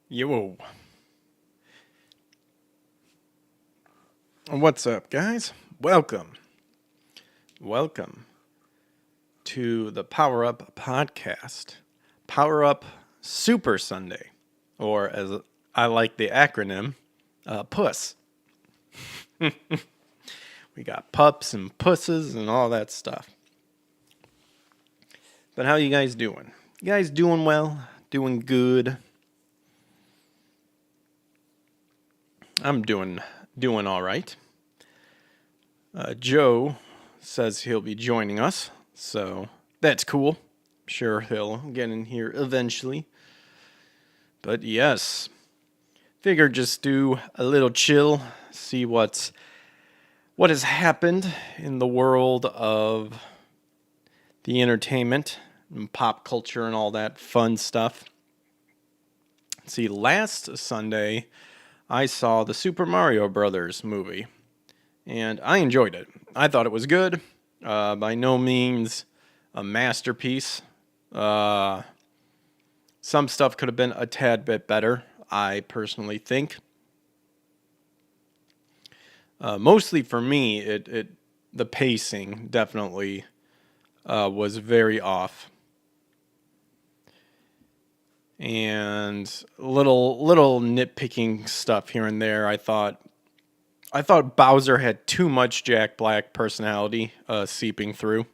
Yo, what's up, guys? Welcome to the Power Up Podcast. Power Up Super Sunday, or as I like the acronym, PUSS. We got pups and pusses and all that stuff. But how you guys doing? You guys doing well? Doing good? I'm doing all right. Joe says he'll be joining us, so that's cool. Sure, he'll get in here eventually. But yes, figured just do a little chill, see what has happened in the world of the entertainment and pop culture and all that fun stuff. See, last Sunday I saw the Super Mario Brothers movie, and I enjoyed it. I thought it was good. By no means a masterpiece. Uh, some stuff could have been a tad bit better, I personally think. Mostly for me, the pacing definitely was very off, and little nitpicking stuff here and there. I thought Bowser had too much Jack Black personality seeping through.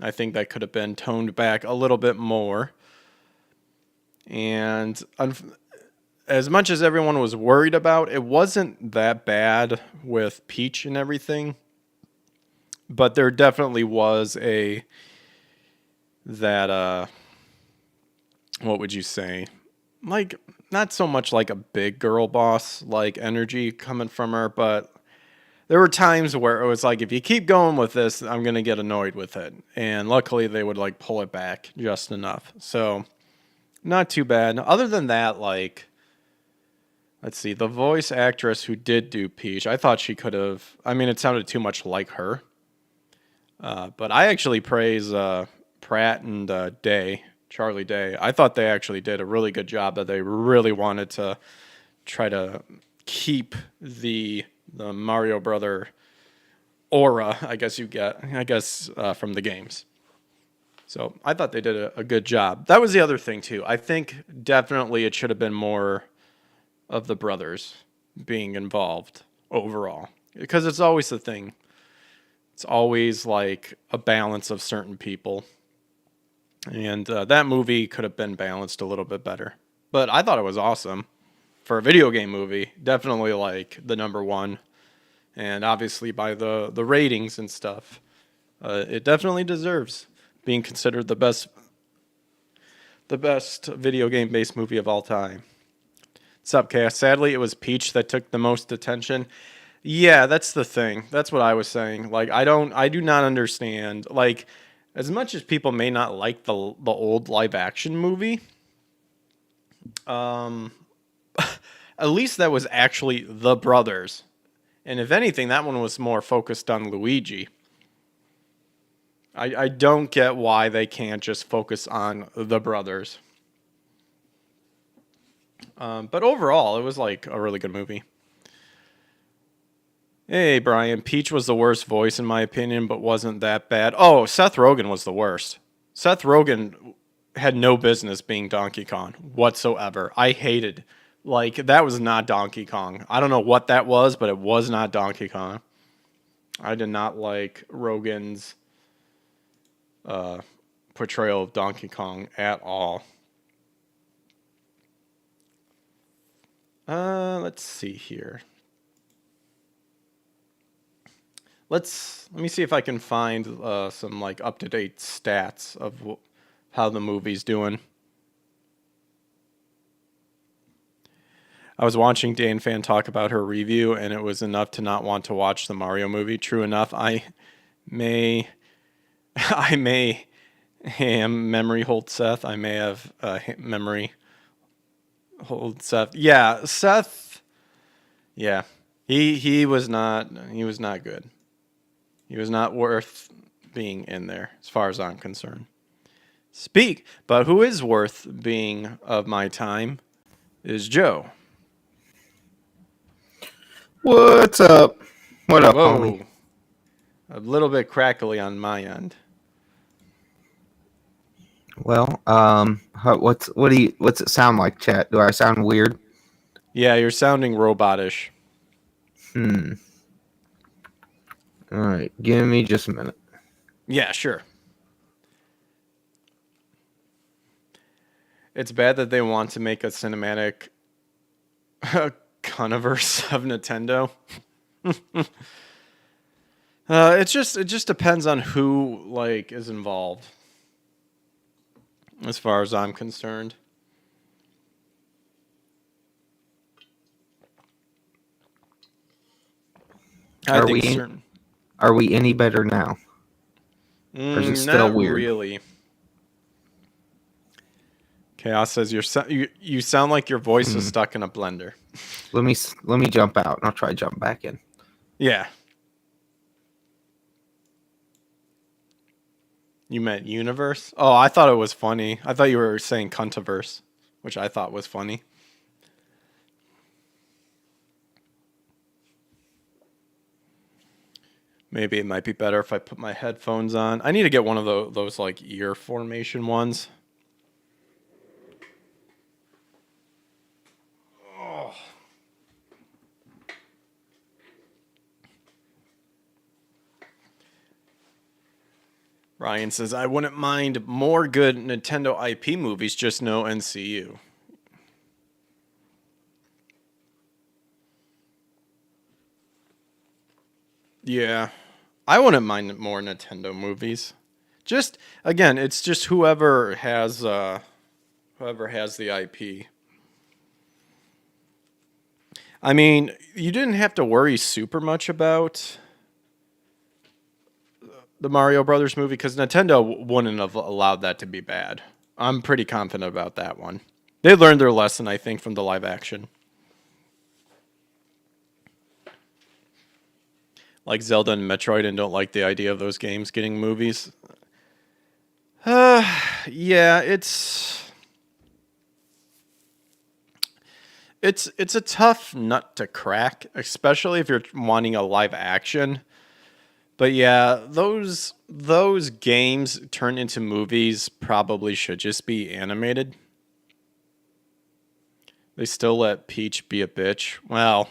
I think that could have been toned back a little bit more. And as much as everyone was worried about, it wasn't that bad with Peach and everything. But there definitely was that what would you say? Like, not so much like a big girl boss like energy coming from her, but there were times where it was like, if you keep going with this, I'm going to get annoyed with it. And luckily they would like pull it back just enough. So not too bad. Other than that, like, let's see, the voice actress who did do Peach, I thought she could have, I mean, it sounded too much like her. But I actually praise Pratt and Charlie Day. I thought they actually did a really good job, that they really wanted to try to keep the Mario Brother aura, I guess from the games. So I thought they did a good job. That was the other thing too. I think definitely it should have been more of the brothers being involved overall, because it's always the thing. It's always like a balance of certain people, and that movie could have been balanced a little bit better. But I thought it was awesome for a video game movie. Definitely like the number one, and obviously by the ratings and stuff, it definitely deserves being considered the best video game based movie of all time. Subcast. Sadly, it was Peach that took the most attention. Yeah, that's the thing. That's what I was saying. Like, I do not understand. Like, as much as people may not like the old live action movie, um, at least that was actually the brothers. And if anything, that one was more focused on Luigi. I don't get why they can't just focus on the brothers. But overall, it was like a really good movie. Hey, Brian, Peach was the worst voice in my opinion, but wasn't that bad. Oh, Seth Rogen was the worst. Seth Rogen had no business being Donkey Kong whatsoever. I hated, like, that was not Donkey Kong. I don't know what that was, but it was not Donkey Kong. I did not like Rogen's portrayal of Donkey Kong at all. Let's see here. Let me see if I can find some like up to date stats of how the movie's doing. I was watching Dan Fan talk about her review, and it was enough to not want to watch the Mario movie. True enough, may, I may ham memory hold Seth. I may have memory hold Seth. Yeah, Seth. Yeah, he was not good. He was not worth being in there, as far as I'm concerned. But who is worth being of my time? is Joe. What's up? What up, homie? Whoa, a little bit crackly on my end. Well, what's it sound like, chat? Do I sound weird? Yeah, you're sounding robotish. Hmm. All right, give me just a minute. Yeah, sure. It's bad that they want to make a cinematic universe of Nintendo. It just depends on who like is involved, as far as I'm concerned. I Are think we certain. are we any better now, or is it still Not weird? really. Chaos says you sound like your voice is Hmm. stuck in a blender. Let me jump out, and I'll try to jump back in. Yeah, you meant universe. Oh, I thought it was funny. I thought you were saying cuntiverse, which I thought was funny. Maybe it might be better if I put my headphones on. I need to get one of those like ear formation ones. Ryan says, I wouldn't mind more good Nintendo IP movies, just no NCU. Yeah. I wouldn't mind more Nintendo movies. Just again, it's just whoever has the IP. I mean, you didn't have to worry super much about the Mario Brothers movie because Nintendo wouldn't have allowed that to be bad. I'm pretty confident about that one. They learned their lesson, I think, from the live action. Like Zelda and Metroid and don't like the idea of those games getting movies. Yeah, it's a tough nut to crack, especially if you're wanting a live action. But yeah, those games turned into movies probably should just be animated. They still let Peach be a bitch. Well,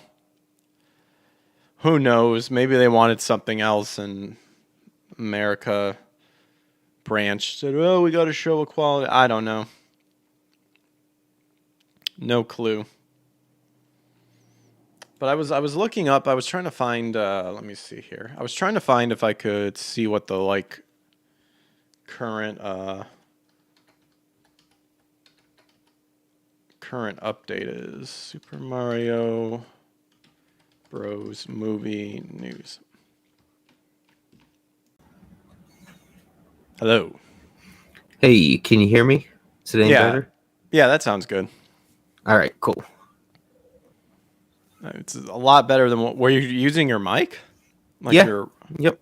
who knows? Maybe they wanted something else and America branch said, "Oh, we got to show equality." I don't know. No clue. But I was looking up. I was trying to find. Let me see here. I was trying to find if I could see what the like current current update is. Super Mario Bros. Movie news. Hello. Hey, can you hear me? Is it any Yeah, better? yeah, that sounds good. All right, cool. It's a lot better than what. Were you using your mic? Like Yeah, your. yep.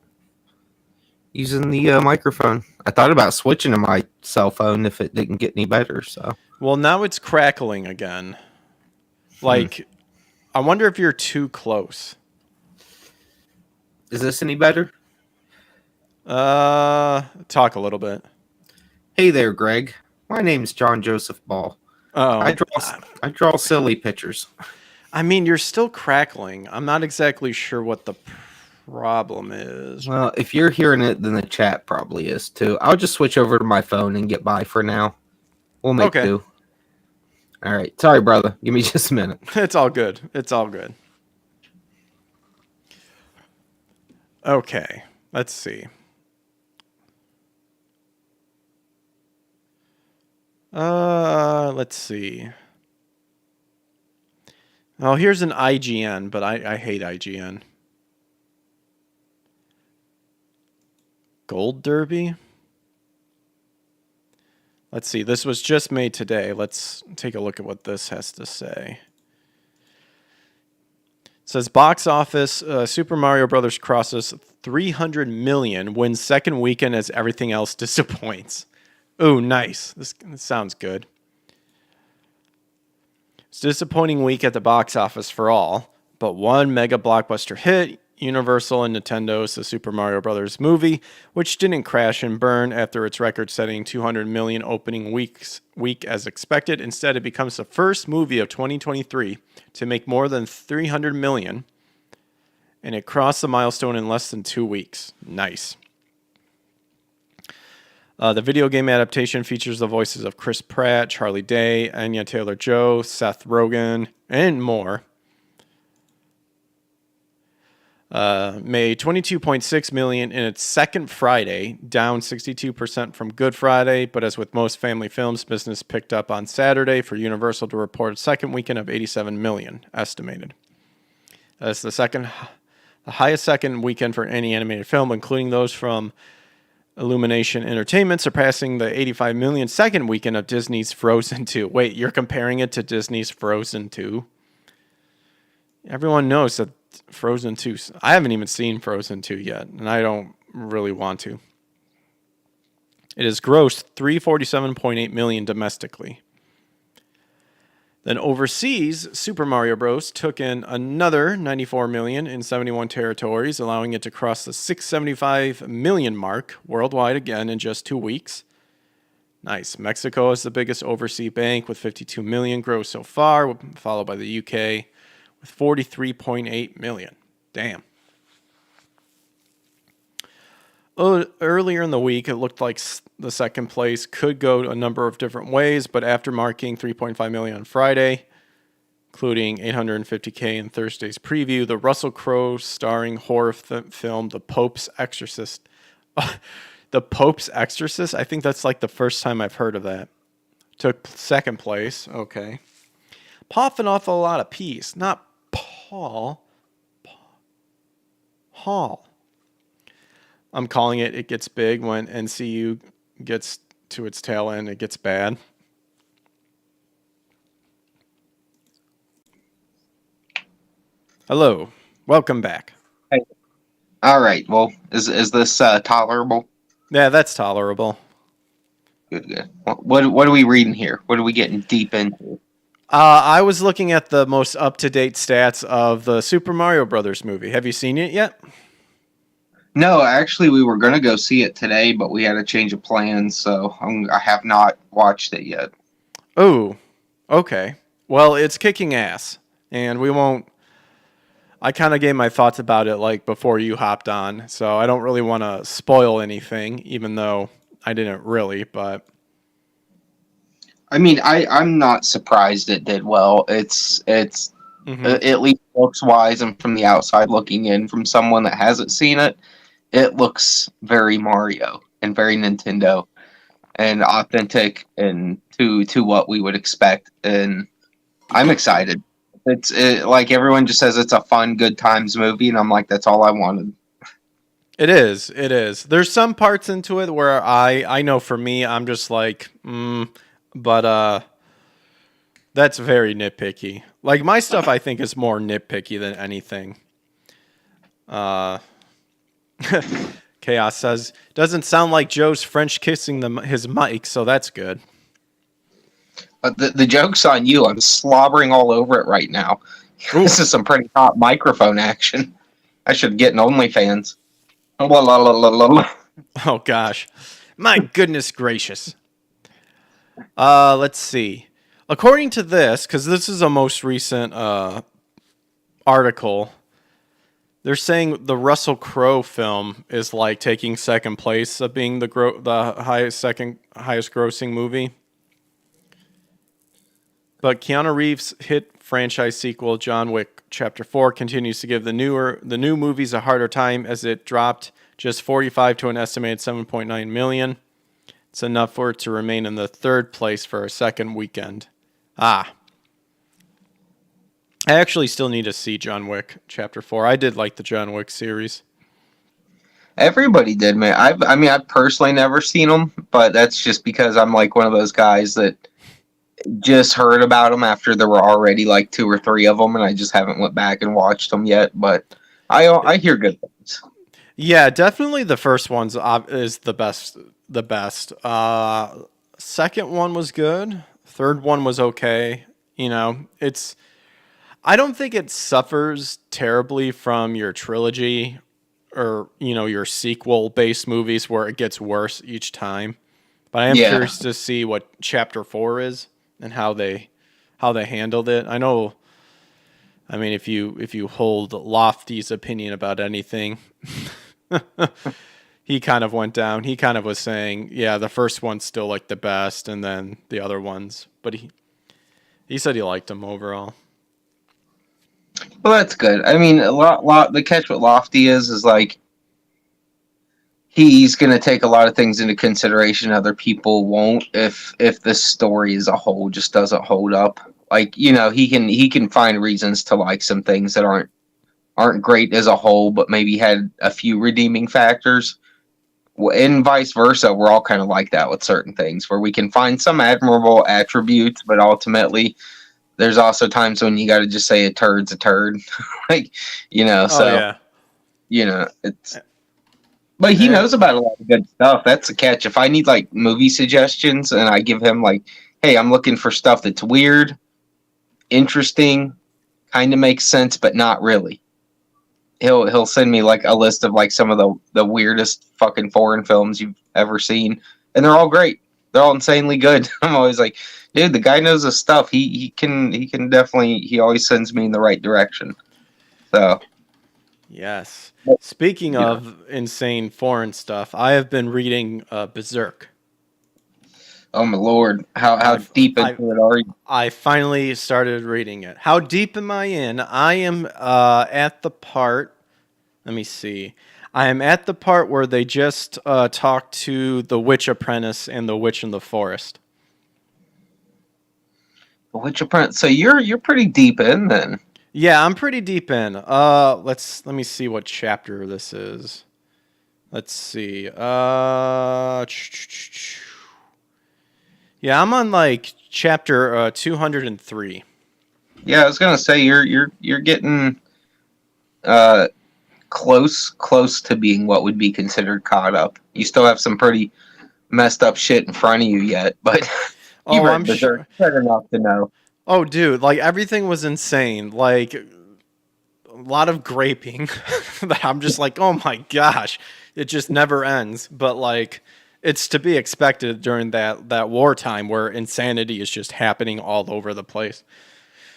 Using the microphone. I thought about switching to my cell phone if it didn't get any better. So, Well, now it's crackling again. hmm. Like, I wonder if you're too close. Is this any better? Talk a little bit. Hey there, Greg. My name's John Joseph Ball. I Oh, draw I draw silly pictures. I mean, you're still crackling. I'm not exactly sure what the problem is. Well, if you're hearing it, then the chat probably is too. I'll just switch over to my phone and get by for now. We'll make Okay, do. All right. Sorry, brother. Give me just a minute. it's all good. It's all good. Okay, let's see. Let's see. Oh, here's an IGN, but I hate IGN. Gold Derby? Let's see. This was just made today. Let's take a look at what this has to say. It says box office Super Mario Brothers crosses 300 million, wins second weekend as everything else disappoints. Ooh, nice. This sounds good. It's a disappointing week at the box office for all, but one mega blockbuster hit, Universal and Nintendo's The Super Mario Bros. Movie, which didn't crash and burn after its record-setting 200 million opening week as expected. Instead, it becomes the first movie of 2023 to make more than 300 million, and it crossed the milestone in less than 2 weeks. Nice. The video game adaptation features the voices of Chris Pratt, Charlie Day, Anya Taylor-Joy, Seth Rogen, and more. Made 22.6 million in its second Friday, down 62% from Good Friday, but as with most family films, business picked up on Saturday for Universal to report a second weekend of 87 million estimated. That's the highest second weekend for any animated film, including those from Illumination Entertainment, surpassing the 85 million second weekend of Disney's Frozen 2. Wait, you're comparing it to Disney's Frozen 2? Everyone knows that Frozen 2, I haven't even seen Frozen 2 yet, and I don't really want to. It has grossed 347.8 million domestically. Then overseas, Super Mario Bros. Took in another 94 million in 71 territories, allowing it to cross the 675 million mark worldwide again in just 2 weeks. Nice. Mexico is the biggest overseas bank with 52 million gross so far, followed by the UK with 43.8 million. Damn. Earlier in the week, it looked like the second place could go a number of different ways, but after marking 3.5 million on Friday, including 850K in Thursday's preview, the Russell Crowe starring horror film The Pope's Exorcist. The Pope's Exorcist? I think that's like the first time I've heard of that. Took second place. Okay. Popping off a lot of P's. Not Paul. Hall. I'm calling it. It gets big when NCU gets to its tail end. It gets bad. Hello. Welcome back. Hey. All right. Well, is this tolerable? Yeah, that's tolerable. Good. What are we reading here? What are we getting deep into? I was looking at the most up-to-date stats of the Super Mario Brothers movie. Have you seen it yet? No, actually, we were going to go see it today, but we had a change of plans, so I have not watched it yet. Oh, okay. Well, it's kicking ass, and we won't... I kind of gave my thoughts about it like before you hopped on, so I don't really want to spoil anything, even though I didn't really, but... I mean, I'm not surprised it did well. It's at least looks-wise and from the outside looking in, from someone that hasn't seen it, it looks very Mario and very Nintendo and authentic and to what we would expect. And I'm excited. It's like everyone just says it's a fun, good times movie, and I'm like, that's all I wanted. It is. It is. There's some parts into it where I know for me, I'm just like, but that's very nitpicky. Like my stuff, I think is more nitpicky than anything. Chaos says, doesn't sound like Joe's French kissing his mic, so that's good. But the joke's on you. I'm slobbering all over it right now. This is some pretty hot microphone action. I should get an OnlyFans. Oh, gosh. My goodness gracious. Let's see. According to this, because this is a most recent article, they're saying the Russell Crowe film is like taking second place of being the highest grossing movie. But Keanu Reeves' hit franchise sequel John Wick Chapter 4 continues to give the new movies a harder time as it dropped just 45 to an estimated 7.9 million. It's enough for it to remain in the third place for a second weekend. I actually still need to see John Wick Chapter 4. I did like the John Wick series. Everybody did, man. I've personally never seen them, but that's just because I'm like one of those guys that just heard about them after there were already like 2 or 3 of them, and I just haven't went back and watched them yet. But I hear good things. Yeah, definitely the first one is the best. Second one was good. Third one was okay. You know, it's I don't think it suffers terribly from your trilogy or, you know, your sequel based movies where it gets worse each time. But I am Yeah. curious to see what chapter 4 is and how they handled it. I know, I mean, if you hold Lofty's opinion about anything, he kind of went down. He kind of was saying, yeah, the first one's still like the best and then the other ones, but he said he liked them overall. Well, that's good. I mean, the catch with Lofty is like he's going to take a lot of things into consideration other people won't if the story as a whole just doesn't hold up. Like, you know, he can find reasons to like some things that aren't great as a whole, but maybe had a few redeeming factors. And vice versa, we're all kind of like that with certain things where we can find some admirable attributes, but ultimately there's also times when you got to just say a turd's a turd. Like, you know, Oh so, yeah. you know, it's, but he Eh, knows about a lot of good stuff. That's the catch. If I need like movie suggestions and I give him like, hey, I'm looking for stuff that's weird, interesting, kind of makes sense, but not really. He'll send me like a list of like some of the weirdest fucking foreign films you've ever seen, and they're all great. They're all insanely good. I'm always like, dude, the guy knows his stuff. He can definitely. He always sends me in the right direction. So, yes. but, Speaking you know, of insane foreign stuff, I have been reading Berserk. oh my lord, how I've deep I into it are you? I finally started reading it. How deep am I in? I am at the part. Let me see. I am at the part where they just talk to the witch apprentice and the witch in the forest. What's your print? So you're pretty deep in then. Yeah, I'm pretty deep in. Let me see what chapter this is. Let's see. Yeah, I'm on like chapter 203. Yeah, I was gonna say you're getting uh close to being what would be considered caught up. You still have some pretty messed up shit in front of you yet, but you Oh, I'm read Berserk. sure. You read enough to know. Oh, dude, like everything was insane. Like a lot of graping that I'm just like, oh my gosh, it just never ends. But like, it's to be expected during that wartime where insanity is just happening all over the place.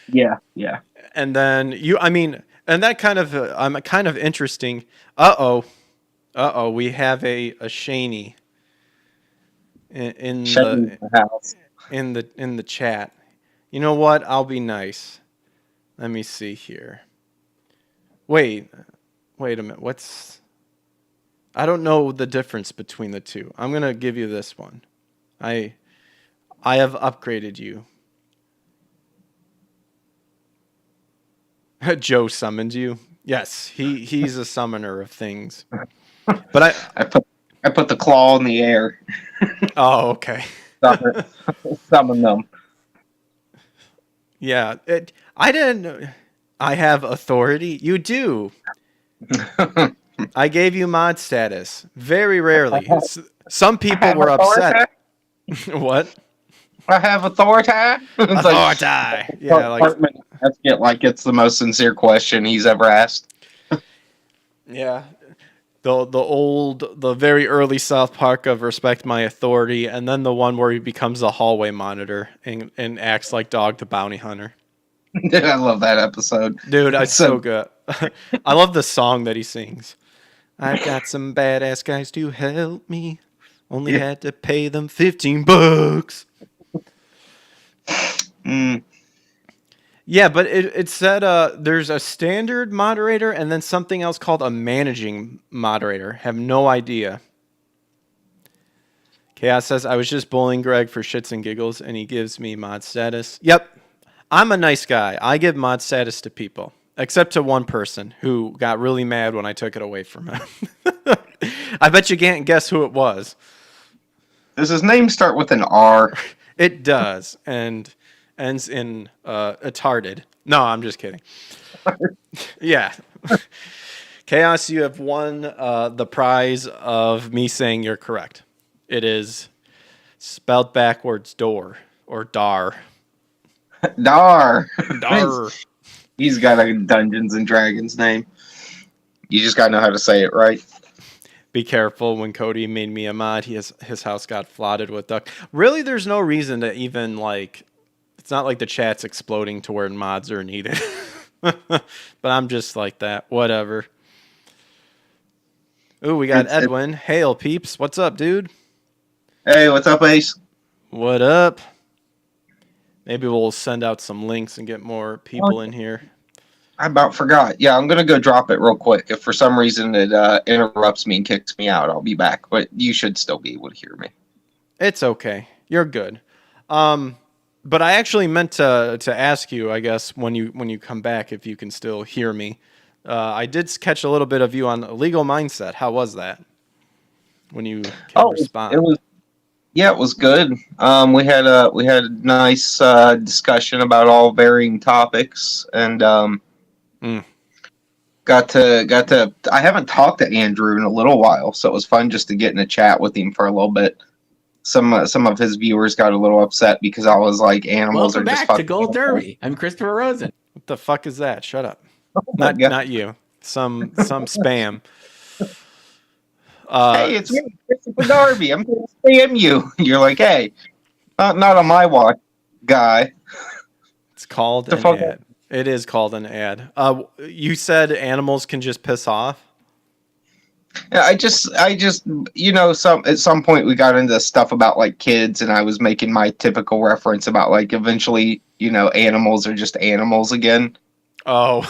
Yeah, yeah. And then I mean, and that kind of, I'm kind of interesting. We have a Shaney in Shut me in the the house. in the chat. You know what? I'll be nice. Let me see here. Wait, wait a minute. I don't know the difference between the two. I'm gonna give you this one. I I have upgraded you. Joe summoned you. Yes, he's a summoner of things. But I put the claw in the air. oh, okay. Summon, summon them. Yeah, I didn't. I have authority. You do. I gave you mod status. Very rarely. Some I people have were authority. upset. What? I have authority. It's like Authority. Yeah, like Cartman asks it like it's the most sincere question he's ever asked. yeah. The very early South Park of respect my authority, and then the one where he becomes a hallway monitor and acts like Dog the Bounty Hunter. Dude, I love that episode. Dude, It's it's so so good. I love the song that he sings. I've got some badass guys to help me. Only yeah. had to pay them $15. Mm. Yeah, but it said there's a standard moderator and then something else called a managing moderator. Have no idea. Chaos says I was just bullying Greg for shits and giggles, and he gives me mod status. Yep, I'm a nice guy. I give mod status to people, except to one person who got really mad when I took it away from him. I bet you can't guess who it was. Does his name start with an R? It does, and ends in attarded. No, I'm just kidding. Yeah. Chaos, you have won the prize of me saying you're correct. It is spelled backwards door or dar. Dar. Dar. He's got a Dungeons and Dragons name. You just gotta know how to say it right. Be careful, when Cody made me a mod, his house got flooded with duck. Really, there's no reason to even like. It's not like the chat's exploding to where mods are needed. But I'm just like that. Whatever. Ooh, we got It's Edwin. Hail, peeps. What's up, dude? hey, what's up, Ace? What up? Maybe we'll send out some links and get more people in here. I about forgot. Yeah, I'm gonna go drop it real quick. If for some reason it interrupts me and kicks me out, I'll be back. But you should still be able to hear me. It's okay. You're good. But I actually meant to ask you, I guess, when you come back, if you can still hear me. I did catch a little bit of you on Illegal Mindset. How was that? When you can Oh, respond. it was yeah, it was good. We had a nice discussion about all varying topics, and Mm. got to. I haven't talked to Andrew in a little while, so it was fun just to get in a chat with him for a little bit. Some of his viewers got a little upset because I was like, animals Welcome are just back to fucking Gold animals. Derby. I'm Christopher Rosen. What the fuck is that? Shut up. Oh my God. Not you. Some spam. Hey, it's me, Christopher Darby. I'm going to spam you. You're like, hey, not on my watch, guy. It's called The an fuck? ad. It is called an ad. You said animals can just piss off? Yeah, I just, at some point we got into stuff about like kids, and I was making my typical reference about like eventually, animals are just animals again. Oh.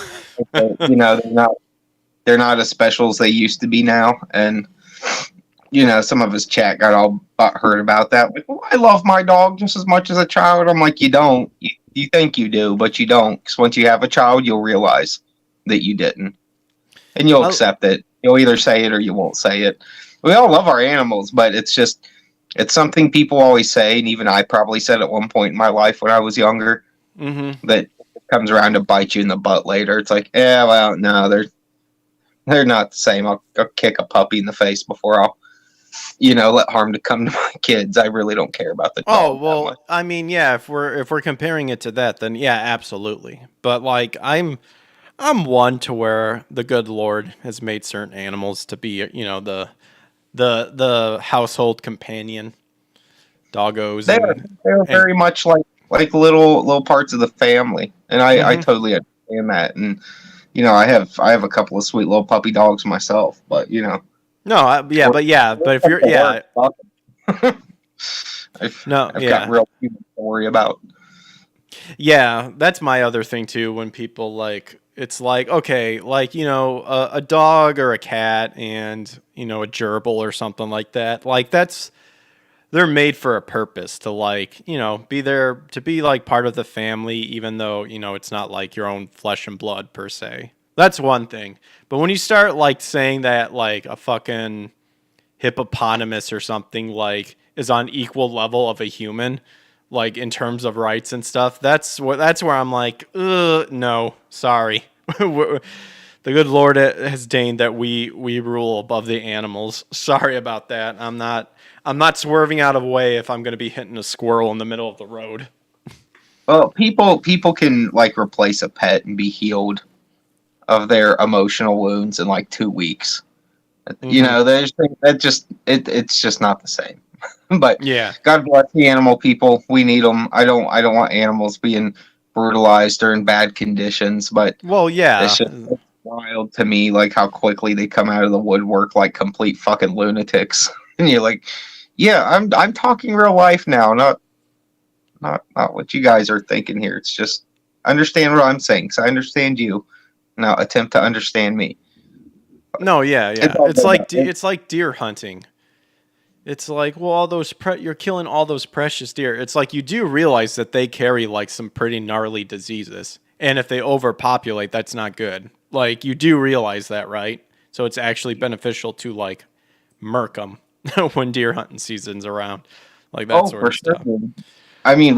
They're not as special as they used to be now, and some of his chat got all butthurt about that. Like, well, I love my dog just as much as a child. I'm like, you don't. You think you do, but you don't. Because once you have a child, you'll realize that you didn't, and you'll accept it. You'll either say it or you won't say it. We all love our animals, but it's something people always say, and even I probably said at one point in my life when I was younger, that comes around to bite you in the butt later. It's like, well, no, they're not the same. I'll kick a puppy in the face before I'll, let harm to come to my kids. I really don't care about the dog. Oh, well, I mean, yeah, if we're comparing it to that, then yeah, absolutely. But like I'm one to where the good Lord has made certain animals to be, the household companion. Doggos. They're very much like little parts of the family. And I totally understand that. And I have a couple of sweet little puppy dogs myself, but No, but if you're I've got real people to worry about. Yeah, that's my other thing too. When people it's like, okay, like a dog or a cat and a gerbil or something like that. Like they're made for a purpose to be there, to be like part of the family, even though it's not like your own flesh and blood per se. That's one thing. But when you start like saying that like a fucking hippopotamus or something like is on equal level of a human, like in terms of rights and stuff, that's where I'm like, no, sorry. The good Lord has deigned that we rule above the animals. Sorry about that. I'm not swerving out of the way if I'm going to be hitting a squirrel in the middle of the road. Well, people can like replace a pet and be healed of their emotional wounds in like 2 weeks. It's just not the same. But yeah, God bless the animal people. We need them. I don't want animals being brutalized or in bad conditions. But it's just wild to me, like how quickly they come out of the woodwork like complete fucking lunatics. And you're like, yeah, I'm talking real life now, not what you guys are thinking here. It's just understand what I'm saying, because I understand you. Now attempt to understand me. No, yeah. It's like deer hunting. It's like, well, you're killing all those precious deer. It's like you do realize that they carry like some pretty gnarly diseases, and if they overpopulate, that's not good. Like you do realize that, right? So it's actually beneficial to like murk them when deer hunting season's around, like that sort of stuff. Sure. I mean,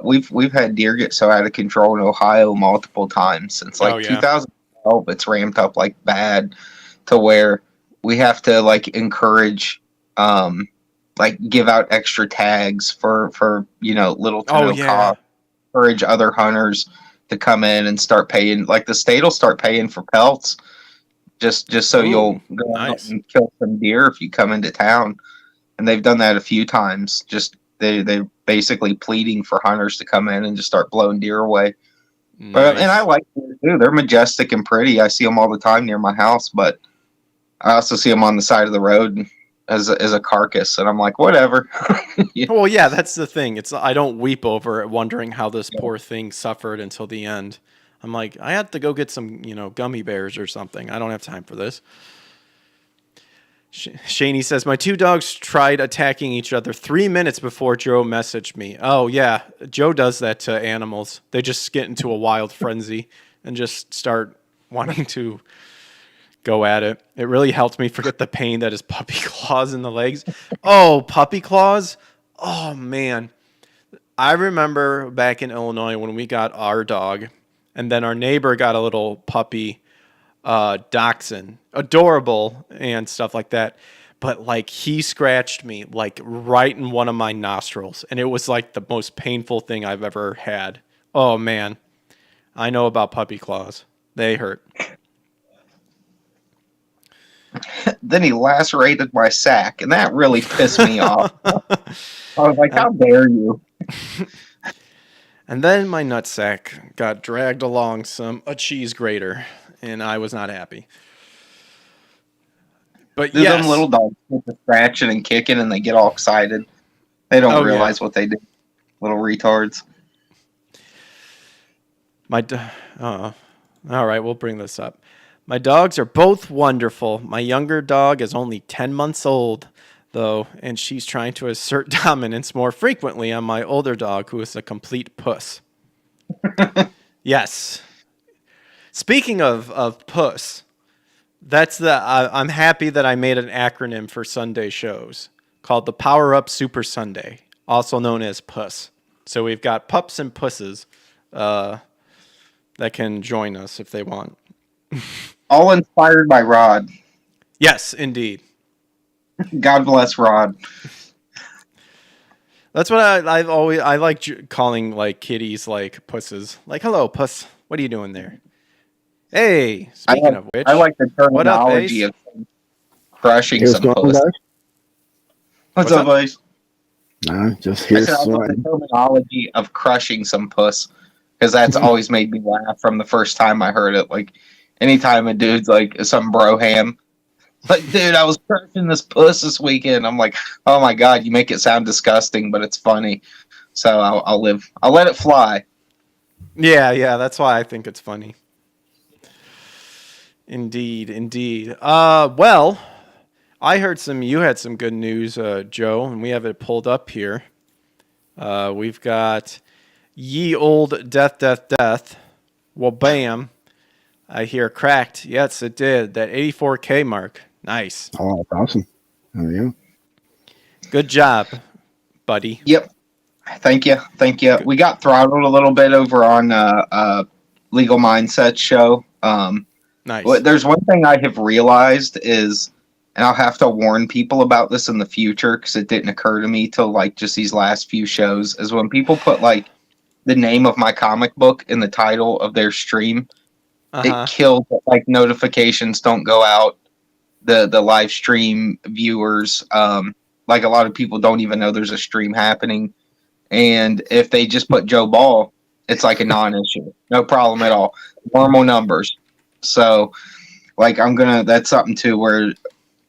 we've had deer get so out of control in Ohio multiple times since 2012. It's ramped up like bad to where we have to like encourage, like give out extra tags for little to no cost encourage other hunters to come in and start paying. Like the state will start paying for pelts, just so Ooh, you'll go out nice. and kill some deer if you come into town. And they've done that a few times. Just they're basically pleading for hunters to come in and just start blowing deer away. But and I Nice. like deer too. They're majestic and pretty. I see them all the time near my house, but I also see them on the side of the road as a carcass, and I'm like, whatever. Yeah. Well, yeah, that's the thing. It's I don't weep over it, wondering how this poor thing suffered until the end. I'm like, I have to go get some, gummy bears or something. I don't have time for this. Shaney says, my two dogs tried attacking each other 3 minutes before Joe messaged me. Oh, yeah. Joe does that to animals. They just get into a wild frenzy and just start wanting to go at it. It really helped me forget the pain that is puppy claws in the legs. Oh, puppy claws? Oh, man. I remember back in Illinois when we got our dog, and then our neighbor got a little puppy dachshund, adorable and stuff like that. But like he scratched me like right in one of my nostrils, and it was like the most painful thing I've ever had. Oh man, I know about puppy claws. They hurt. Then he lacerated my sack, and that really pissed me off. I was like, and, how dare you? and then my nutsack got dragged along a cheese grater, and I was not happy. But Do them yes. little dogs get to scratching and kicking, and they get all excited. They don't Oh yeah. realize what they do. Little retards. All right, we'll bring this up. My dogs are both wonderful. My younger dog is only 10 months old, though, and she's trying to assert dominance more frequently on my older dog, who is a complete puss. Yes. Speaking of puss, I'm happy that I made an acronym for Sunday shows called the Power Up Super Sunday, also known as PUSS. So we've got pups and pusses that can join us if they want. All inspired by Rod. Yes, indeed. God bless Rod. That's what I like calling like kitties like pusses. Like, hello, puss. What are you doing there? Hey, speaking of which, I like the what up, terminology Ace? of crushing Hey, what's some going on, puss. guys? What's What's up, up? Ace? Just I here said I love the sweating. terminology of crushing some puss because that's always made me laugh from the first time I heard it. Like anytime a dude's like some broham, like dude, I was crushing this puss this weekend. I'm like, oh my god, you make it sound disgusting, but it's funny. So I'll live. I'll let it fly. Yeah, that's why I think it's funny. Indeed. Well, I heard you had some good news, Joe, and we have it pulled up here. We've got Ye Old Death. Well, bam. I hear cracked. Yes, it did. That 84K mark. Nice. Oh, that's awesome. Oh, yeah. Good job, buddy. Yep. Thank you. Good. We got throttled a little bit over on Legal Mindset show. Nice. There's one thing I have realized is, and I'll have to warn people about this in the future because it didn't occur to me till like just these last few shows, is when people put like the name of my comic book in the title of their stream, it kills it. Like notifications don't go out. The live stream viewers, like a lot of people don't even know there's a stream happening. And if they just put Joe Ball, it's like a non-issue. No problem at all. Normal numbers. So, like, that's something too where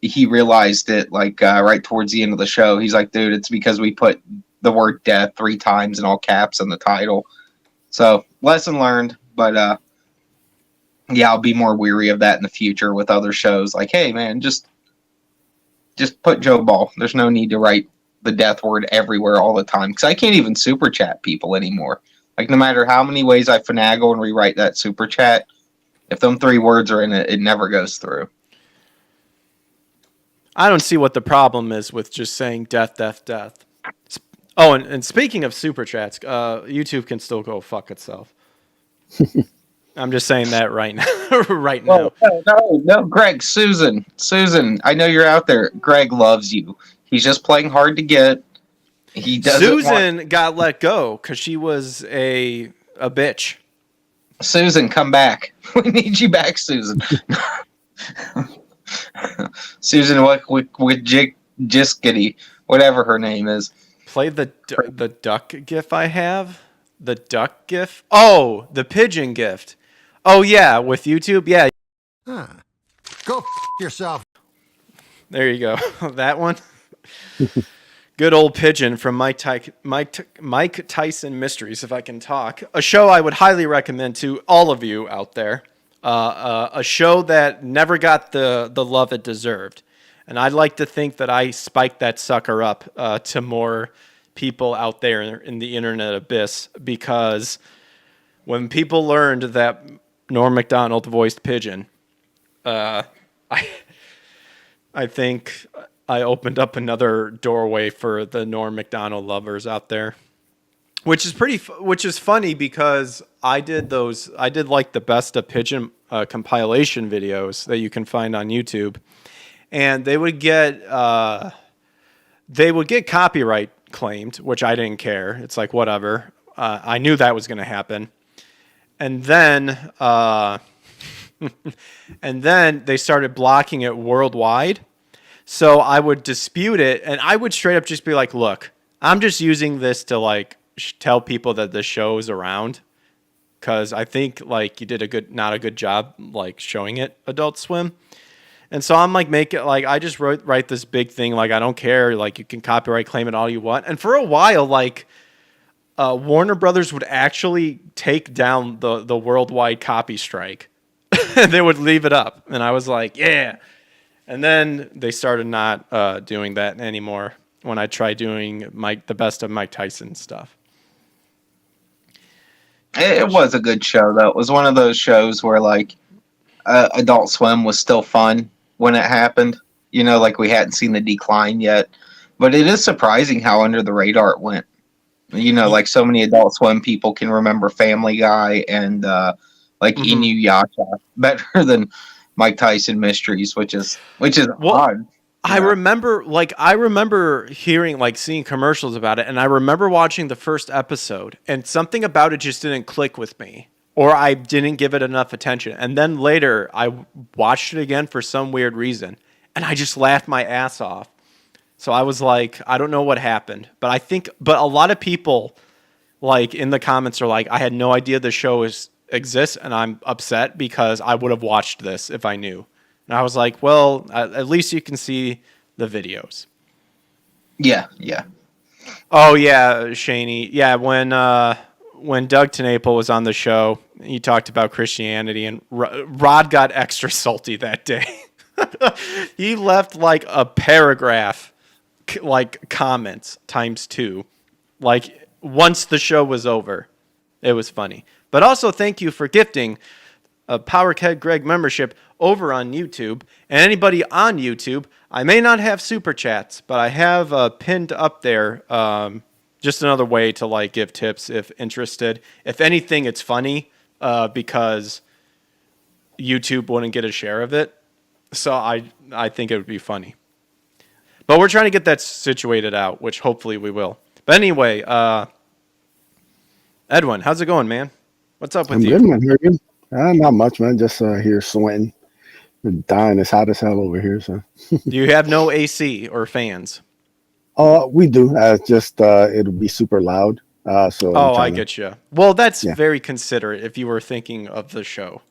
he realized it, like, right towards the end of the show. He's like, dude, it's because we put the word death 3 times in all caps in the title. So, lesson learned. But, yeah, I'll be more weary of that in the future with other shows. Like, hey, man, just put Joe Ball. There's no need to write the death word everywhere all the time because I can't even super chat people anymore. Like, no matter how many ways I finagle and rewrite that super chat, if them 3 words are in it, it never goes through. I don't see what the problem is with just saying death. Oh, and speaking of super chats, YouTube can still go fuck itself. I'm just saying that right now. Right now. No, Greg, Susan, I know you're out there. Greg loves you. He's just playing hard to get. He doesn't want Susan got let go because she was a bitch. Susan, come back. We need you back, Susan. Susan, what with Jiskity, whatever her name is. Play the duck gif I have. The duck gif. Oh, the pigeon gift. Oh yeah, with YouTube. Yeah, Huh. Go yourself. there you go. That one. Good old pigeon from Mike Tyson Mysteries, if I can talk. A show I would highly recommend to all of you out there. A show that never got the love it deserved. And I'd like to think that I spiked that sucker up to more people out there in the internet abyss, because when people learned that Norm Macdonald voiced Pigeon, I think I opened up another doorway for the Norm Macdonald lovers out there, which is funny because I did like the best of Pigeon compilation videos that you can find on YouTube, and they would get copyright claimed, which I didn't care. It's like, whatever. I knew that was going to happen, and then and then they started blocking it worldwide. So I would dispute it, and I would straight up just be like, look, I'm just using this to like tell people that the show's around, because I think like you did not a good job like showing it, Adult Swim. And so I'm like, I just write this big thing, like, I don't care, like, you can copyright claim it all you want. And for a while, like, Warner Brothers would actually take down the worldwide copy strike. They would leave it up. And I was like, yeah. And then they started not doing that anymore when I tried doing the best of Mike Tyson stuff. It was a good show, though. It was one of those shows where, like, Adult Swim was still fun when it happened. You know, like, we hadn't seen the decline yet. But it is surprising how under the radar it went. You know, like, so many Adult Swim people can remember Family Guy and, Inuyasha better than Mike Tyson Mysteries, which is odd. I remember hearing, like, seeing commercials about it, and I remember watching the first episode, and something about it just didn't click with me, or I didn't give it enough attention. And then later, I watched it again for some weird reason, and I just laughed my ass off. So I was like, I don't know what happened, but a lot of people, like, in the comments are like, I had no idea the show exists, and I'm upset because I would have watched this if I knew. And I was like, well, at least you can see the videos. Yeah. Oh yeah, Shaney. Yeah, when Doug TenNapel was on the show, he talked about Christianity, and Rod got extra salty that day. He left like a paragraph, like comments times 2, like once the show was over. It was funny. But also, thank you for gifting a Powerhead Greg membership over on YouTube. And anybody on YouTube, I may not have super chats, but I have pinned up there just another way to like give tips if interested. If anything, it's funny because YouTube wouldn't get a share of it. So I think it would be funny. But we're trying to get that situated out, which hopefully we will. But anyway, Edwin, how's it going, man? What's up with you? I'm good, man. How are you? Not much, man. Just here sweating. We're dying. It's hot as hell over here. So. You have no AC or fans? We do. Just it'll be super loud. I get you. Well, that's very considerate if you were thinking of the show.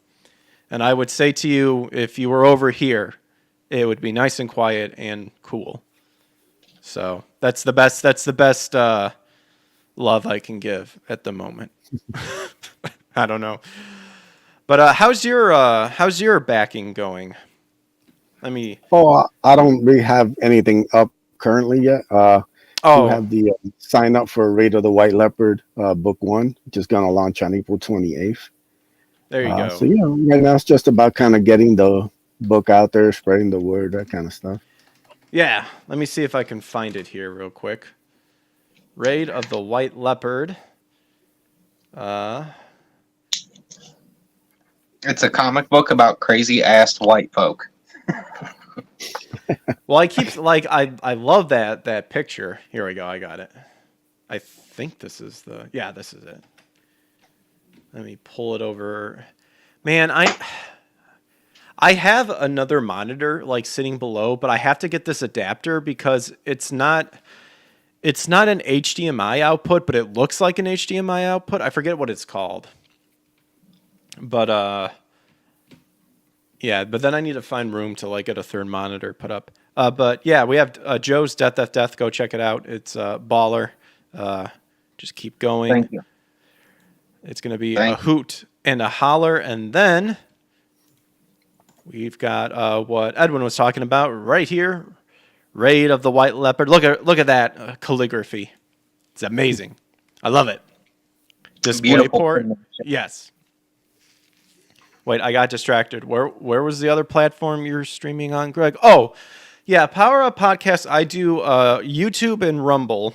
And I would say to you, if you were over here, it would be nice and quiet and cool. So that's the best love I can give at the moment. I don't know. But how's your backing going? I don't really have anything up currently yet. You have the sign up for Raid of the White Leopard book 1, which is gonna launch on April 28th. There you go. So right now it's just about kind of getting the book out there, spreading the word, that kind of stuff. Yeah, let me see if I can find it here real quick. Raid of the White Leopard. It's a comic book about crazy-ass white folk. Well, I keep like I love that picture. Here we go. I got it. I think this is this is it. Let me pull it over. Man, I have another monitor like sitting below, but I have to get this adapter because it's not an HDMI output, but it looks like an HDMI output. I forget what it's called. But yeah, but then I need to find room to like get a third monitor put up. But yeah, we have Joe's Death Death Death. Go check it out. It's baller. Just keep going. Thank you. It's going to be a hoot and a holler. And then we've got what Edwin was talking about right here. Raid of the White Leopard. Look at that calligraphy. It's amazing. I love it. Display port. Yes. Wait, I got distracted. Where was the other platform you're streaming on, Greg? Oh, yeah, Power Up Podcast. I do YouTube and Rumble.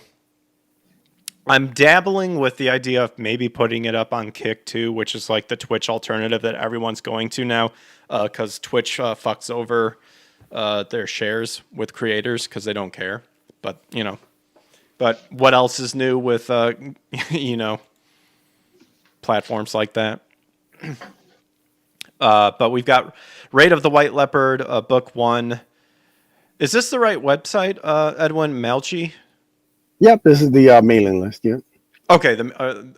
I'm dabbling with the idea of maybe putting it up on Kick too, which is like the Twitch alternative that everyone's going to now, because Twitch fucks over their shares with creators because they don't care. But but what else is new with platforms like that? But we've got Raid of the White Leopard, book 1. Is this the right website, Edwin Malchi? Yep, this is the mailing list. Yep. Okay. Mail.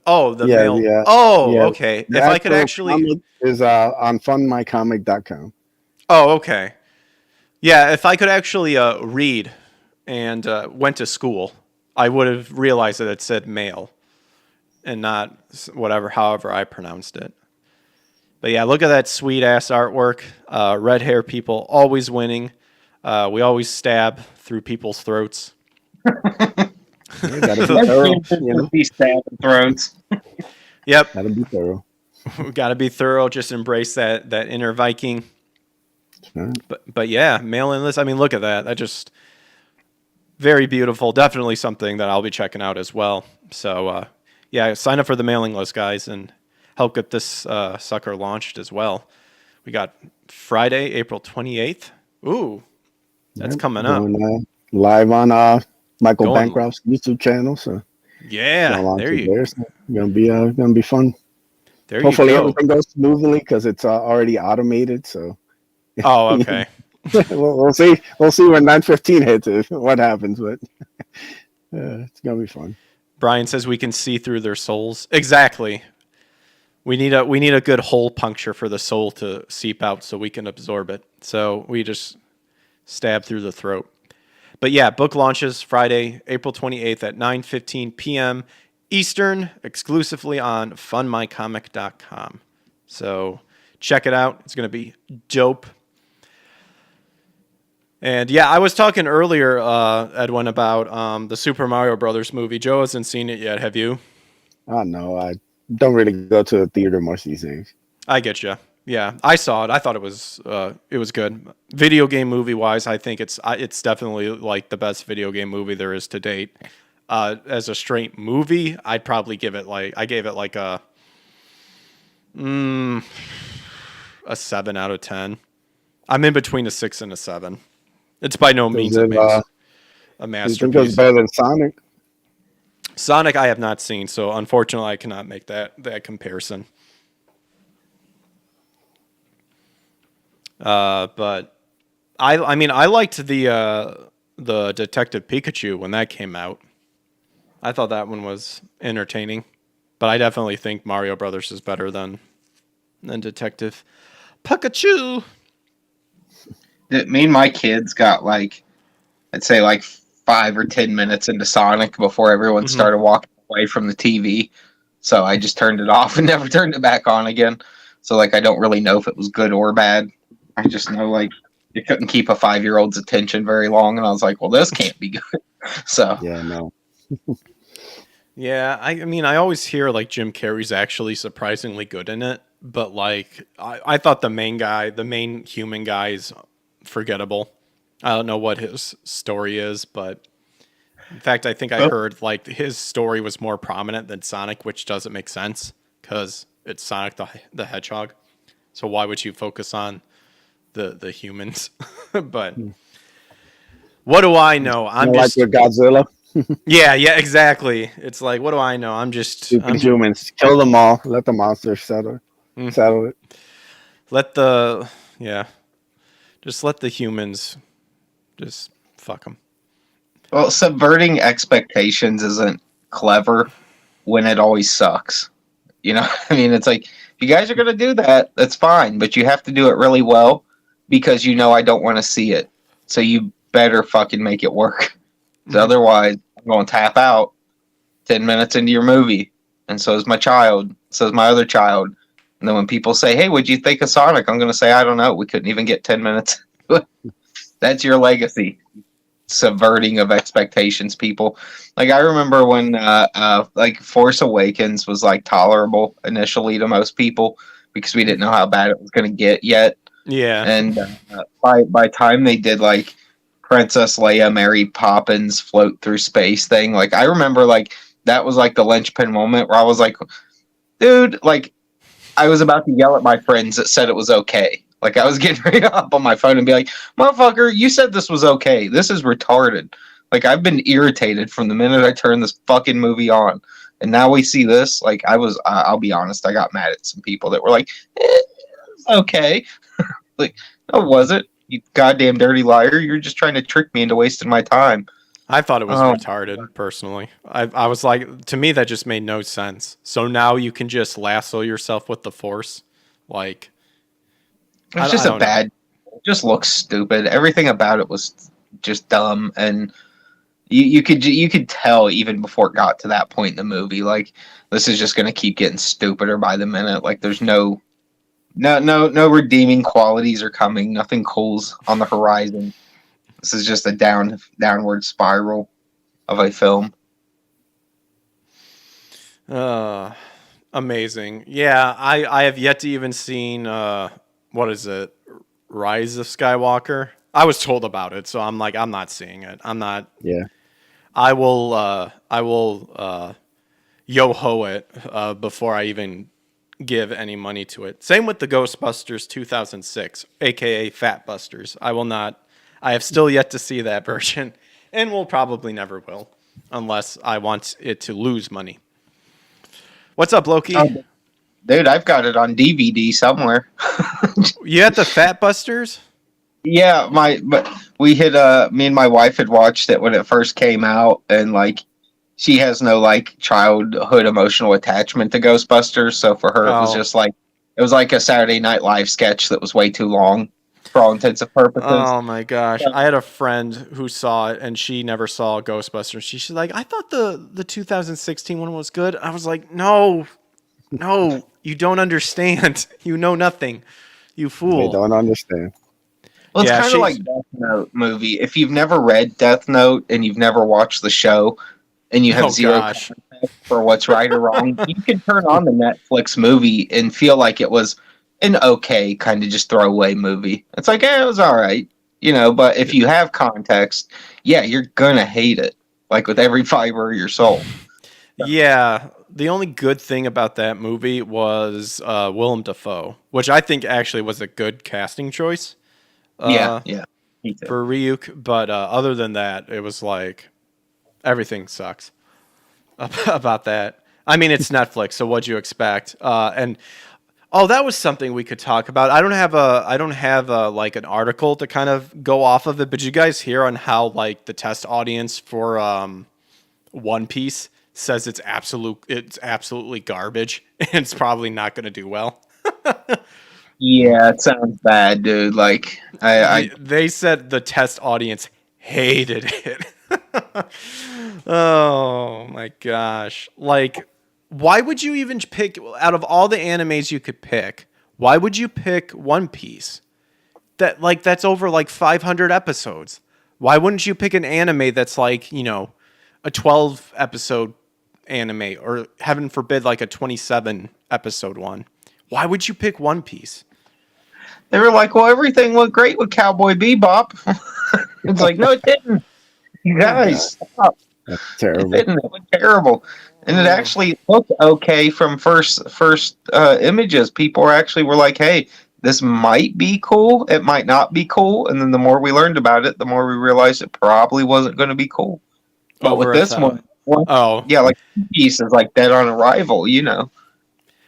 Okay. If I could actually is on fundmycomic.com. Oh, okay. Yeah, if I could actually read and went to school, I would have realized that it said mail and not however I pronounced it. But yeah, look at that sweet ass artwork. Red hair people always winning. We always stab through people's throats. You gotta be thorough. Be stabbing throats. Yep. Gotta be thorough. We gotta be thorough. Just embrace that inner Viking. Right. But yeah, mail-in list. I mean, look at that. That just very beautiful. Definitely something that I'll be checking out as well. So yeah, sign up for the mailing list, guys, and help get this sucker launched as well. We got Friday, April 28th. Ooh, that's coming up. Live on Michael Bancroft's YouTube channel. So yeah, there you go. It's gonna be fun. There Hopefully you go. everything goes smoothly because it's already automated. So oh, okay. we'll see. We'll see when 9:15 hits. What happens, but it's gonna be fun. Brian says we can see through their souls. Exactly. We need a good hole puncture for the soul to seep out so we can absorb it. So we just stab through the throat. But yeah, book launches Friday, April 28th at 9:15 p.m. Eastern, exclusively on funmycomic.com. So check it out. It's going to be dope. And yeah, I was talking earlier, Edwin, about the Super Mario Brothers movie. Joe hasn't seen it yet. Have you? No, I don't really go to the theater much these days. I get you. Yeah, I saw it. I thought it was good. Video game movie wise, I think it's definitely like the best video game movie there is to date. As a straight movie, I'd probably give it I gave it like a 7 out of 10. I'm in between a 6 and a 7. It's by no means a masterpiece. You think it's better than Sonic? Sonic I have not seen, so unfortunately I cannot make that comparison. But I mean I liked the Detective Pikachu when that came out. I thought that one was entertaining, but I definitely think Mario Brothers is better than Detective Pikachu. Me and my kids got I'd say 5 or 10 minutes into Sonic before everyone started walking away from the TV. So I just turned it off and never turned it back on again. So I don't really know if it was good or bad. I just know you couldn't keep a 5-year-old's attention very long, and I was like, well, this can't be good. So yeah, no. Yeah, I mean, I always hear Jim Carrey's actually surprisingly good in it, but I thought the main human guy is forgettable. I don't know what his story is, but in fact, I think I heard his story was more prominent than Sonic, which doesn't make sense because it's Sonic the Hedgehog. So why would you focus on the humans. But what do I know? I'm just like with Godzilla. yeah, exactly. It's like, what do I know? Stupid humans. Kill them all. Let the monsters settle it. Let the just let the humans just fuck them. Well, subverting expectations isn't clever when it always sucks. You know, I mean, it's like, if you guys are going to do that, that's fine, but you have to do it really well because you know I don't want to see it. So you better fucking make it work. So otherwise, I'm going to tap out 10 minutes into your movie. And so is my child. So is my other child. And then when people say, hey, what'd you think of Sonic? I'm going to say, I don't know. We couldn't even get 10 minutes. That's your legacy. Subverting of expectations, people. Like, I remember when like Force Awakens was like tolerable initially to most people because we didn't know how bad it was going to get yet. Yeah. And by time they did like Princess Leia, Mary Poppins float through space thing, like I remember like that was like the linchpin moment where I was like, dude, like I was about to yell at my friends that said it was okay. Like, I was getting ready to hop on my phone and be like, motherfucker, you said this was okay. This is retarded. Like, I've been irritated from the minute I turned this fucking movie on. And now we see this. Like, I'll be honest, I got mad at some people that were like, it's okay. Like, no, was it? You goddamn dirty liar. You're just trying to trick me into wasting my time. I thought it was retarded, personally. I was like, to me, that just made no sense. So now you can just lasso yourself with the Force? Like... It's just it just looks stupid. Everything about it was just dumb, and you could tell even before it got to that point in the movie, like this is just gonna keep getting stupider by the minute. Like there's no redeeming qualities are coming. Nothing cool's on the horizon. This is just a downward spiral of a film. Amazing. Yeah, I have yet to even seen what is it? Rise of Skywalker. I was told about it, so I'm like, I'm not seeing it. I'm not. Yeah. I will yo ho it before I even give any money to it. Same with the Ghostbusters 2006, aka Fat Busters. I will not. I have still yet to see that version, and will probably never will, unless I want it to lose money. What's up, Loki? Dude, I've got it on DVD somewhere. You had the Fat Busters? Yeah, but we had me and my wife had watched it when it first came out, and like she has no like childhood emotional attachment to Ghostbusters, so for her it was just like it was like a Saturday Night Live sketch that was way too long for all intents and purposes. Oh my gosh. I had a friend who saw it and she never saw Ghostbusters. She's like, I thought the 2016 one was good. I was like, no, you don't understand. You know nothing. You fool. They don't understand. Well, it's kind of like Death Note movie. If you've never read Death Note and you've never watched the show and you have zero context for what's right or wrong, you can turn on the Netflix movie and feel like it was an okay kind of just throwaway movie. It's like, it was all right, but if you have context, yeah, you're going to hate it, like with every fiber of your soul. Yeah, the only good thing about that movie was Willem Dafoe, which I think actually was a good casting choice. Yeah. For Ryuk, but other than that, it was like everything sucks about that. I mean, it's Netflix, so what'd you expect? That was something we could talk about. I don't have like an article to kind of go off of it, but you guys hear on how like the test audience for One Piece says it's absolutely garbage and it's probably not going to do well. Yeah, it sounds bad, dude. Like they said the test audience hated it. Oh my gosh. Like, why would you even pick out of all the animes you could pick? Why would you pick One Piece? That's over like 500 episodes. Why wouldn't you pick an anime that's like, a 12 episode anime or heaven forbid like a 27 episode one? Why would you pick One Piece? They were like, well, everything looked great with Cowboy Bebop. It's like, no, it didn't. You guys, stop. That's terrible. It looked terrible. And it actually looked okay from first images. People were like, hey, this might be cool. It might not be cool. And then the more we learned about it, the more we realized it probably wasn't going to be cool. But with this yeah, like Piece is like dead on arrival, you know.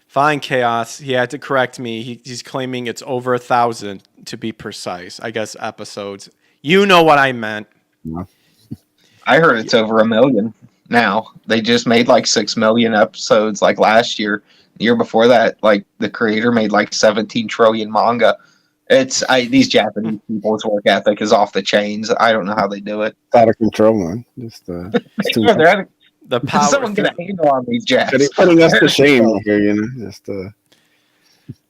Fine, Chaos. He had to correct me. He's claiming it's over 1,000 to be precise. I guess episodes. You know what I meant. I heard it's over 1 million now. They just made like 6 million episodes like last year. The year before that, like the creator made like 17 trillion manga. These Japanese people's work ethic is off the chains. I don't know how they do it. It's out of control, man. Just the power. Someone get a handle on these Japs. They're putting us to shame here, you know. Just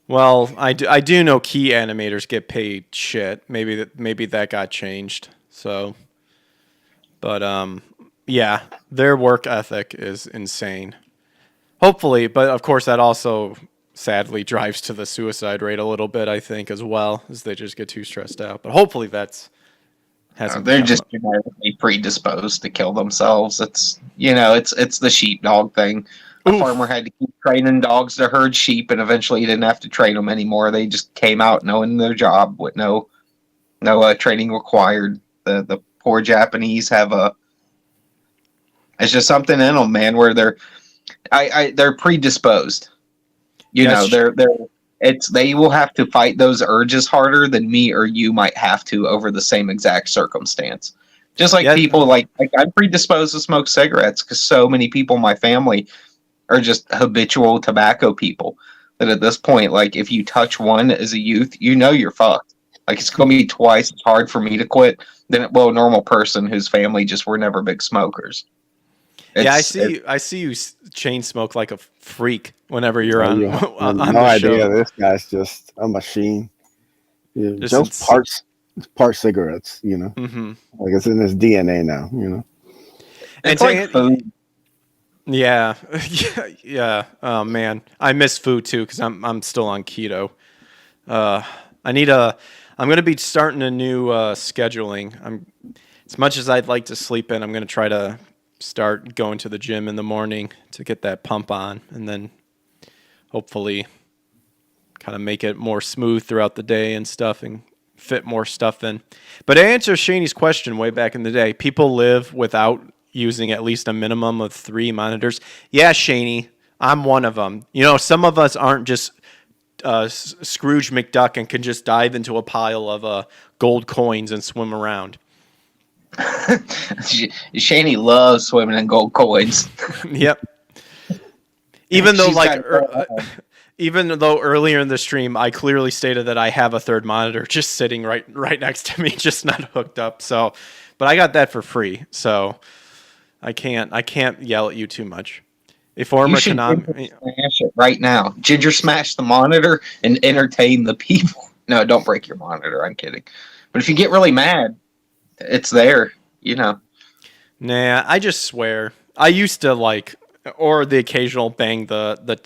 Well, I do know key animators get paid shit. Maybe that got changed. So, but yeah, their work ethic is insane. Hopefully, but of course that also sadly drives to the suicide rate a little bit, I think, as well, as they just get too stressed out. But hopefully they're just genetically predisposed to kill themselves. It's it's the sheepdog thing. A farmer had to keep training dogs to herd sheep, and eventually he didn't have to train them anymore. They just came out knowing their job with no training required. The poor Japanese have it's just something in them, man, where they're predisposed. They will have to fight those urges harder than me or you might have to over the same exact circumstance. Just like people like I'm predisposed to smoke cigarettes because so many people in my family are just habitual tobacco people that at this point, like if you touch one as a youth, you're fucked. Like it's going to be twice as hard for me to quit than a normal person whose family just were never big smokers. I see you chain smoke like a freak whenever you're on the no idea. show. This guy's just a machine. Yeah, just parts cigarettes, you know. Mm-hmm. Like it's in his DNA now, you know. It's like food. Yeah. Oh man, I miss food too because I'm still on keto. I'm gonna be starting a new scheduling. As much as I'd like to sleep in, I'm gonna try to start going to the gym in the morning to get that pump on, and then hopefully kind of make it more smooth throughout the day and stuff and fit more stuff in. But to answer Shaney's question way back in the day, people live without using at least a minimum of 3 monitors. Yeah, Shaney, I'm one of them. You know, some of us aren't just Scrooge McDuck and can just dive into a pile of gold coins and swim around. Shaney loves swimming in gold coins. Yep. Even though earlier in the stream I clearly stated that I have a third monitor just sitting right next to me, just not hooked up. So, but I got that for free, so I can't yell at you too much. A former Konami smash it right now. Ginger smash the monitor and entertain the people. No, don't break your monitor. I'm kidding. But if you get really mad, it's there, you know. Nah, I just swear. I used to or the occasional bang the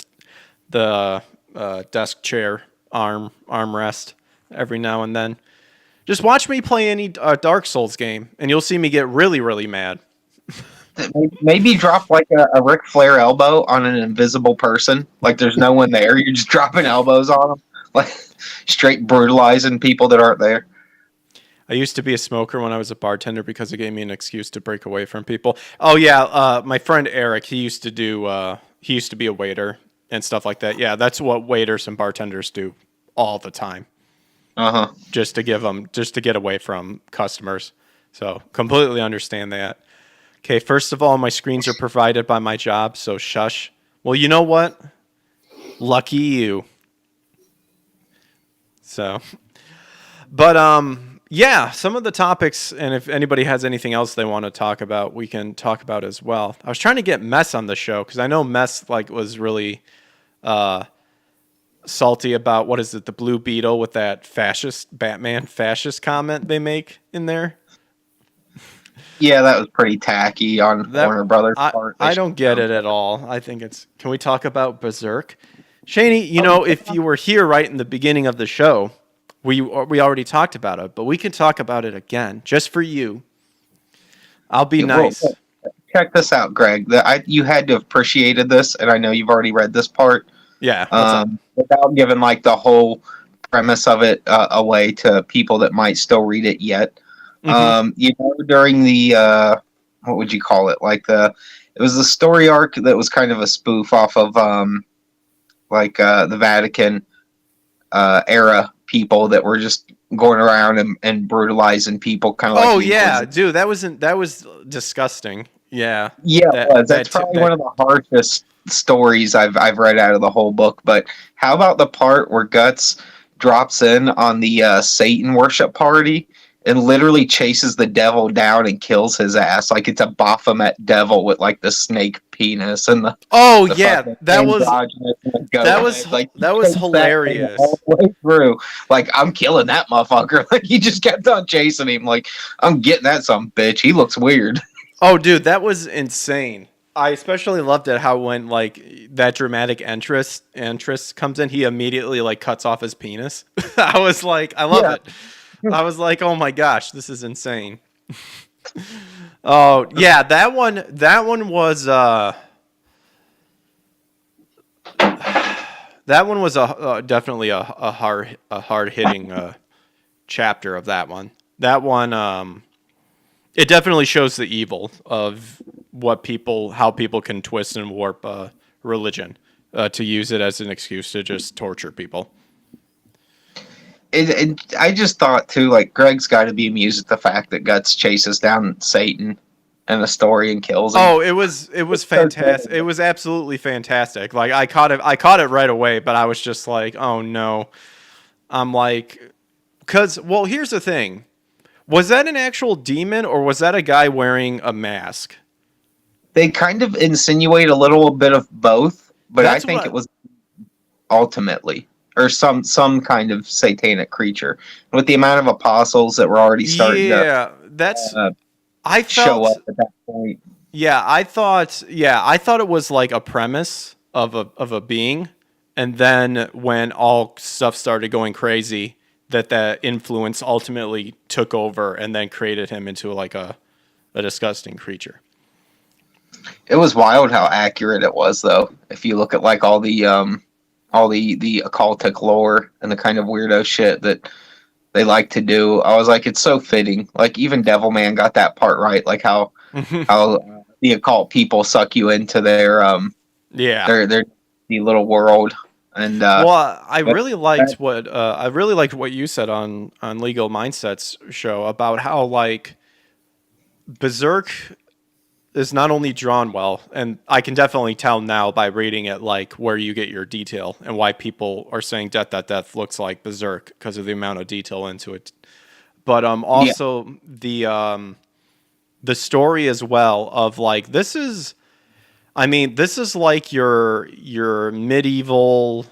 desk chair armrest every now and then. Just watch me play any Dark Souls game, and you'll see me get really, really mad. Maybe drop like a Ric Flair elbow on an invisible person. Like there's no one there. You're just dropping elbows on them, like straight brutalizing people that aren't there. I used to be a smoker when I was a bartender because it gave me an excuse to break away from people. Oh yeah, my friend Eric, he used to be a waiter and stuff like that. Yeah, that's what waiters and bartenders do all the time. Just to get away from customers. So completely understand that. Okay, first of all, my screens are provided by my job, so shush. Well, you know what? Lucky you. So, but yeah, some of the topics, and if anybody has anything else they want to talk about, we can talk about as well. I was trying to get Mess on the show because I know Mess was really salty about the Blue Beetle with that Batman fascist comment they make in there. Yeah, that was pretty tacky on Warner Brothers' part. I don't get it at all. I think can we talk about Berserk? Shaney, if you were here right in the beginning of the show, we already talked about it, but we can talk about it again, just for you. I'll be nice. Well, check this out, Greg. You had to have appreciated this, and I know you've already read this part. Yeah. Without giving the whole premise of it away to people that might still read it yet. During the what would you call it? It was the story arc that was kind of a spoof off of the Vatican era people that were just going around and brutalizing people, kind of like the Inquisition. Dude, that was disgusting. Yeah, it was. That's probably one of the harshest stories I've read out of the whole book. But how about the part where Guts drops in on the Satan worship party and literally chases the devil down and kills his ass? Like it's a Baphomet devil with like the snake penis and the that was hilarious. All the way through, like I'm killing that motherfucker. Like he just kept on chasing him. Like I'm getting that some bitch. He looks weird. Oh, dude, that was insane. I especially loved it how when like that dramatic entrance comes in, he immediately like cuts off his penis. I was like, I love it. I was like, oh my gosh, this is insane. Oh yeah, that one was definitely a hard hitting chapter of that one. That one it definitely shows the evil of how people can twist and warp religion to use it as an excuse to just torture people. I just thought too, like Greg's got to be amused at the fact that Guts chases down Satan in the story and kills him. Oh, it was fantastic. It was absolutely fantastic. Like I caught it right away, but I was just like, oh no. I'm like, here's the thing. Was that an actual demon or was that a guy wearing a mask? They kind of insinuate a little bit of both, but I think it was ultimately, or some kind of satanic creature. With the amount of apostles that were already starting to show up at that point. Yeah, I thought it was like a premise of a being, and then when all stuff started going crazy, that influence ultimately took over and then created him into like a disgusting creature. It was wild how accurate it was, though. If you look at like all the occultic lore and the kind of weirdo shit that they like to do, I was like, it's so fitting. Like even Devilman got that part right, like how the occult people suck you into their their little world. And I really liked what you said on Legal Mindsets show about how like Berserk is not only drawn well, and I can definitely tell now by reading it like where you get your detail and why people are saying Death looks like Berserk because of the amount of detail into it. But also the story as well of like this is like your medieval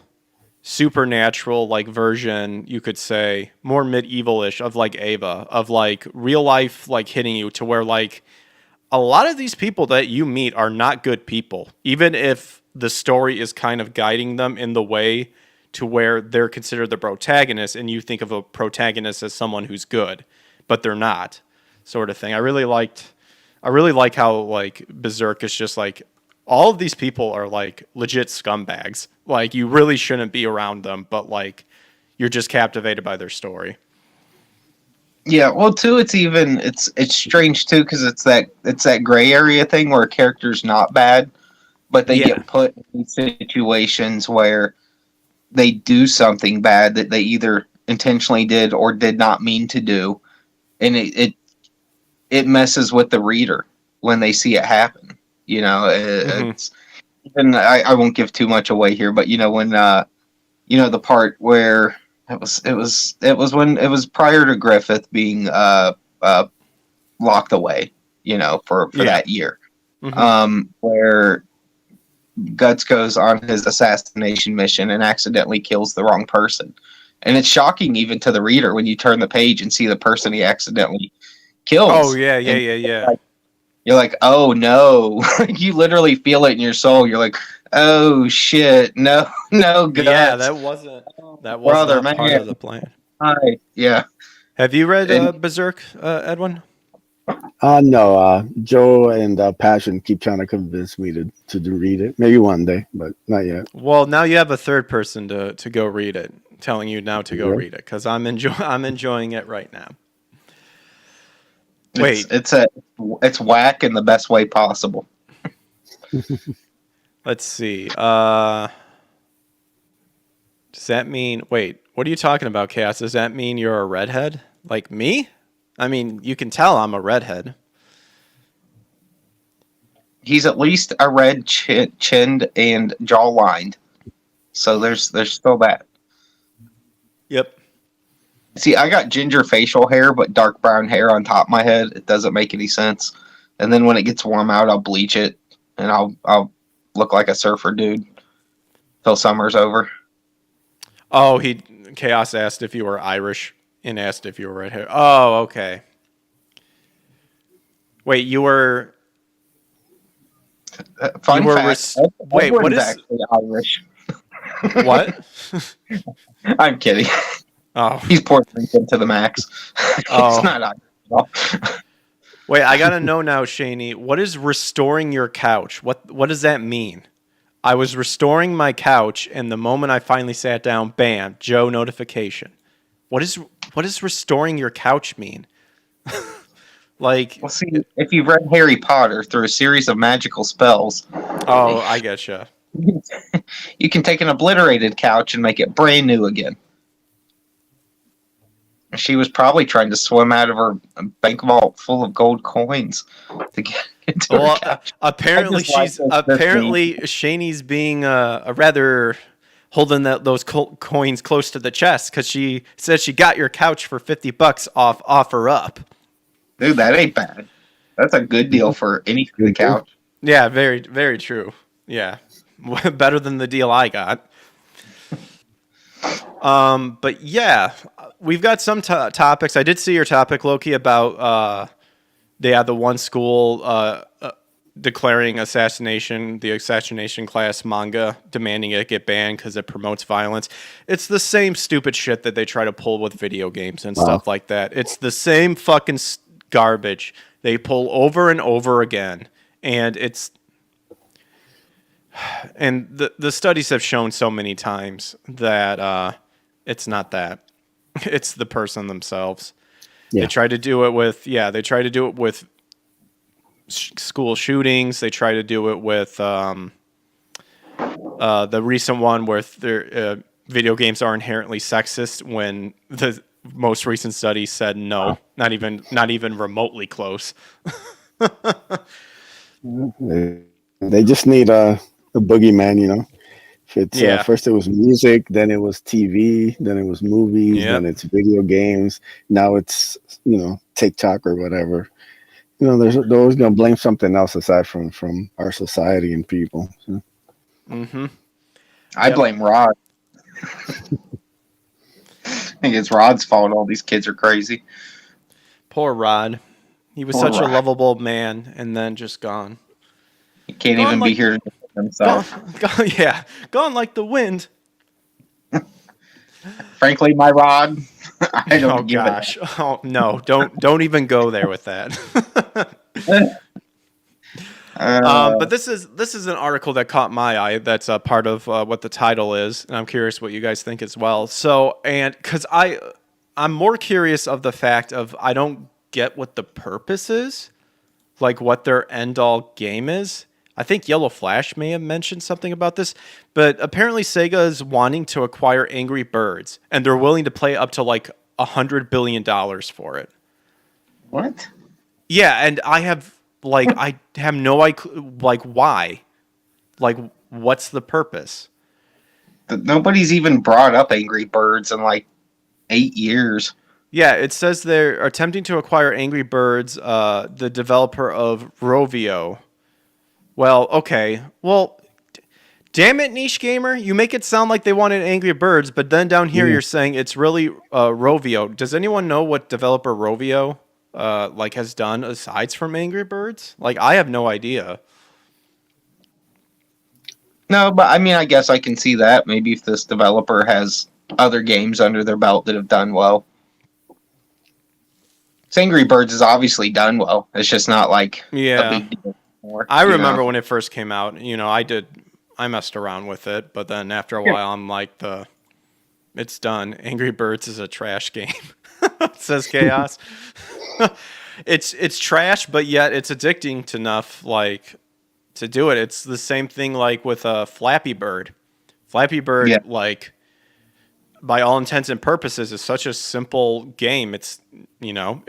supernatural like version, you could say, more medieval-ish of like Ava, of like real life like hitting you to where like a lot of these people that you meet are not good people, even if the story is kind of guiding them in the way to where they're considered the protagonist and you think of a protagonist as someone who's good, but they're not, sort of thing. I really like how like Berserk is just like all of these people are like legit scumbags. Like you really shouldn't be around them, but like you're just captivated by their story. Yeah, well, too, it's strange too because it's that gray area thing where a character's not bad, but they get put in situations where they do something bad that they either intentionally did or did not mean to do, and it messes with the reader when they see it happen. You know, it's and I won't give too much away here, but you know when the part where. It was when it was prior to Griffith being locked away, you know, for that year, where Guts goes on his assassination mission and accidentally kills the wrong person, and it's shocking even to the reader when you turn the page and see the person he accidentally kills. Oh yeah. You're like, oh no, you literally feel it in your soul. You're like, oh shit, no, Guts. Yeah, that wasn't part of the plan. Hi, yeah. Have you read Berserk, Edwin? No, Joe and Passion keep trying to convince me to read it. Maybe one day, but not yet. Well, now you have a third person to go read it, telling you now to go Yeah. read it because I'm enjoying it right now. It's Wait, it's whack in the best way possible. let's see. Does that mean? Wait, what are you talking about, Chaos? Does that mean you're a redhead like me? I mean, you can tell I'm a redhead. He's at least a red chinned and jaw-lined. So there's still that. Yep. See, I got ginger facial hair, but dark brown hair on top of my head. It doesn't make any sense. And then when it gets warm out, I'll bleach it, and I'll look like a surfer dude till summer's over. Oh, Chaos asked if you were Irish and asked if you were redhead. Oh, okay. Wait, you were. Fun You were fact: wait, what Edward's is actually Irish. what? I'm kidding. Oh, He's Puerto Rican to the max. Oh. He's not Irish at all. wait, I gotta know now, Shaney. What is restoring your couch? What does that mean? I was restoring my couch, and the moment I finally sat down, bam, Joe notification. What does restoring your couch mean? Like, Well, see, if you've read Harry Potter through a series of magical spells, oh, I getcha. you can take an obliterated couch and make it brand new again. She was probably trying to swim out of her bank vault full of gold coins to get into her Well, couch. apparently Shaney's being a rather holding those coins close to the chest because she said she got your couch for $50 off offer up. Dude, that ain't bad. That's a good deal for any kind of couch. Yeah, very, very true. Yeah, better than the deal I got. But yeah, we've got some topics. I did see your topic, Loki, about they had the one school declaring the assassination class manga, demanding it get banned because it promotes violence. It's the same stupid shit that they try to pull with video games and stuff like that. It's the same fucking garbage they pull over and over again, and the studies have shown so many times that it's not that. It's the person themselves. Yeah. They try to do it with school shootings. They try to do it with the recent one where their video games are inherently sexist when the most recent study said no, not even remotely close. They just need a boogeyman, you know. If it's first it was music, then it was TV, then it was movies, then it's video games. Now it's TikTok or whatever. They're always gonna blame something else aside from our society and people. So. I blame Rod. I think it's Rod's fault all these kids are crazy. Poor Rod. He was such a lovable man and then just gone. He can't even be here to defend himself. Gone like the wind. Frankly, my Rod, I don't give gosh. Oh no, don't even go there with that. But this is an article that caught my eye. That's a part of what the title is, and I'm curious what you guys think as well. So, and because I'm more curious of the fact of I don't get what the purpose is, like what their end all game is. I think Yellow Flash may have mentioned something about this, but apparently Sega is wanting to acquire Angry Birds, and they're willing to pay up to like $100 billion for it. What? Yeah, and I have no idea, like, why? Like, what's the purpose? Nobody's even brought up Angry Birds in like 8 years. Yeah, it says they're attempting to acquire Angry Birds, the developer of Rovio. Well, okay. Well, damn it, Niche Gamer. You make it sound like they wanted Angry Birds, but then down here you're saying it's really Rovio. Does anyone know what developer Rovio has done aside from Angry Birds? Like, I have no idea. No, but I mean, I guess I can see that. Maybe if this developer has other games under their belt that have done well. Angry Birds is obviously done well. It's just not like a big deal anymore. I remember when it first came out. I messed around with it, but then after a while, I'm like, it's done. Angry Birds is a trash game. Says Chaos. It's trash, but yet it's addicting enough, like, to do it. It's the same thing like with Flappy Bird. Flappy Bird, like, by all intents and purposes, is such a simple game. It's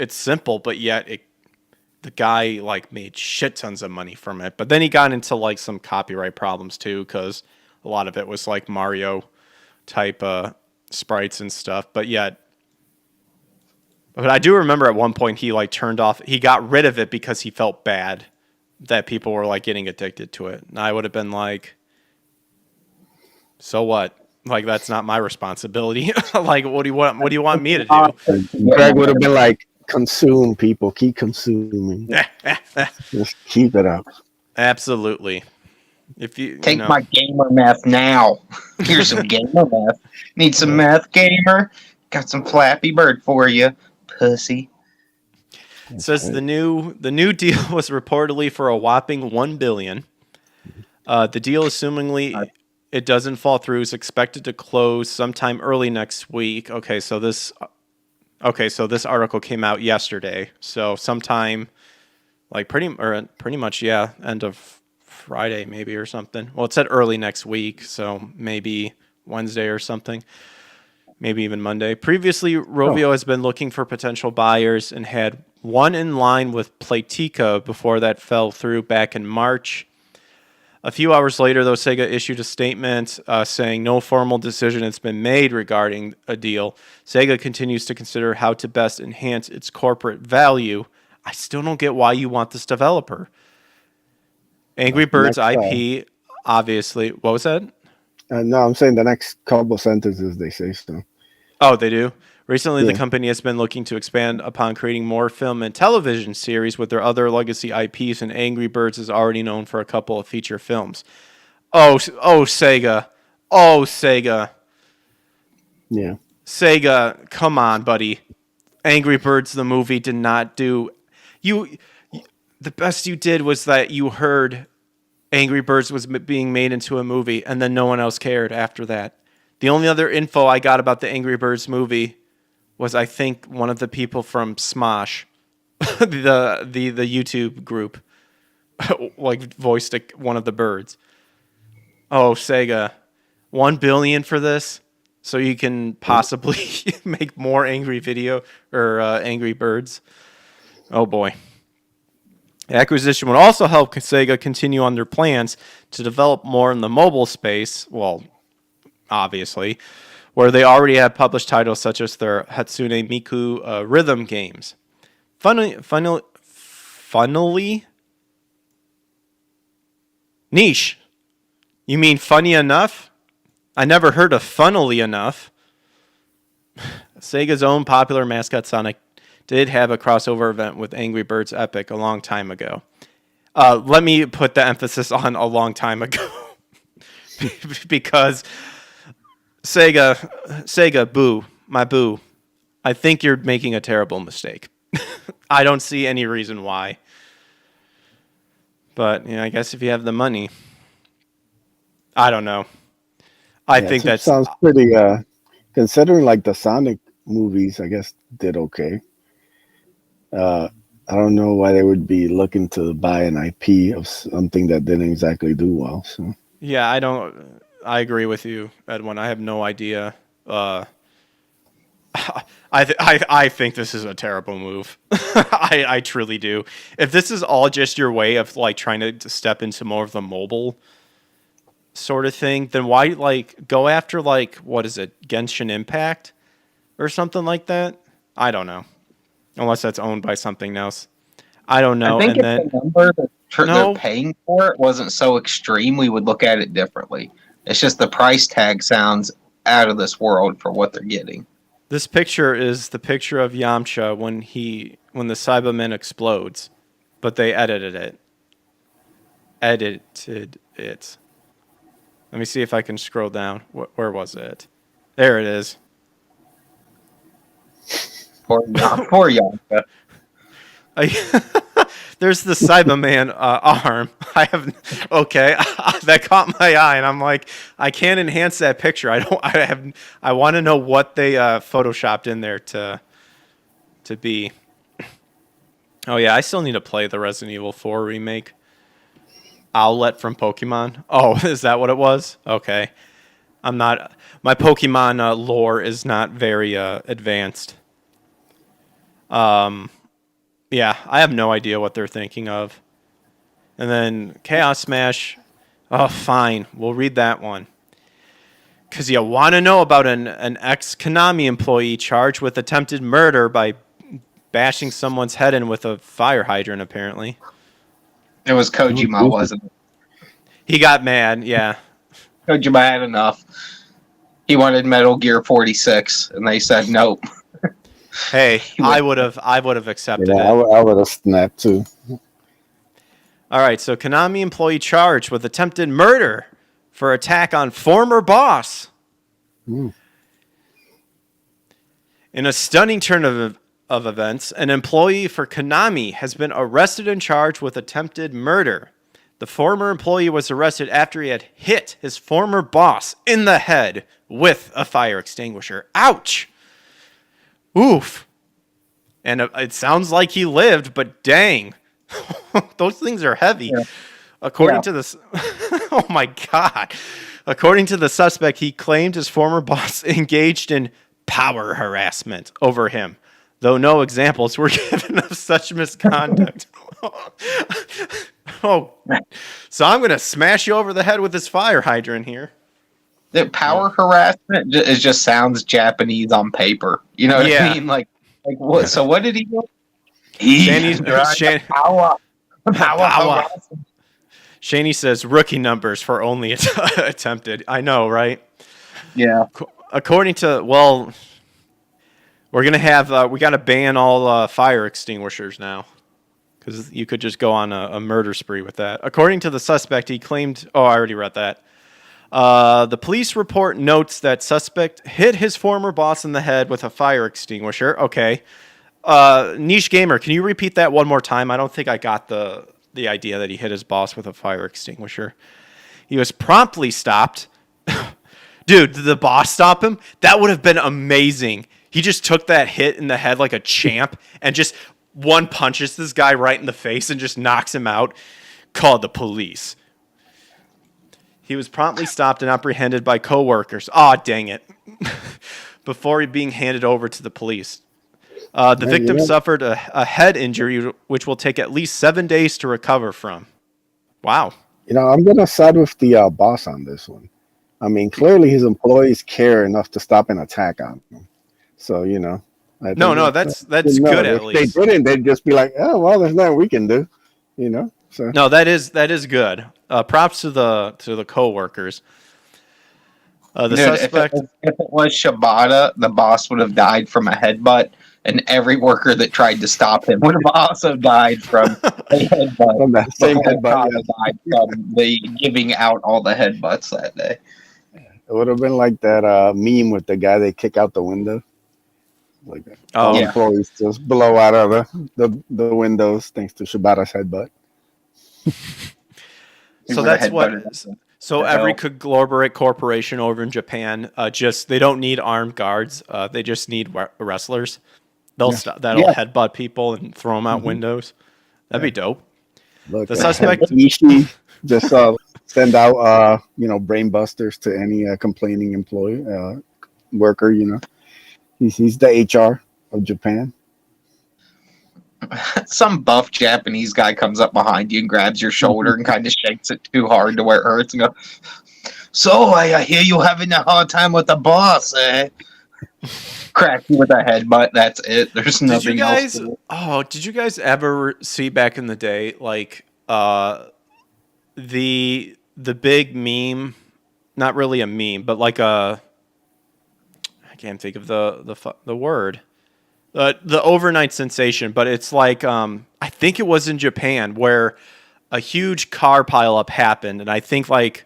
simple, but yet the guy like made shit tons of money from it. But then he got into like some copyright problems too, because a lot of it was like Mario type sprites and stuff. But I do remember at one point he like he got rid of it because he felt bad that people were like getting addicted to it. And I would have been like, so what? Like, that's not my responsibility. Like, what do you want me to do? Greg would have been like, consume, people, keep consuming. Just keep it up. Absolutely. If you take my gamer meth now. Here's some gamer meth. Need some meth, gamer? Got some Flappy Bird for you, pussy. It says the new deal was reportedly for a whopping $1 billion. The deal, assumingly it doesn't fall through, is expected to close sometime early next week. Okay, so this article came out yesterday. So sometime, like pretty much, end of Friday maybe or something. Well, it said early next week, so maybe Wednesday or something. Maybe even Monday. Previously, Rovio has been looking for potential buyers and had one in line with Playtika before that fell through back in March. A few hours later, though, Sega issued a statement saying no formal decision has been made regarding a deal. Sega continues to consider how to best enhance its corporate value. I still don't get why you want this developer. Angry Birds IP, obviously. What was that? No, I'm saying the next couple sentences they say so. Oh, they do? Recently, the company has been looking to expand upon creating more film and television series with their other legacy IPs, and Angry Birds is already known for a couple of feature films. Oh, Sega. Oh, Sega. Yeah. Sega, come on, buddy. Angry Birds, the movie, did not do... The best you did was that you heard Angry Birds was being made into a movie, and then no one else cared after that. The only other info I got about the Angry Birds movie was, I think, one of the people from Smosh, the YouTube group, like voiced one of the birds. Oh, Sega, $1 billion for this, so you can possibly make more Angry Birds. Oh boy. The acquisition would also help Sega continue on their plans to develop more in the mobile space. Well, obviously, where they already have published titles such as their Hatsune Miku rhythm games. Funnily, niche. You mean funny enough? I never heard of funnily enough. Sega's own popular mascot Sonic did have a crossover event with Angry Birds Epic a long time ago. Let me put the emphasis on a long time ago. Because Sega, boo, my boo. I think you're making a terrible mistake. I don't see any reason why. But I guess if you have the money, I don't know. I think that sounds pretty. Considering like the Sonic movies, I guess did okay. I don't know why they would be looking to buy an IP of something that didn't exactly do well. So yeah, I agree with you, Edwin. I have no idea. I think this is a terrible move. I truly do. If this is all just your way of like trying to step into more of the mobile sort of thing, then why like go after like what is it, Genshin Impact or something like that? I don't know. Unless that's owned by something else. I don't know. I think if the number that they're paying for it wasn't so extreme, we would look at it differently. It's just the price tag sounds out of this world for what they're getting. This picture is the picture of Yamcha when the Cyberman explodes, but they edited it. Let me see if I can scroll down. Where was it? There it is. Poor Yamcha. There's the Cyberman arm. Okay, that caught my eye, and I'm like, I can't enhance that picture. I want to know what they photoshopped in there to be. Oh yeah, I still need to play the Resident Evil 4 remake. Owlet from Pokemon. Oh, is that what it was? Okay. My Pokemon lore is not very advanced. Yeah, I have no idea what they're thinking of. And then Chaos Smash. Oh, fine. We'll read that one. Because you want to know about an ex-Konami employee charged with attempted murder by bashing someone's head in with a fire hydrant, apparently. It was Kojima, wasn't it? He got mad, yeah. Kojima had enough. He wanted Metal Gear 46, and they said nope. Hey, I would have accepted it. I would have snapped too. All right, so Konami employee charged with attempted murder for attack on former boss. In a stunning turn of events, an employee for Konami has been arrested and charged with attempted murder. The former employee was arrested after he had hit his former boss in the head with a fire extinguisher. Ouch! Oof. And it sounds like he lived, but dang. Those things are heavy. Yeah. According to this... Oh my God. According to the suspect, he claimed his former boss engaged in power harassment over him, though no examples were given of such misconduct. Oh, so I'm going to smash you over the head with this fire hydrant here. The power harassment just sounds Japanese on paper. You know what I mean? Like what? So what did he do? Power harassment. Shaney says rookie numbers for only attempted. I know, right? Yeah. According to, we're going to have, we got to ban all fire extinguishers now. Because you could just go on a murder spree with that. According to the suspect, he claimed... Oh, I already read that. The police report notes that suspect hit his former boss in the head with a fire extinguisher. Okay. Niche Gamer, can you repeat that one more time? I don't think I got the idea that he hit his boss with a fire extinguisher. He was promptly stopped. Dude, did the boss stop him? That would have been amazing. He just took that hit in the head like a champ and just... one punches this guy right in the face and just knocks him out. Called the police. He was promptly stopped and apprehended by co-workers. Aw, dang it. Before being handed over to the police. The victim suffered a head injury, which will take at least 7 days to recover from. Wow. I'm going to side with the boss on this one. I mean, clearly his employees care enough to stop an attack on him. So, No, that's good at least. If they didn't, they'd just be like, "Oh, well, there's nothing we can do," So no, that is good. Props to the co-workers. Suspect. If it was Shibata, the boss would have died from a headbutt, and every worker that tried to stop him would have also died from a headbutt. From that same headbutt, died from the giving out all the headbutts that day. It would have been like that meme with the guy they kick out the window. Like that. Employees just blow out of the windows thanks to Shibata's headbutt. So that's what. So every conglomerate corporation over in Japan, they don't need armed guards. They just need wrestlers. That'll headbutt people and throw them out windows. That'd be dope. Look, the suspect Ishii just send out brain busters to any complaining employee worker. He's the HR of Japan. Some buff Japanese guy comes up behind you and grabs your shoulder and kind of shakes it too hard to where it hurts and go, "So I hear you having a hard time with the boss, eh?" Crack you with a headbutt. That's it. There's nothing else. Did you guys ever see back in the day, like the big meme? Not really a meme, but like I can't think of the word. The overnight sensation, but it's like I think it was in Japan where a huge car pileup happened, and I think like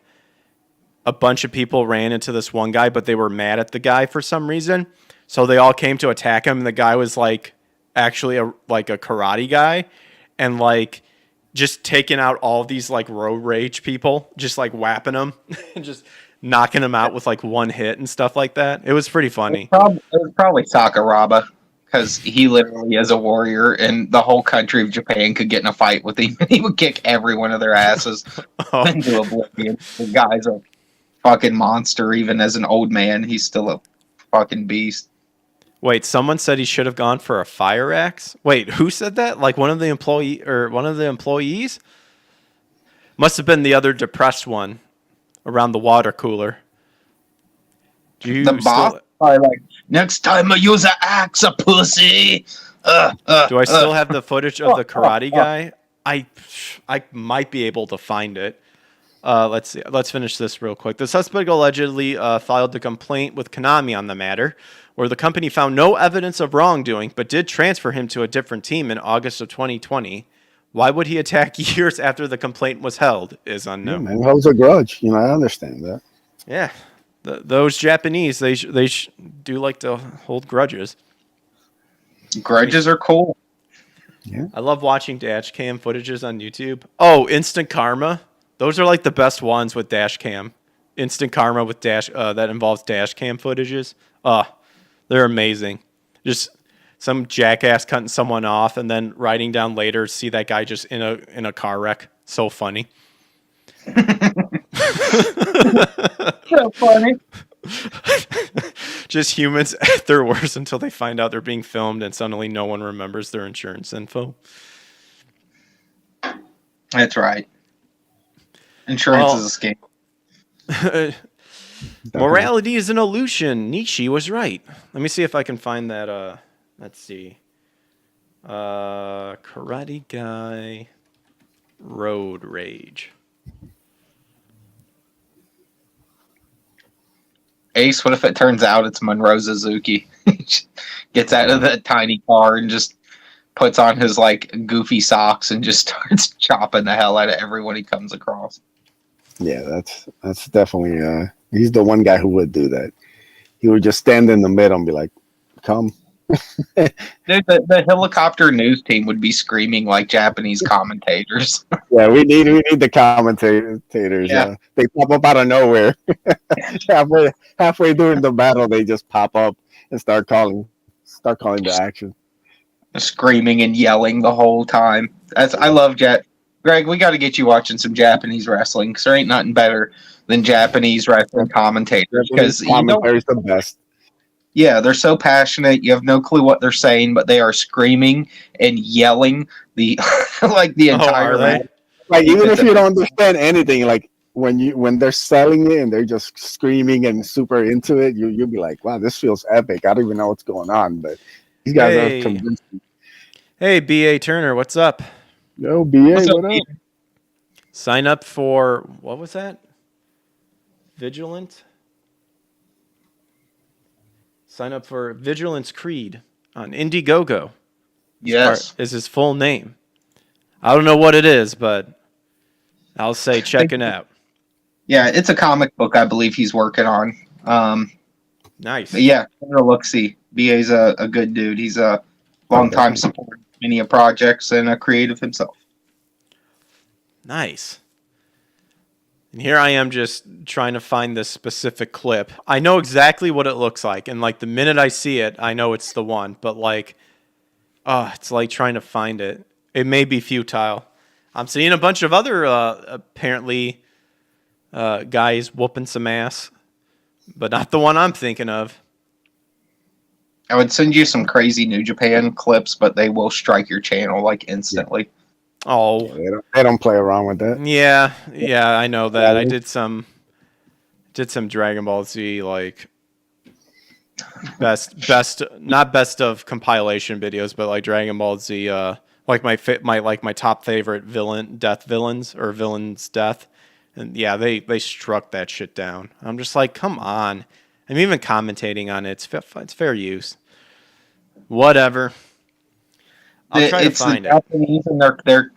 a bunch of people ran into this one guy, but they were mad at the guy for some reason, so they all came to attack him. And the guy was like actually a karate guy, and like just taking out all these like road rage people, just like whapping them and just knocking them out with like one hit and stuff like that. It was pretty funny. It was probably Sakuraba, because he literally is a warrior, and the whole country of Japan could get in a fight with him, and he would kick every one of their asses into oblivion. The guy's a fucking monster, even as an old man. He's still a fucking beast. Wait, someone said he should have gone for a fire axe. Wait, who said that? Like one of the employees? Must have been the other depressed one around the water cooler. The boss probably like, next time I use an axe, a pussy. Do I still have the footage of the karate guy? I might be able to find it. Let's see. Let's finish this real quick. The suspect allegedly filed a complaint with Konami on the matter, where the company found no evidence of wrongdoing, but did transfer him to a different team in August of 2020. Why would he attack years after the complaint was held is unknown. Yeah, man, holds a grudge. I understand that. Yeah, those Japanese, they do like to hold grudges. Grudges are cool. Yeah, I love watching dash cam footages on YouTube. Oh, Instant Karma. Those are like the best ones with dash cam. Instant Karma with that involves dash cam footages. They're amazing. Just some jackass cutting someone off and then writing down later, see that guy just in a car wreck. So funny. So funny. Just humans at their worst until they find out they're being filmed and suddenly no one remembers their insurance info. That's right. Insurance is a scam. Morality is an illusion. Nietzsche was right. Let me see if I can find that. Let's see. Karate guy. Road rage. Ace, what if it turns out it's Monroe Suzuki? Gets out of the tiny car and just puts on his like goofy socks and just starts chopping the hell out of everyone he comes across. Yeah, that's definitely he's the one guy who would do that. He would just stand in the middle and be like, "Come." The helicopter news team would be screaming like Japanese commentators. Yeah, we need the commentators. Yeah. They pop up out of nowhere. halfway during the battle, they just pop up and start calling the action. Screaming and yelling the whole time. I love Greg, we got to get you watching some Japanese wrestling, because there ain't nothing better than Japanese wrestling commentators. Because commentators the best. Yeah, they're so passionate. You have no clue what they're saying, but they are screaming and yelling the entire match. Like, even if you don't understand anything, like when they're selling it and they're just screaming and super into it, you'll be like, wow, this feels epic. I don't even know what's going on, but these guys are convincing. Hey, B.A. Turner, what's up? Yo, B.A., what up? Sign up for, what was that? Vigilant? Sign up for Vigilance Creed on Indiegogo. Yes. Is his full name. I don't know what it is, but I'll say check it out. Yeah, it's a comic book I believe he's working on. Nice. Yeah, look-see. BA's a good dude. He's a long-time supporter of many projects and a creative himself. Nice. And here I am just trying to find this specific clip. I know exactly what it looks like. And like the minute I see it, I know it's the one. But like, it's like trying to find it. It may be futile. I'm seeing a bunch of other apparently guys whooping some ass. But not the one I'm thinking of. I would send you some crazy New Japan clips, but they will strike your channel like instantly. Yeah. Oh, they don't play around with that. Yeah, I know that. I did some Dragon Ball Z like not best of compilation videos, but like Dragon Ball Z like my top favorite villains or villain's death. And yeah, they struck that shit down. I'm just like, come on. I'm even commentating on it. It's fair use. Whatever. I'll try to find it. Japanese and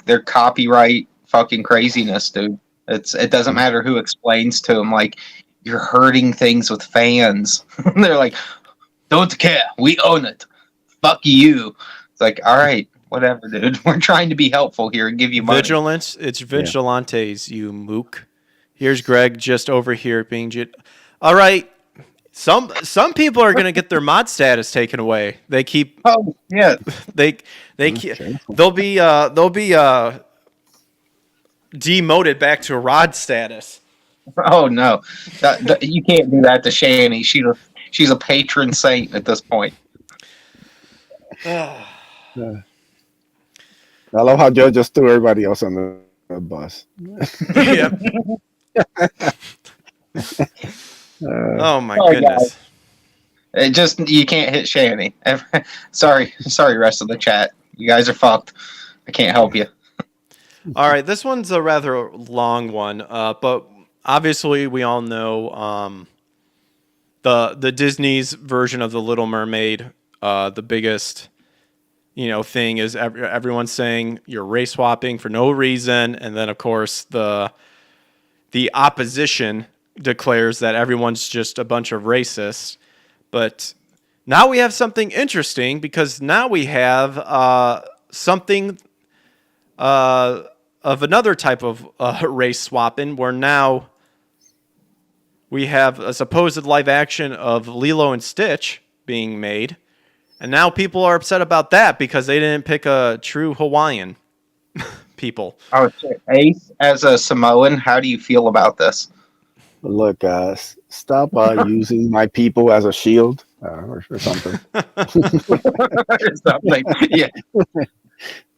their copyright fucking craziness, dude. It doesn't matter who explains to them, like, you're hurting things with fans. They're like, don't care, we own it. Fuck you. It's like, all right, whatever, dude. We're trying to be helpful here and give you money. Vigilance. It's vigilantes, you mook. Here's Greg just over here being. All right. Some people are gonna get their mod status taken away. They keep. Oh yeah. They keep. They'll be demoted back to rod status. Oh no, you can't do that to Shani. She's a patron saint at this point. I love how Joe just threw everybody else on the bus. Yeah. Oh my goodness. It just, you can't hit Shani. Sorry, rest of the chat. You guys are fucked. I can't help you. All right, this one's a rather long one, but obviously we all know the Disney's version of the Little Mermaid. The biggest, thing is everyone's saying you're race swapping for no reason, and then of course the opposition declares that everyone's just a bunch of racists. But now we have something interesting because now we have something of another type of race swapping, where now we have a supposed live action of Lilo and Stitch being made. And now people are upset about that because they didn't pick a true Hawaiian people. Oh, shit. Ace, as a Samoan, how do you feel about this? Look, stop using my people as a shield or something. Or something. Yeah.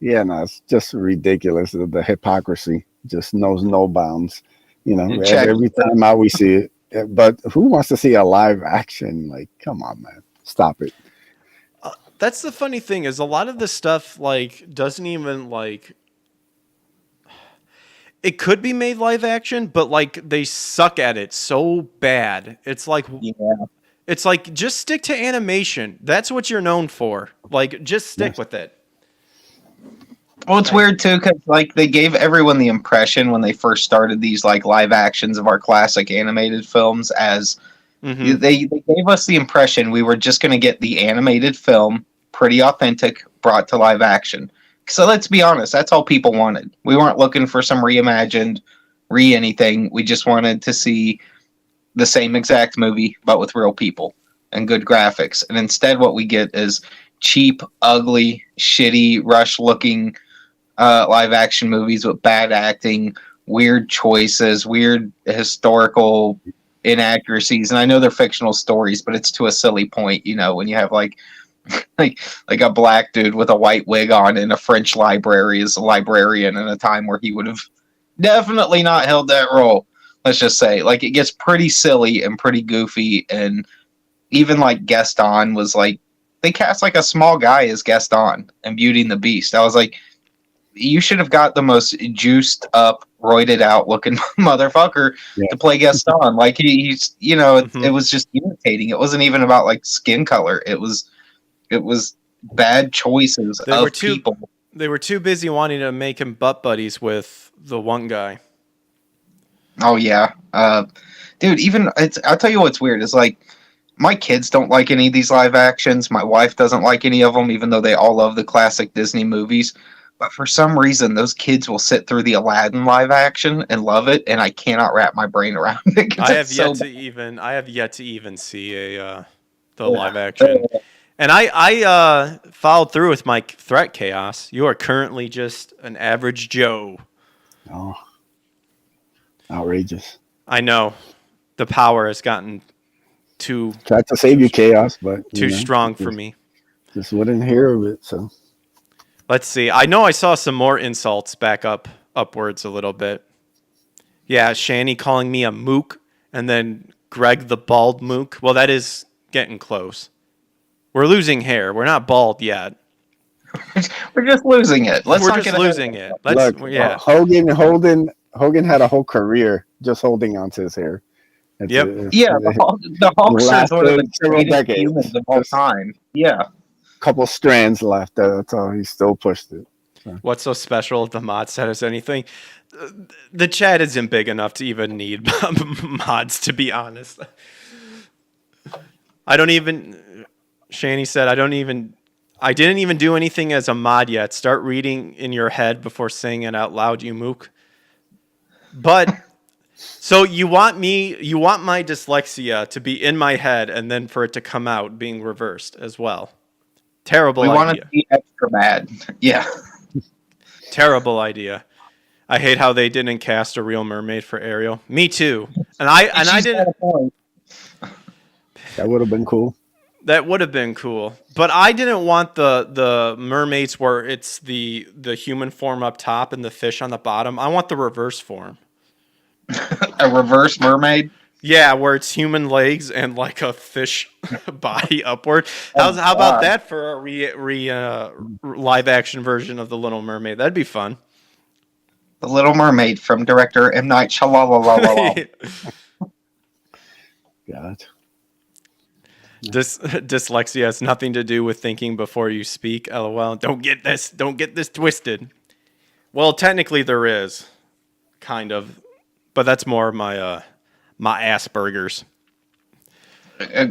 Yeah, no, it's just ridiculous. The hypocrisy just knows no bounds. Every time out we see it. But who wants to see a live action? Like, come on, man. Stop it. That's the funny thing, is a lot of this stuff doesn't even it could be made live action, but they suck at it so bad. It's it's just stick to animation. That's what you're known for. Just stick with it. Well, it's weird too, because they gave everyone the impression when they first started these live actions of our classic animated films as they gave us the impression we were just going to get the animated film, pretty authentic, brought to live action. So let's be honest, that's all people wanted. We weren't looking for some reimagined, anything. We just wanted to see the same exact movie, but with real people and good graphics. And instead, what we get is cheap, ugly, shitty, rush-looking live action movies with bad acting, weird choices, weird historical inaccuracies. And I know they're fictional stories, but it's to a silly point, when you have like a black dude with a white wig on in a French library as a librarian in a time where he would have definitely not held that role. Let's just say, it gets pretty silly and pretty goofy. And even Gaston was they cast a small guy as Gaston and Beauty and the Beast. I was like, you should have got the most juiced up, roided out looking motherfucker to play Gaston. He's, it was just irritating. It wasn't even about skin color. It was bad choices people. They were too busy wanting to make him butt buddies with the one guy. Oh yeah, dude. Even I'll tell you what's weird is my kids don't like any of these live actions. My wife doesn't like any of them, even though they all love the classic Disney movies. But for some reason, those kids will sit through the Aladdin live action and love it, and I cannot wrap my brain around it. I have yet to even see the live action. And I followed through with my threat, Chaos. You are currently just an average Joe. Oh, outrageous. I know. The power has gotten too... Tried to save you, Chaos, but... Too strong for me. Just wouldn't hear of it, so... Let's see. I know I saw some more insults back upwards a little bit. Yeah, Shani calling me a mook, and then Greg the bald mook. Well, that is getting close. We're losing hair. We're not bald yet. We're just losing it. We're just losing it. Hogan had a whole career just holding on to his hair. The Hulkster is one of the greatest humans of all time. Yeah. Couple strands left. That's all. He still pushed it. So. What's so special if the mod set is anything? The chat isn't big enough to even need mods, to be honest. Shani said, I didn't even do anything as a mod yet. Start reading in your head before saying it out loud, you mook. But so you want my dyslexia to be in my head and then for it to come out being reversed as well. Terrible We idea. want it to be extra bad. Yeah. Terrible idea. I hate how they didn't cast a real mermaid for Ariel. Me too. And I didn't. That would have been cool. That would have been cool, but I didn't want the mermaids where it's the human form up top and the fish on the bottom. I want the reverse form. A reverse mermaid? Yeah, where it's human legs and like a fish body upward. How about that for a live action version of the Little Mermaid? That'd be fun. The Little Mermaid from director M. Night Shyamalan. God. Dyslexia has nothing to do with thinking before you speak. LOL. Don't get this twisted. Well, technically there is, kind of, but that's more my my Asperger's.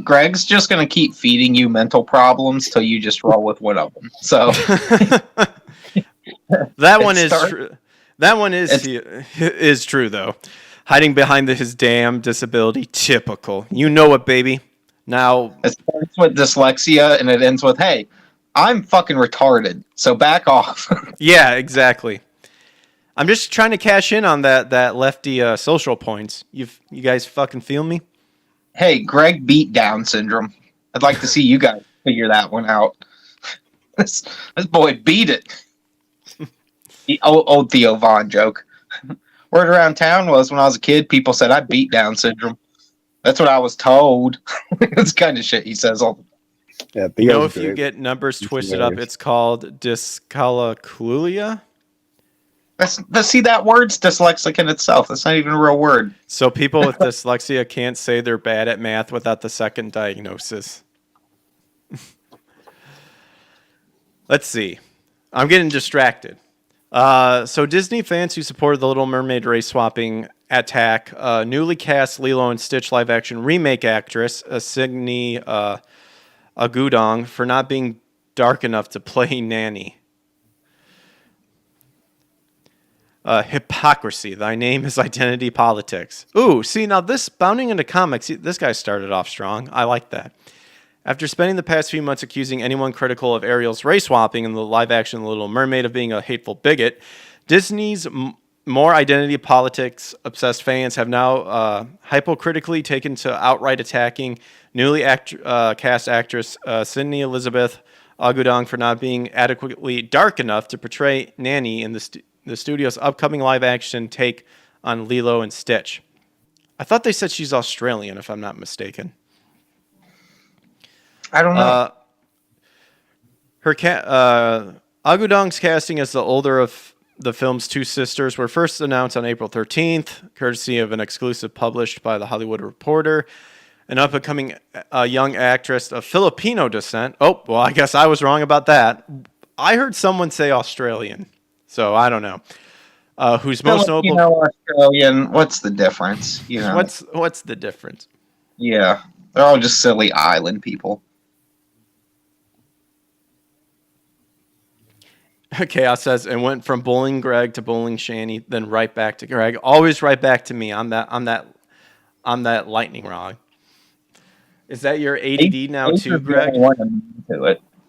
Greg's just gonna keep feeding you mental problems till you just roll with one of them. So that one is true. That one is true though. Hiding behind his damn disability, typical. You know it, baby. Now it starts with dyslexia and it ends with, "Hey, I'm fucking retarded, so back off." Yeah, exactly. I'm just trying to cash in on that lefty social points. You guys fucking feel me? Hey, Greg beat Down syndrome. I'd like to see you guys figure that one out. This boy beat it. The old Theo Vaughn joke. Word around town was when I was a kid, people said I beat Down syndrome. That's what I was told. It's kind of shit he says all the time. Yeah, you know, if you get numbers twisted up, it's called dyscalculia. See, that word's dyslexic in itself. That's not even a real word. So people with dyslexia can't say they're bad at math without the second diagnosis. Let's see. I'm getting distracted. So Disney fans who supported the Little Mermaid race swapping attack newly cast Lilo and Stitch live action remake actress Signe Agudong for not being dark enough to play Nanny. Hypocrisy. Thy name is identity politics. Ooh, see, now this, bounding into comics, this guy started off strong. I like that. After spending the past few months accusing anyone critical of Ariel's race swapping in the live-action Little Mermaid of being a hateful bigot, Disney's more identity politics obsessed fans have now hypocritically taken to outright attacking newly cast actress Sydney Elizabeth Agudong for not being adequately dark enough to portray Nanny in the studio's upcoming live-action take on Lilo and Stitch. I thought they said she's Australian, if I'm not mistaken. I don't know. Agudong's casting as the older of the film's two sisters were first announced on April 13th, courtesy of an exclusive published by The Hollywood Reporter. An up-and-coming young actress of Filipino descent. Oh, well, I guess I was wrong about that. I heard someone say Australian, so I don't know. Who's most notable? Australian. What's the difference? You know. What's the difference? Yeah, they're all just silly island people. Chaos says, and went from bullying Greg to bullying Shani, then right back to Greg. Always right back to me. I'm that lightning rod. Is that your ADD now too, Greg?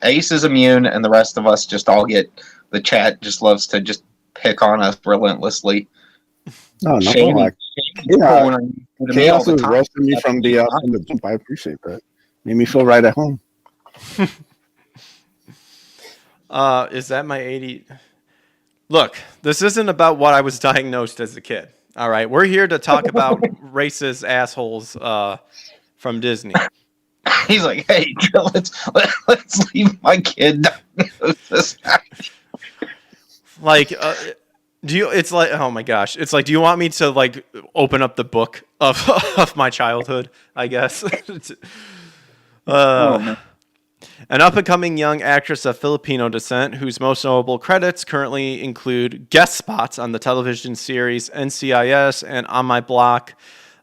Ace is immune, and the rest of us just all get. The chat just loves to just pick on us relentlessly. No, Shani, Chaos was roasting me from the jump. I appreciate that. Made me feel right at home. Is that my 80? Look, this isn't about what I was diagnosed as a kid. All right, we're here to talk about racist assholes from Disney. He's like, hey, let's leave my kid diagnosis. Like, do you? It's like, oh my gosh, it's like, do you want me to like open up the book of my childhood? I guess. An up-and-coming young actress of Filipino descent, whose most notable credits currently include guest spots on the television series NCIS and On My Block.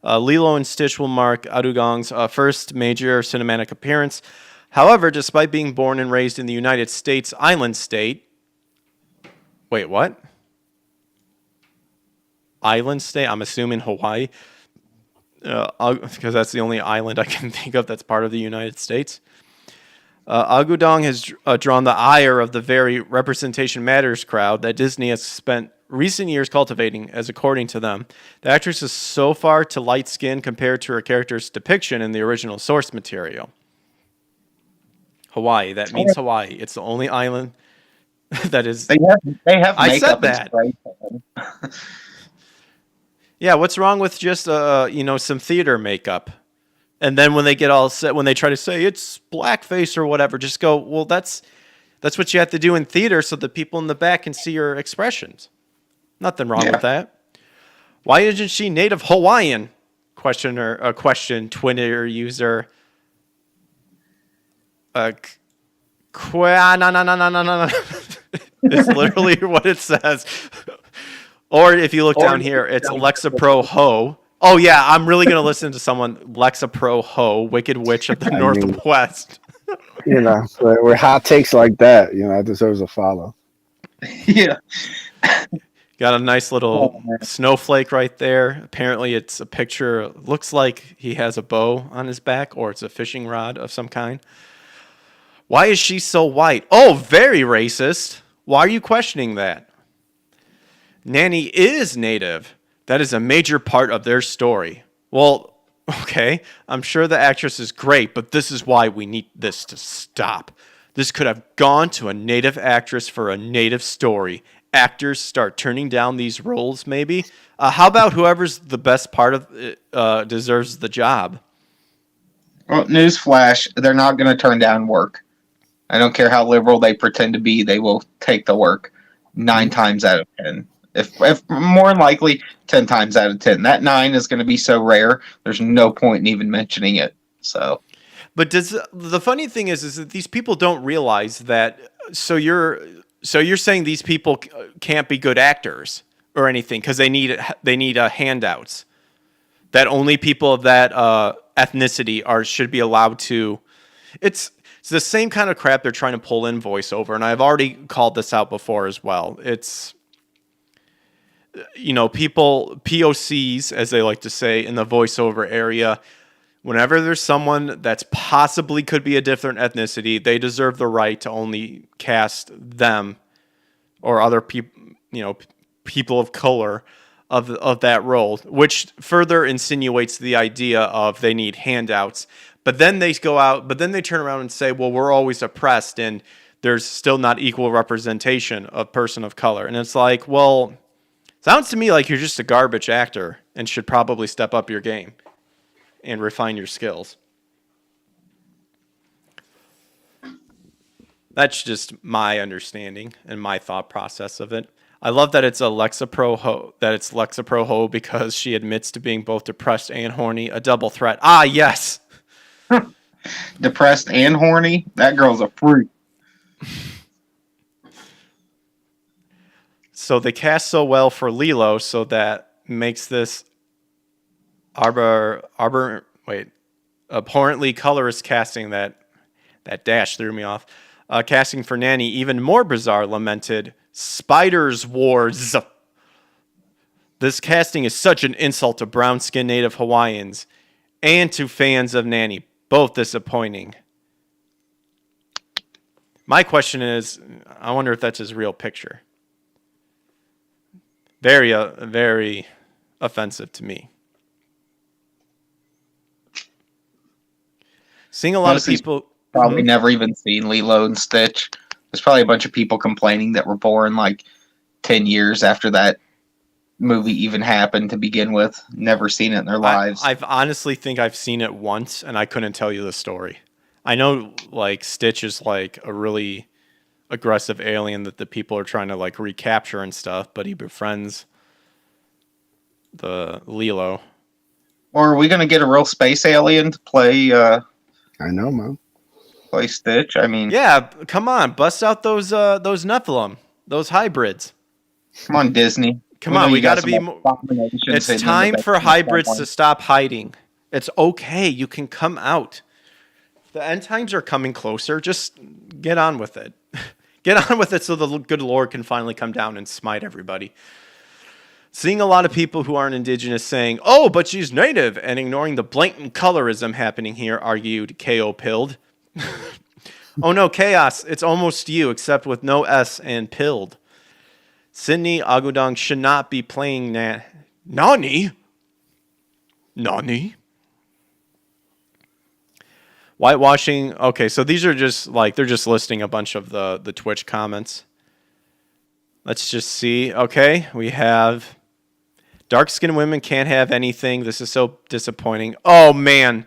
Lilo and Stitch will mark Agudong's first major cinematic appearance, However, despite being born and raised in the United States island state, wait, what? Island state? I'm assuming Hawaii, because that's the only island I can think of that's part of the United States. Agudong has drawn the ire of the very Representation Matters crowd that Disney has spent recent years cultivating, as according to them, the actress is so far to light skin compared to her character's depiction in the original source material. Hawaii. That means Hawaii. It's the only island that is. They have I makeup said that. and spray. Yeah, what's wrong with just some theater makeup? And then when they get all set, when they try to say it's blackface or whatever, just go, well, that's what you have to do in theater so the people in the back can see your expressions. Nothing wrong with that. Why isn't she native Hawaiian? Question Twitter user. No. It's literally what it says. Or if you look down here, it's Alexa Pro Ho. Oh, yeah, I'm really going to listen to someone, Alexa Pro Ho, Wicked Witch of the Northwest. With hot takes like that, it deserves a follow. Yeah. Got a nice little snowflake right there. Apparently, it's a picture. Looks like he has a bow on his back, or it's a fishing rod of some kind. Why is she so white? Oh, very racist. Why are you questioning that? Nanny is native. That is a major part of their story. Well, okay, I'm sure the actress is great, but this is why we need this to stop. This could have gone to a native actress for a native story. Actors start turning down these roles, maybe. How about whoever's the best part of it deserves the job? Well, newsflash, they're not going to turn down work. I don't care how liberal they pretend to be, they will take the work 9 times out of 10. If more than likely, 10 times out of 10. That 9 is going to be so rare, there's no point in even mentioning it. So, but the funny thing is that these people don't realize that. So you're saying these people can't be good actors or anything because they need handouts. That only people of that ethnicity should be allowed to. It's the same kind of crap they're trying to pull in voiceover, and I've already called this out before as well. It's people, POCs, as they like to say in the voiceover area, whenever there's someone that's possibly could be a different ethnicity, they deserve the right to only cast them or other people, people of color of that role, which further insinuates the idea of they need handouts. But then they turn around and say, well, we're always oppressed and there's still not equal representation of person of color. And it's like, well, sounds to me like you're just a garbage actor and should probably step up your game and refine your skills. That's just my understanding and my thought process of it. I love that it's Alexa Pro Ho because she admits to being both depressed and horny, a double threat. Ah, yes. Depressed and horny? That girl's a freak. So they cast so well for Lilo, so that makes this abhorrently colorist casting that dash threw me off. Casting for Nanny even more bizarre, lamented Spiders Wars. This casting is such an insult to brown-skinned native Hawaiians and to fans of Nanny. Both disappointing. My question is, I wonder if that's his real picture. Very, very offensive to me. Seeing a lot of people probably never even seen Lilo and Stitch. There's probably a bunch of people complaining that were born like 10 years after that movie even happened to begin with. Never seen it in their lives. I honestly think I've seen it once and I couldn't tell you the story. I know like Stitch is like a really aggressive alien that the people are trying to like recapture and stuff, but he befriends the Lilo. Or are we going to get a real space alien to play I know, man. Play Stitch? I mean, yeah, come on, bust out those Nephilim, those hybrids. Come on, Disney. Come on, we got to be more. It's time for hybrids to stop hiding. It's okay. You can come out. The end times are coming closer. Just get on with it. Get on with it so the good Lord can finally come down and smite everybody. Seeing a lot of people who aren't indigenous saying, "Oh, but she's native," and ignoring the blatant colorism happening here, argued K.O. Pilled. Oh no, Chaos, it's almost you, except with no S and pilled. Sydney Agudong should not be playing Nani? Nani? Whitewashing. Okay, so these are just like, they're just listing a bunch of the Twitch comments. Let's just see. Okay, we have dark-skinned women can't have anything. This is so disappointing. Oh man,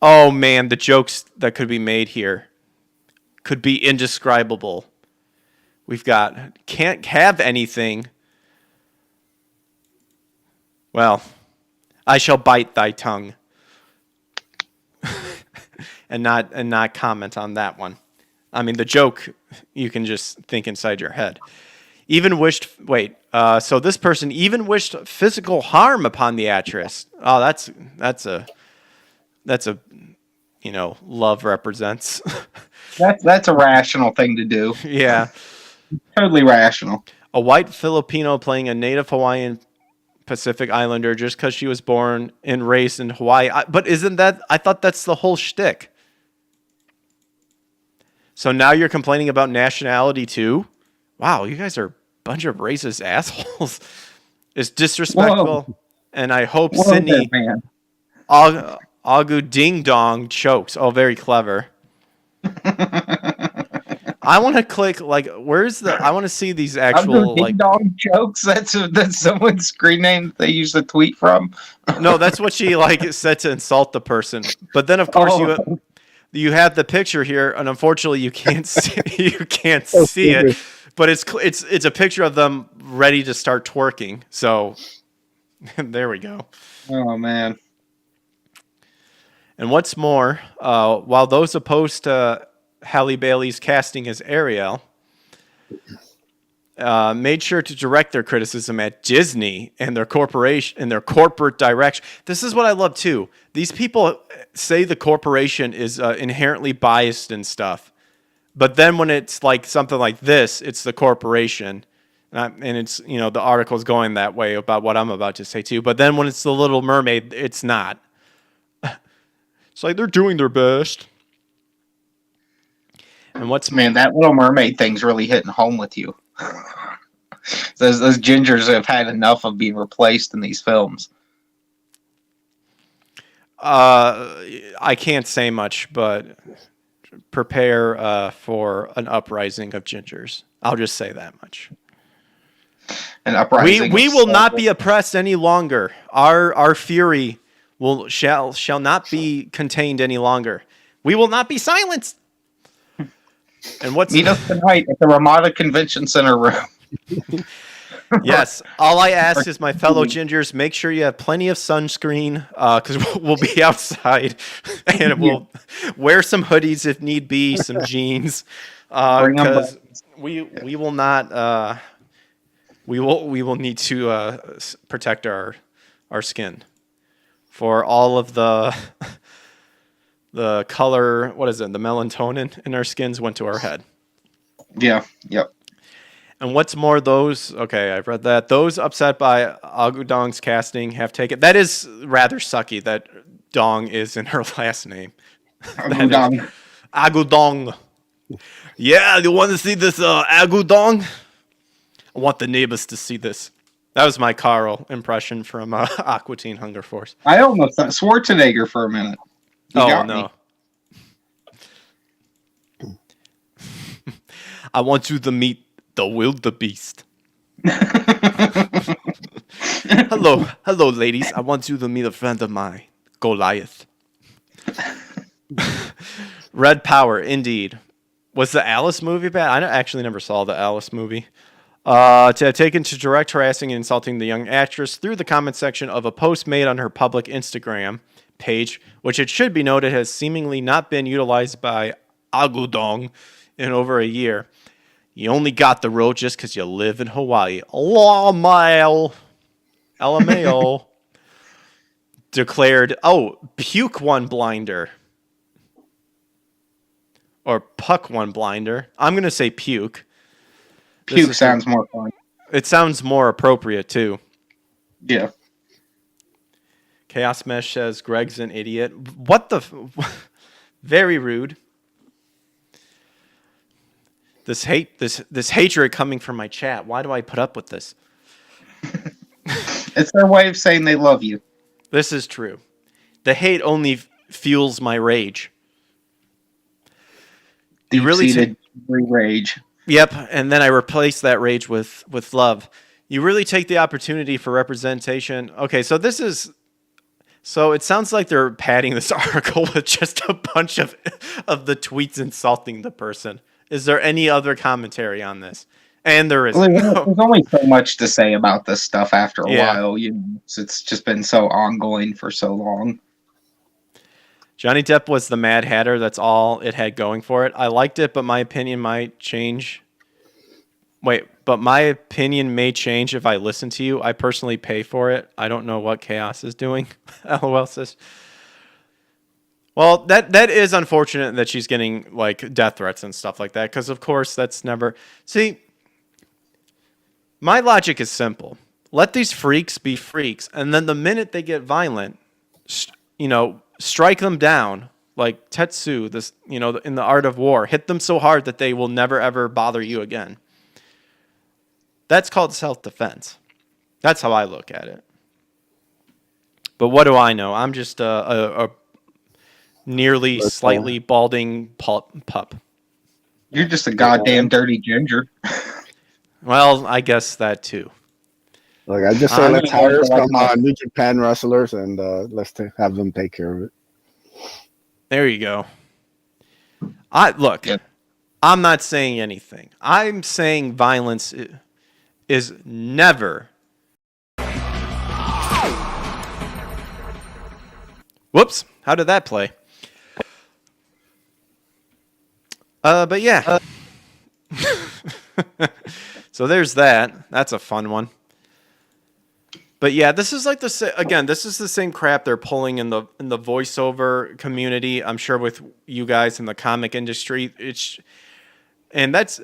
the jokes that could be made here could be indescribable. We've got can't have anything. Well, I shall bite thy tongue. and not comment on that one. I mean, the joke you can just think inside your head. So this person even wished physical harm upon the actress. Oh, that's a love represents. That's a rational thing to do. Yeah. Totally rational. A white Filipino playing a native Hawaiian Pacific Islander just because she was born and raised in Hawaii. But I thought that's the whole shtick. So now you're complaining about nationality too? Wow, you guys are a bunch of racist assholes. It's disrespectful. Whoa. And I hope Sydney Agu Ding Dong chokes. Oh, very clever. I want to click, like, I want to see these actual, like... Ding-dong jokes? That's someone's screen name that they used to tweet from? No, that's what she, like, said to insult the person. But then, of course, you have the picture here, and unfortunately, you can't see it. But it's a picture of them ready to start twerking. So, there we go. Oh, man. And what's more, while those opposed to Halle Bailey's casting as Ariel made sure to direct their criticism at Disney and their corporation and their corporate direction. This is what I love too. These people say the corporation is inherently biased and stuff, but then when it's like something like this, it's the corporation, and it's the article's going that way about what I'm about to say too. But then when it's the Little Mermaid, it's not. It's like they're doing their best. And that Little Mermaid thing's really hitting home with you. those gingers have had enough of being replaced in these films. I can't say much, but prepare for an uprising of gingers. I'll just say that much. An uprising. We will not be oppressed any longer. Our fury shall not be contained any longer. We will not be silenced. And meet us tonight at the Ramada Convention Center room. Yes. All I ask is, my fellow gingers, make sure you have plenty of sunscreen, because we'll be outside, and we'll wear some hoodies if need be, some jeans, because we will not. We will need to protect our skin for all of the color. What is it? The melatonin in our skins went to our head. Yeah. Yep. And what's more, I've read that. Those upset by Agudong's casting have taken... That is rather sucky that Dong is in her last name. Agudong. Agudong. Yeah, you want to see this Agudong? I want the neighbors to see this. That was my Carl impression from Aqua Teen Hunger Force. I almost thought Schwarzenegger for a minute. Oh, no. I want you to meet the wildebeest. Hello, ladies. I want you to meet a friend of mine, Goliath. Red Power, indeed. Was the Alice movie bad? I actually never saw the Alice movie. To have taken to direct harassing and insulting the young actress through the comment section of a post made on her public Instagram page, which it should be noted has seemingly not been utilized by Agudong in over a year. You only got the role just because you live in Hawaii. LMAO. Declared, puke one blinder. or Puck One Blinder. I'm going to say Puke. Puke sounds more fun. It sounds more appropriate, too. Yeah. Chaos Mesh says Greg's an idiot. What the... Very rude. This hatred coming from my chat. Why do I put up with this? It's their way of saying they love you. This is true. The hate only fuels my rage. Deep-seated rage. Yep, and then I replace that rage with love. You really take the opportunity for representation. Okay, so this is... So it sounds like they're padding this article with just a bunch of the tweets insulting the person. Is there any other commentary on this? And there isn't. Well, there's only so much to say about this stuff after a while. You know, it's just been so ongoing for so long. Johnny Depp was the Mad Hatter. That's all it had going for it. I liked it, but my opinion might change. But my opinion may change if I listen to you. I personally pay for it. I don't know what Chaos is doing. LOL says. Well, that is unfortunate that she's getting like death threats and stuff like that. Because of course that's never... See, my logic is simple. Let these freaks be freaks. And then the minute they get violent, strike them down. Like Tetsu, this, in the Art of War. Hit them so hard that they will never ever bother you again. That's called self-defense. That's how I look at it. But what do I know? I'm just a nearly slightly balding pup. You're just a goddamn dirty ginger. Well, I guess that too. Look, I just say let's hire some New Japan wrestlers and let's have them take care of it. There you go. I'm not saying anything. I'm saying violence is never. Whoops! How did that play? But yeah. So there's that. That's a fun one. But yeah, this is like this is the same crap they're pulling in the voiceover community. I'm sure with you guys in the comic industry, and that's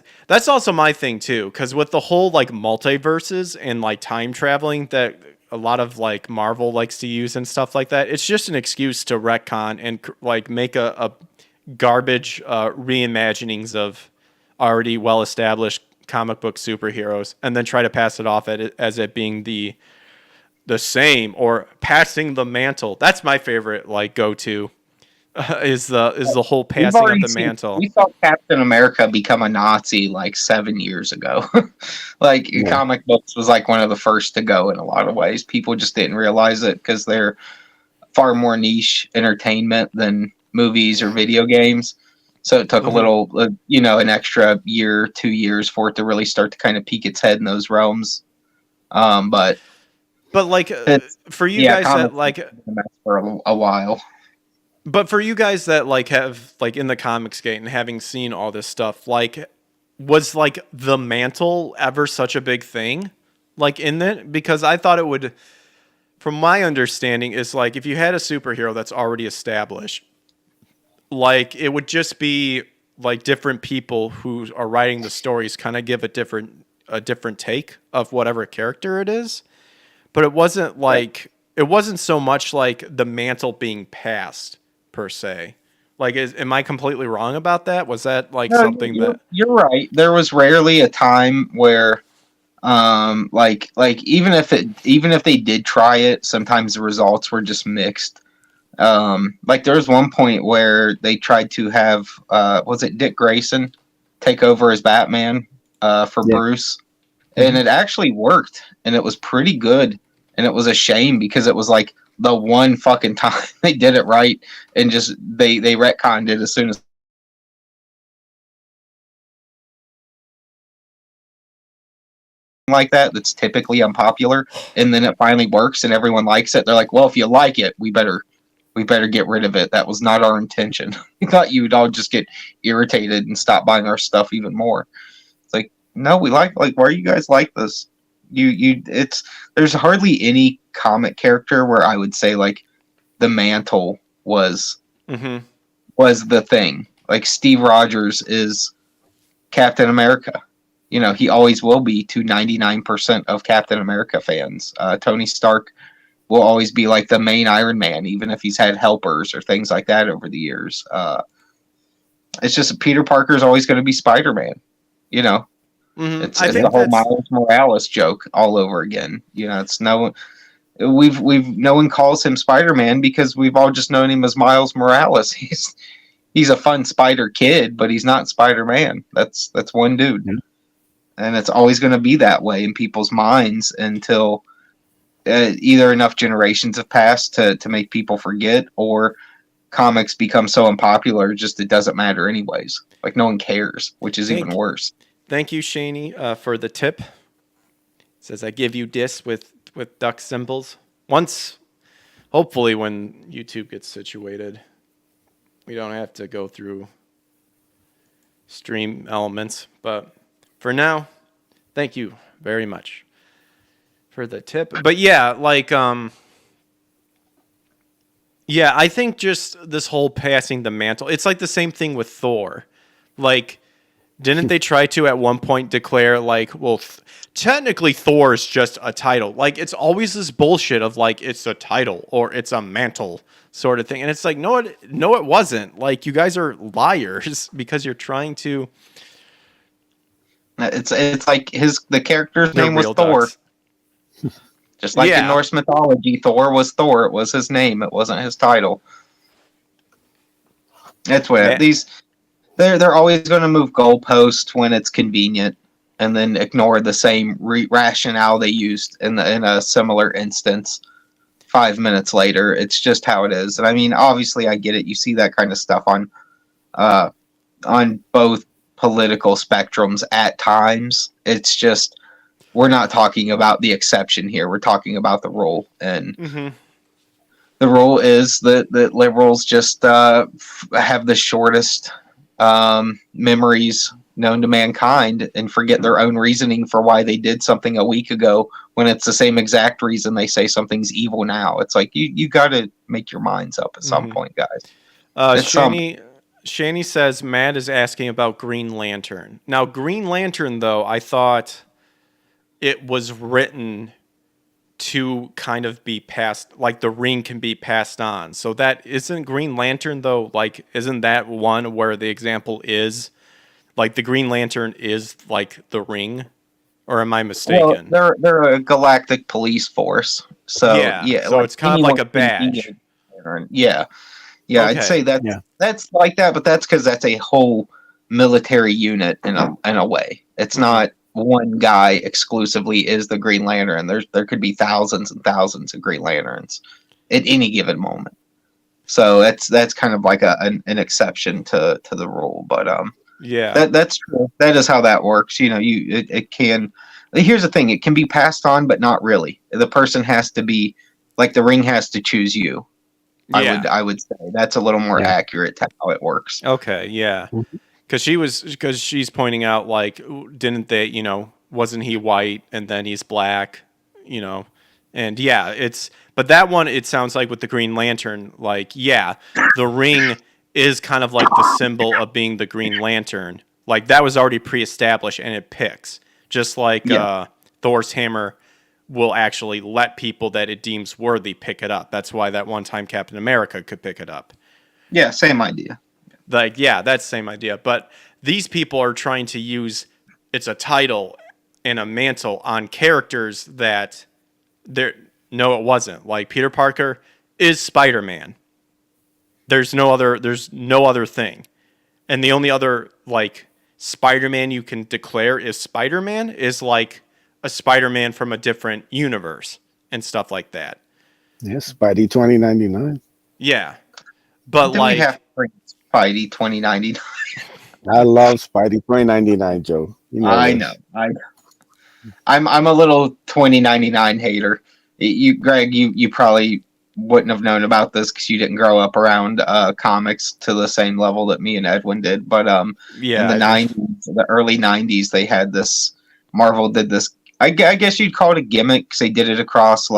also my thing too, because with the whole like multiverses and like time traveling that a lot of like Marvel likes to use and stuff like that, it's just an excuse to retcon and like make a garbage reimaginings of already well established comic book superheroes, and then try to pass it off as it being the same or passing the mantle. That's my favorite like go-to is the whole passing of the mantle. We saw Captain America become a Nazi like 7 years ago. Comic books was like one of the first to go in a lot of ways. People just didn't realize it because they're far more niche entertainment than movies or video games. So it took a little, an extra year, 2 years for it to really start to kind of peek its head in those realms. But like for you guys that like for a while. But for you guys that like have like in the comics gate and having seen all this stuff, like was like the mantle ever such a big thing like in it? Because I thought it would, from my understanding, is like if you had a superhero that's already established, like it would just be like different people who are writing the stories kind of give a different take of whatever character it is. But it wasn't like it wasn't so much like the mantle being passed per se. Like, am I completely wrong about that? Was that like something that you're right? There was rarely a time where, like even if they did try it, sometimes the results were just mixed. Like there was one point where they tried to have was it Dick Grayson take over as Batman for Bruce, and it actually worked, and it was pretty good. And it was a shame because it was like the one fucking time they did it right, and just they retconned it as soon as like that's typically unpopular, and then it finally works and everyone likes it. They're like, well, if you like it, we better get rid of it. That was not our intention. We thought you would all just get irritated and stop buying our stuff even more. It's like, no, we like why you guys like this? There's hardly any comic character where I would say like the mantle was the thing. Like Steve Rogers is Captain America. You know, he always will be to 99% of Captain America fans. Tony Stark will always be like the main Iron Man, even if he's had helpers or things like that over the years. It's just Peter Parker is always going to be Spider-Man. You know, it's the whole Miles Morales joke all over again. You know, it's no one calls him Spider-Man because we've all just known him as Miles Morales. He's a fun spider kid, but he's not Spider-Man. That's one dude. Yeah. And it's always going to be that way in people's minds until either enough generations have passed to make people forget, or comics become so unpopular just it doesn't matter anyways. Like no one cares, which is even worse. Thank you, Shaney, for the tip. It says I give you dis with duck symbols. Once, hopefully when YouTube gets situated, we don't have to go through stream elements, but for now, thank you very much for the tip. But yeah, like, yeah, I think just this whole passing the mantle, it's like the same thing with Thor. Like, didn't they try to at one point declare, like, well, technically Thor is just a title. Like, it's always this bullshit of, like, it's a title or it's a mantle sort of thing. And it's like, no, it wasn't. Like, you guys are liars because you're trying to... It's like the character's name was Thor. Just like in Norse mythology, Thor was Thor. It was his name. It wasn't his title. That's what they're always going to move goalposts when it's convenient, and then ignore the same rationale they used in a similar instance 5 minutes later. It's just how it is. And I mean, obviously, I get it. You see that kind of stuff on both political spectrums at times. It's just we're not talking about the exception here. We're talking about the rule, and the rule is that liberals just have the shortest memories known to mankind and forget their own reasoning for why they did something a week ago when it's the same exact reason they say something's evil now. It's like you got to make your minds up at some point, guys. Shani says Matt is asking about Green Lantern. Now, Green Lantern, though, I thought it was written to kind of be passed, like the ring can be passed on. So that isn't Green Lantern, though, like, isn't that one where the example is, like, the Green Lantern is like the ring? Or am I mistaken? Well, they're a galactic police force. So, yeah so like it's kind of like a badge. Yeah. Yeah, okay. I'd say that's like that, but that's because that's a whole military unit in a way. It's not one guy exclusively is the Green Lantern. There could be thousands and thousands of Green Lanterns at any given moment. So that's kind of like an exception to the rule. But that's true. That is how that works. You know, it can. Here's the thing: it can be passed on, but not really. The person has to be like the ring has to choose you. I would say that's a little more accurate to how it works. Okay, yeah, because she's pointing out, like, didn't they, you know, wasn't he white and then he's black, you know, and but that one, it sounds like with the Green Lantern, like, the ring is kind of like the symbol of being the Green Lantern, like that was already pre-established and it picks, just like Thor's hammer will actually let people that it deems worthy pick it up. That's why that one time Captain America could pick it up. Yeah, same idea. Like, that's the same idea. But these people are trying to use it's a title and a mantle on characters that no, it wasn't. Like Peter Parker is Spider-Man. There's no other thing. And the only other like Spider-Man you can declare is Spider-Man is like a Spider-Man from a different universe and stuff like that. Yeah, Spidey 2099. Yeah. But then like we have to bring Spidey 2099. I love Spidey 2099, Joe. You know I know. I'm a little 2099 hater. Greg, you probably wouldn't have known about this because you didn't grow up around comics to the same level that me and Edwin did. But in the early 90s, they had this. Marvel did this. I guess you'd call it a gimmick because they did it across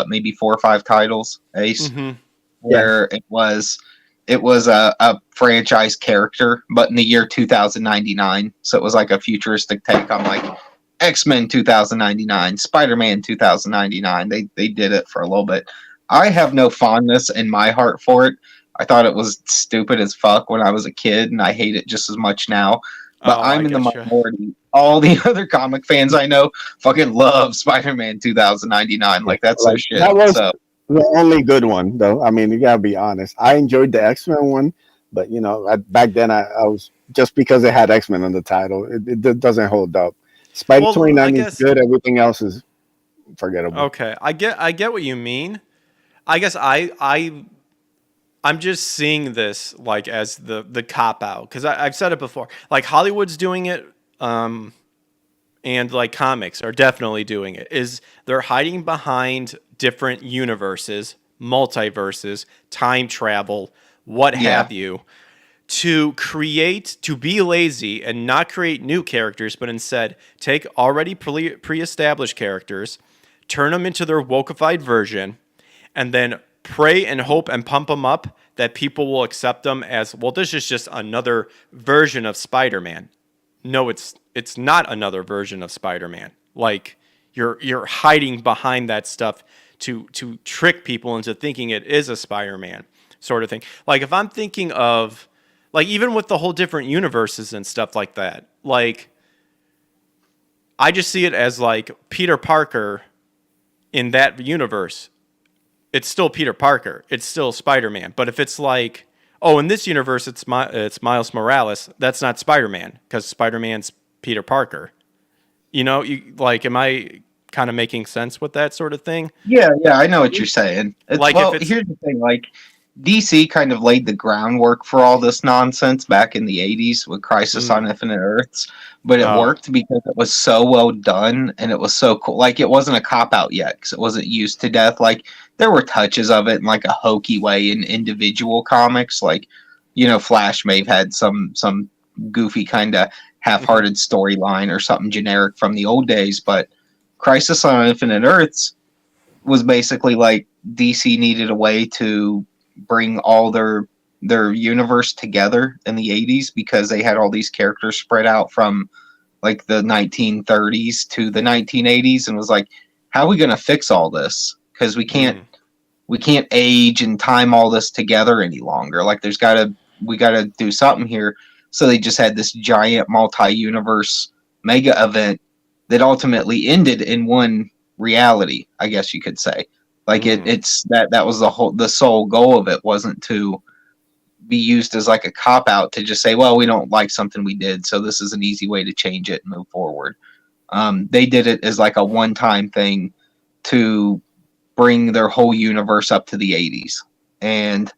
maybe 4 or 5 titles, Ace, where it was it was a franchise character, but in the year 2099. So it was like a futuristic take on like X-Men 2099, Spider-Man 2099. They did it for a little bit. I have no fondness in my heart for it. I thought it was stupid as fuck when I was a kid, and I hate it just as much now. But Oh, I I'm in the guess you. minority. All the other comic fans I know fucking love Spider-Man 2099. Like, that's their Like shit. that was So the only good one, though. I mean, you gotta be honest. I enjoyed the X-Men one, but back then I was just because it had X-Men in the title, it doesn't hold up. Spider Well, I 29 is guess. good. Everything else is forgettable. Okay, I get what you mean. I guess I'm just seeing this like as the cop out because I've said it before. Like Hollywood's doing it, and like comics are definitely doing it. Is they're hiding behind different universes, multiverses, time travel, what yeah, have you, to be lazy and not create new characters, but instead take already pre-established characters, turn them into their wokeified version, and then pray and hope and pump them up that people will accept them as, well, this is just another version of Spider-Man. No, it's not another version of Spider-Man. Like you're hiding behind that stuff to trick people into thinking it is a Spider-Man sort of thing. Like if I'm thinking of like even with the whole different universes and stuff like that, like I just see it as like Peter Parker in that universe. It's still Peter Parker. It's still Spider-Man. But if it's like, oh, in this universe it's Miles Morales, that's not Spider-Man because Spider-Man's Peter Parker. You like, am I kind of making sense with that sort of thing? yeah, I know what you're saying. Like Well, if it's here's the thing. Like, DC kind of laid the groundwork for all this nonsense back in the 80s with Crisis on Infinite Earths, but it oh worked because it was so well done and it was so cool. Like, it wasn't a cop out yet because it wasn't used to death. Like, there were touches of it in like a hokey way in individual comics. Like, Flash may have had some goofy kind of half-hearted storyline or something generic from the old days, but Crisis on Infinite Earths was basically like DC needed a way to bring all their universe together in the 80s because they had all these characters spread out from like the 1930s to the 1980s, and was like, how are we going to fix all this? Because we can't age and time all this together any longer. Like we got to do something here. So they just had this giant multi-universe mega event that ultimately ended in one reality, I guess you could say. Like it's that was the sole goal of it, wasn't to be used as like a cop out to just say, well, we don't like something we did, so this is an easy way to change it and move forward. They did it as like a one-time thing to bring their whole universe up to the 80s, and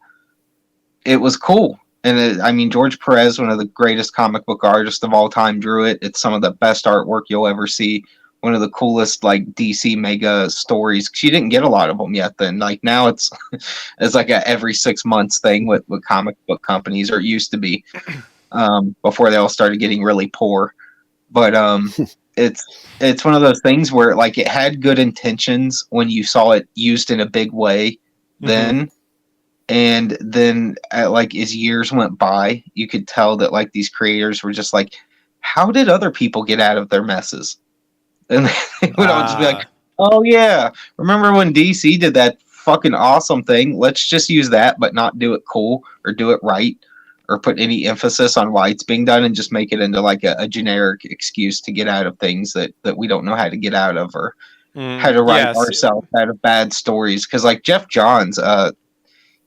it was cool. And I mean, George Perez, one of the greatest comic book artists of all time, drew it. It's some of the best artwork you'll ever see. One of the coolest like DC mega stories. She didn't get a lot of them yet. Then like now it's like a every 6 months thing with comic book companies, or it used to be before they all started getting really poor. But it's one of those things where like it had good intentions when you saw it used in a big way then. And then like as years went by, you could tell that like these creators were just like, how did other people get out of their messes? And they would all just be like, oh yeah, remember when DC did that fucking awesome thing? Let's just use that, but not do it cool or do it right or put any emphasis on why it's being done, and just make it into like a generic excuse to get out of things that we don't know how to get out of, or how to write ourselves out of bad stories. Because like Jeff Johns,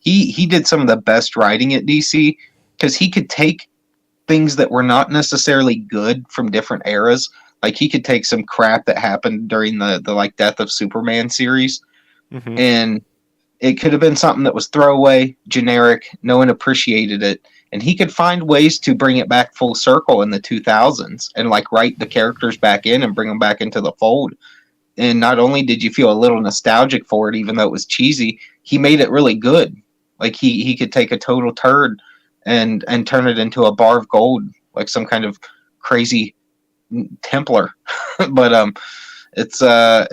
he did some of the best writing at DC because he could take things that were not necessarily good from different eras. Like he could take some crap that happened during the like Death of Superman series, and it could have been something that was throwaway, generic, no one appreciated it, and he could find ways to bring it back full circle in the 2000s and like write the characters back in and bring them back into the fold. And not only did you feel a little nostalgic for it, even though it was cheesy, he made it really good. Like he could take a total turd and turn it into a bar of gold, like some kind of crazy Templar. But it's one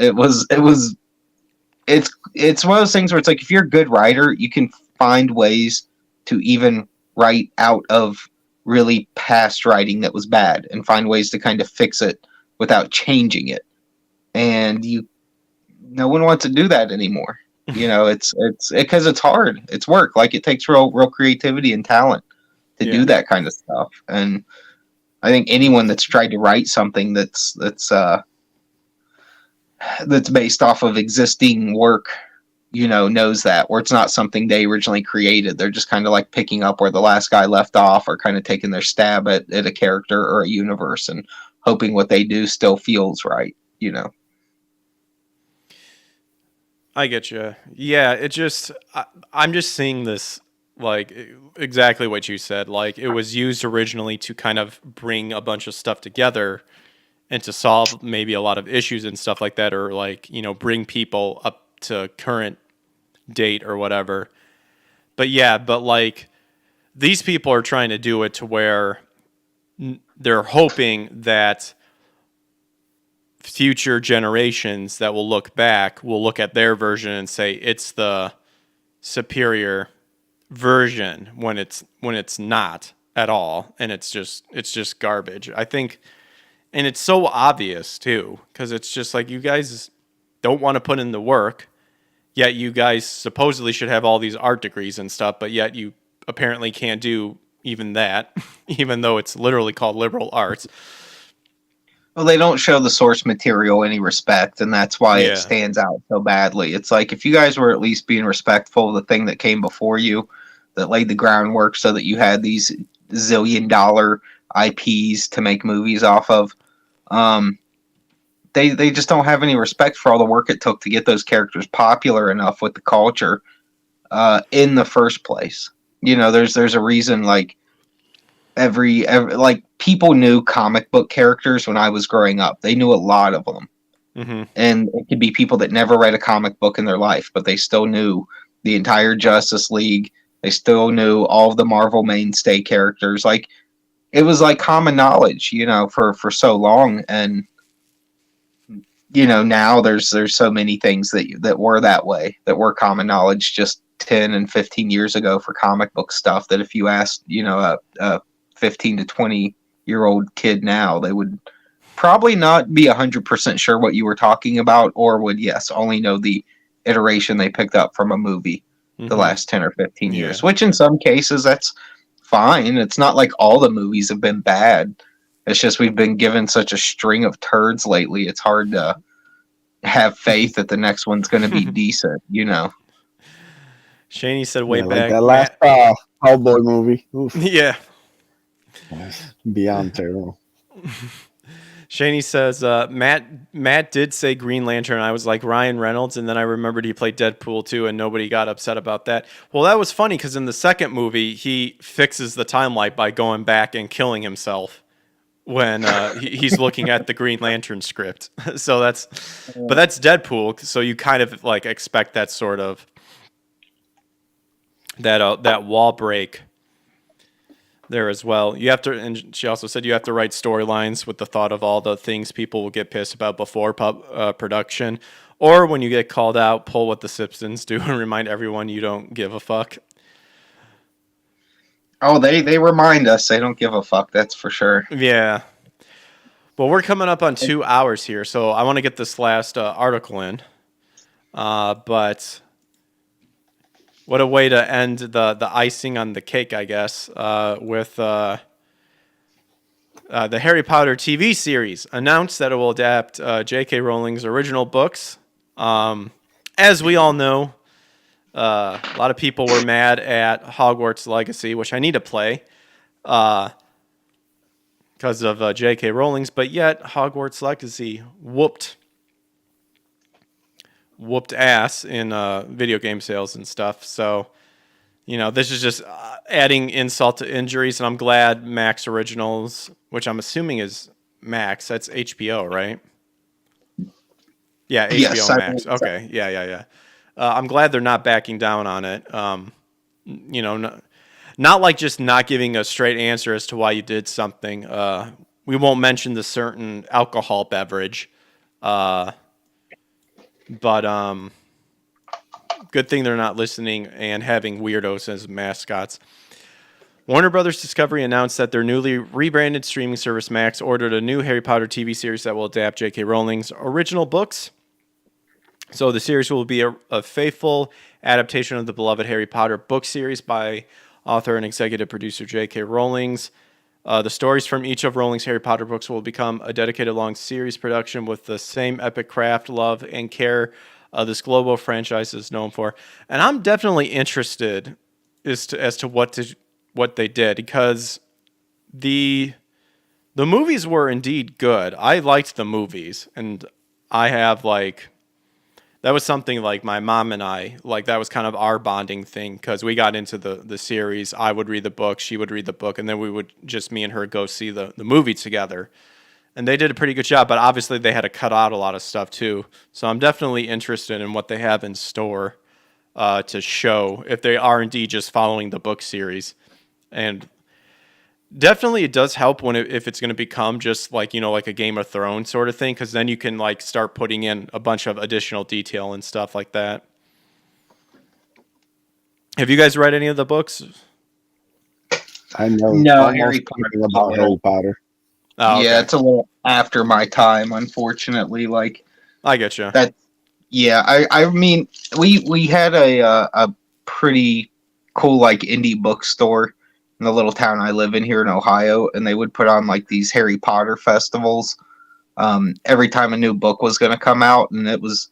of those things where it's like if you're a good writer, you can find ways to even write out of really past writing that was bad and find ways to kind of fix it without changing it. And no one wants to do that anymore. It's because it's hard. It's work. Like, it takes real creativity and talent to do that kind of stuff. And I think anyone that's tried to write something that's based off of existing work, knows that, where it's not something they originally created. They're just kind of like picking up where the last guy left off, or kind of taking their stab at a character or a universe and hoping what they do still feels right. I get you. Yeah, I'm just seeing this like exactly what you said. Like, it was used originally to kind of bring a bunch of stuff together and to solve maybe a lot of issues and stuff like that, or like, bring people up to current date or whatever. But like, these people are trying to do it to where they're hoping that future generations that will look back will look at their version and say it's the superior version, when it's not at all, and it's just garbage, I think. And it's so obvious too, because it's just like, you guys don't want to put in the work, yet you guys supposedly should have all these art degrees and stuff, but yet you apparently can't do even that, even though it's literally called liberal arts. Well, they don't show the source material any respect, and that's why it stands out so badly. It's like, if you guys were at least being respectful of the thing that came before you, that laid the groundwork so that you had these zillion-dollar IPs to make movies off of, they just don't have any respect for all the work it took to get those characters popular enough with the culture in the first place. There's a reason, like, every like, people knew comic book characters when I was growing up. They knew a lot of them. Mm-hmm. And it could be people that never read a comic book in their life, but they still knew the entire Justice League. They still knew all of the Marvel mainstay characters. Like, it was like common knowledge, for so long. And now there's so many things that were that way, that were common knowledge just 10 and 15 years ago for comic book stuff, that if you asked, a 15 to 20-year-old kid now, they would probably not be 100% sure what you were talking about, or would, only know the iteration they picked up from a movie the last 10 or 15 years, which in some cases that's fine. It's not like all the movies have been bad. It's just we've been given such a string of turds lately. It's hard to have faith that the next one's going to be decent, Shaney said way back. Like that last cowboy movie. Oof. Yeah. Beyond terrible. Shaney says, Matt did say Green Lantern. I was like, Ryan Reynolds, and then I remembered he played Deadpool too, and nobody got upset about that. Well, that was funny, because in the second movie, he fixes the timeline by going back and killing himself when he's looking at the Green Lantern script. So that's Deadpool. So you kind of like expect that sort of that wall break there as well. You have to, and she also said you have to write storylines with the thought of all the things people will get pissed about before production, or when you get called out, pull what the Simpsons do and remind everyone you don't give a fuck. Oh, they remind us they don't give a fuck. That's for sure. Yeah. Well, we're coming up on 2 hours here, so I want to get this last article in. But what a way to end the icing on the cake, I guess, with the Harry Potter TV series announced that it will adapt J.K. Rowling's original books. As we all know, a lot of people were mad at Hogwarts Legacy, which I need to play because of J.K. Rowling's, but yet Hogwarts Legacy whooped ass in video game sales and stuff. So, this is just adding insult to injuries, and I'm glad Max Originals, which I'm assuming is Max, that's HBO, right? Yeah, HBO yes, Max. Okay, yeah. I'm glad they're not backing down on it. Not like just not giving a straight answer as to why you did something. We won't mention the certain alcohol beverage. But Good thing they're not listening and having weirdos as mascots. Warner Brothers Discovery announced that their newly rebranded streaming service Max ordered a new Harry Potter TV series that will adapt J.K. Rowling's original books. So the series will be a faithful adaptation of the beloved Harry Potter book series by author and executive producer J.K. Rowling's. The stories from each of Rowling's Harry Potter books will become a dedicated long series production with the same epic craft, love, and care this global franchise is known for. And I'm definitely interested as to what they did, because the movies were indeed good. I liked the movies, and I have that was something like my mom and I, that was kind of our bonding thing, because we got into the series. I would read the book, she would read the book, and then we would just, me and her, go see the movie together. And they did a pretty good job, but obviously they had to cut out a lot of stuff too. So I'm definitely interested in what they have in store to show, if they are indeed just following the book series. And definitely it does help if it's going to become just like a Game of Thrones sort of thing, because then you can start putting in a bunch of additional detail and stuff like that. Have you guys read any of the books? I know no Harry Potter about Harry Potter. Oh, yeah, okay. it's a little after my time, unfortunately. I get you. That. Yeah, I mean, we had a pretty cool indie bookstore in the little town I live in here in Ohio, and they would put on these Harry Potter festivals every time a new book was going to come out, and it was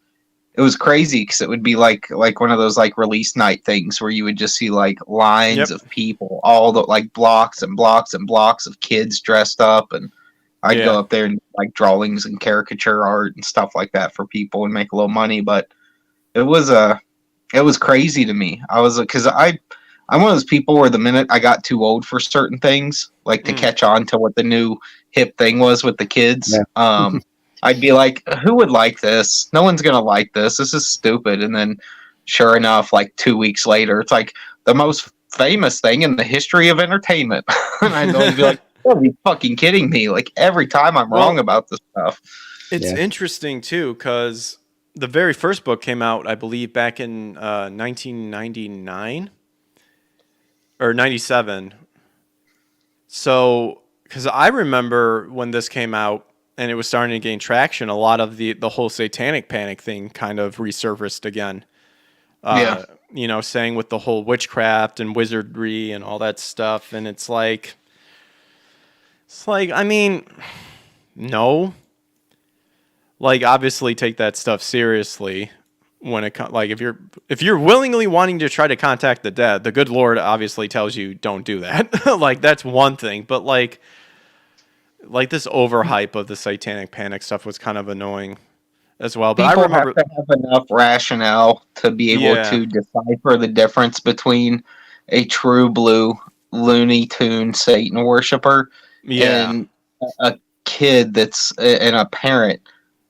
crazy because it would be like one of those release night things where you would just see lines of people, all the blocks and blocks and blocks of kids dressed up, and I'd go up there and drawings and caricature art and stuff like that for people and make a little money. But it was crazy to me. Because I'm one of those people where the minute I got too old for certain things, to catch on to what the new hip thing was with the kids, I'd be like, who would like this? No one's gonna like this. This is stupid. And then sure enough, 2 weeks later, it's the most famous thing in the history of entertainment. And I'd always be like, are you fucking kidding me? Every time I'm wrong about this stuff. It's interesting too, because the very first book came out, I believe, back in 1999 or 97. So, because I remember when this came out and it was starting to gain traction, a lot of the whole satanic panic thing kind of resurfaced again. Saying with the whole witchcraft and wizardry and all that stuff. And it's I mean, no. Obviously take that stuff seriously when it if you're willingly wanting to try to contact the dead, the good Lord obviously tells you don't do that. That's one thing, but this overhype of the satanic panic stuff was kind of annoying as well. But people I remember have to have enough rationale to be able to decipher the difference between a true blue Looney Tune Satan worshiper and a kid and a parent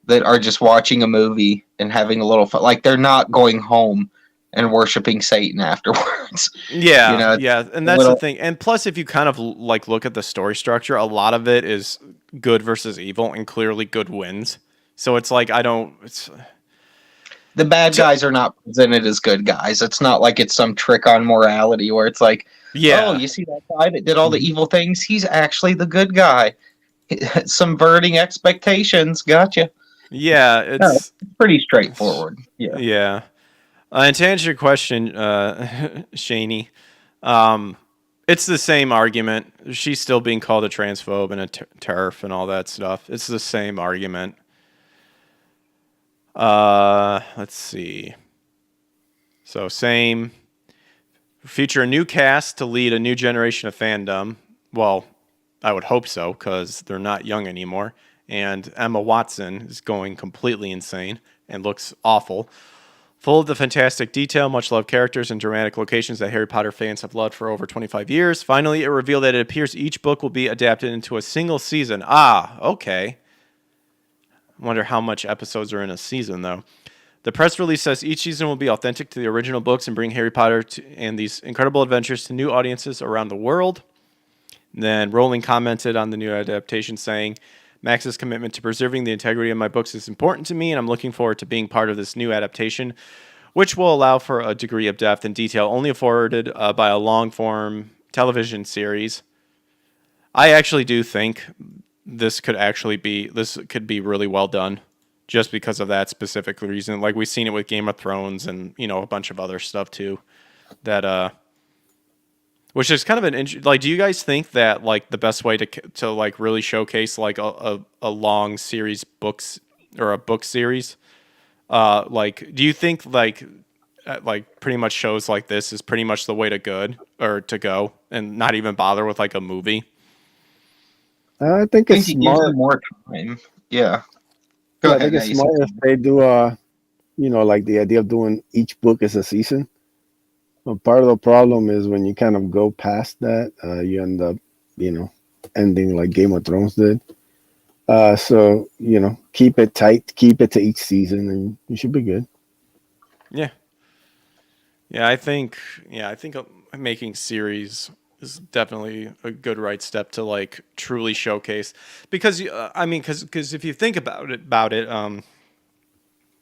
that are just watching a movie and having a little fun. They're not going home and worshiping Satan afterwards. Yeah, and that's the thing. And plus, if you kind of look at the story structure, a lot of it is good versus evil, and clearly good wins. So it's the bad guys are not presented as good guys. It's not like it's some trick on morality where it's oh, you see that guy that did all the evil things? He's actually the good guy. Subverting expectations. Gotcha. Yeah, it's pretty straightforward. Yeah. Yeah. And to answer your question, Shaney, it's the same argument. She's still being called a transphobe and a TERF and all that stuff. It's the same argument. Let's see. So same. Feature a new cast to lead a new generation of fandom. Well, I would hope so, because they're not young anymore. And Emma Watson is going completely insane and looks awful. Full of the fantastic detail, much loved characters, and dramatic locations that Harry Potter fans have loved for over 25 years. Finally, it revealed that it appears each book will be adapted into a single season. Ah, okay. I wonder how much episodes are in a season, though. The press release says each season will be authentic to the original books and bring Harry Potter and these incredible adventures to new audiences around the world. Then Rowling commented on the new adaptation, saying, Max's commitment to preserving the integrity of my books is important to me, and I'm looking forward to being part of this new adaptation, which will allow for a degree of depth and detail only afforded by a long-form television series. I actually do think this could be really well done, just because of that specific reason. Like we've seen it with Game of Thrones and a bunch of other stuff too. That which is kind of like. Do you guys think that like the best way to like really showcase like a long series books or a book series? Like, do you think like pretty much shows like this is pretty much the way to go and not even bother with like a movie? I think it's you give them smart. more time. Yeah. Yeah, Go I think ahead. it's smart if they do like the idea of doing each book as a season. But part of the problem is when you kind of go past that, you end up, ending like Game of Thrones did. So keep it tight, keep it to each season, and you should be good. Yeah. Yeah, I think making series is definitely a good right step to like truly showcase, because because if you think about it,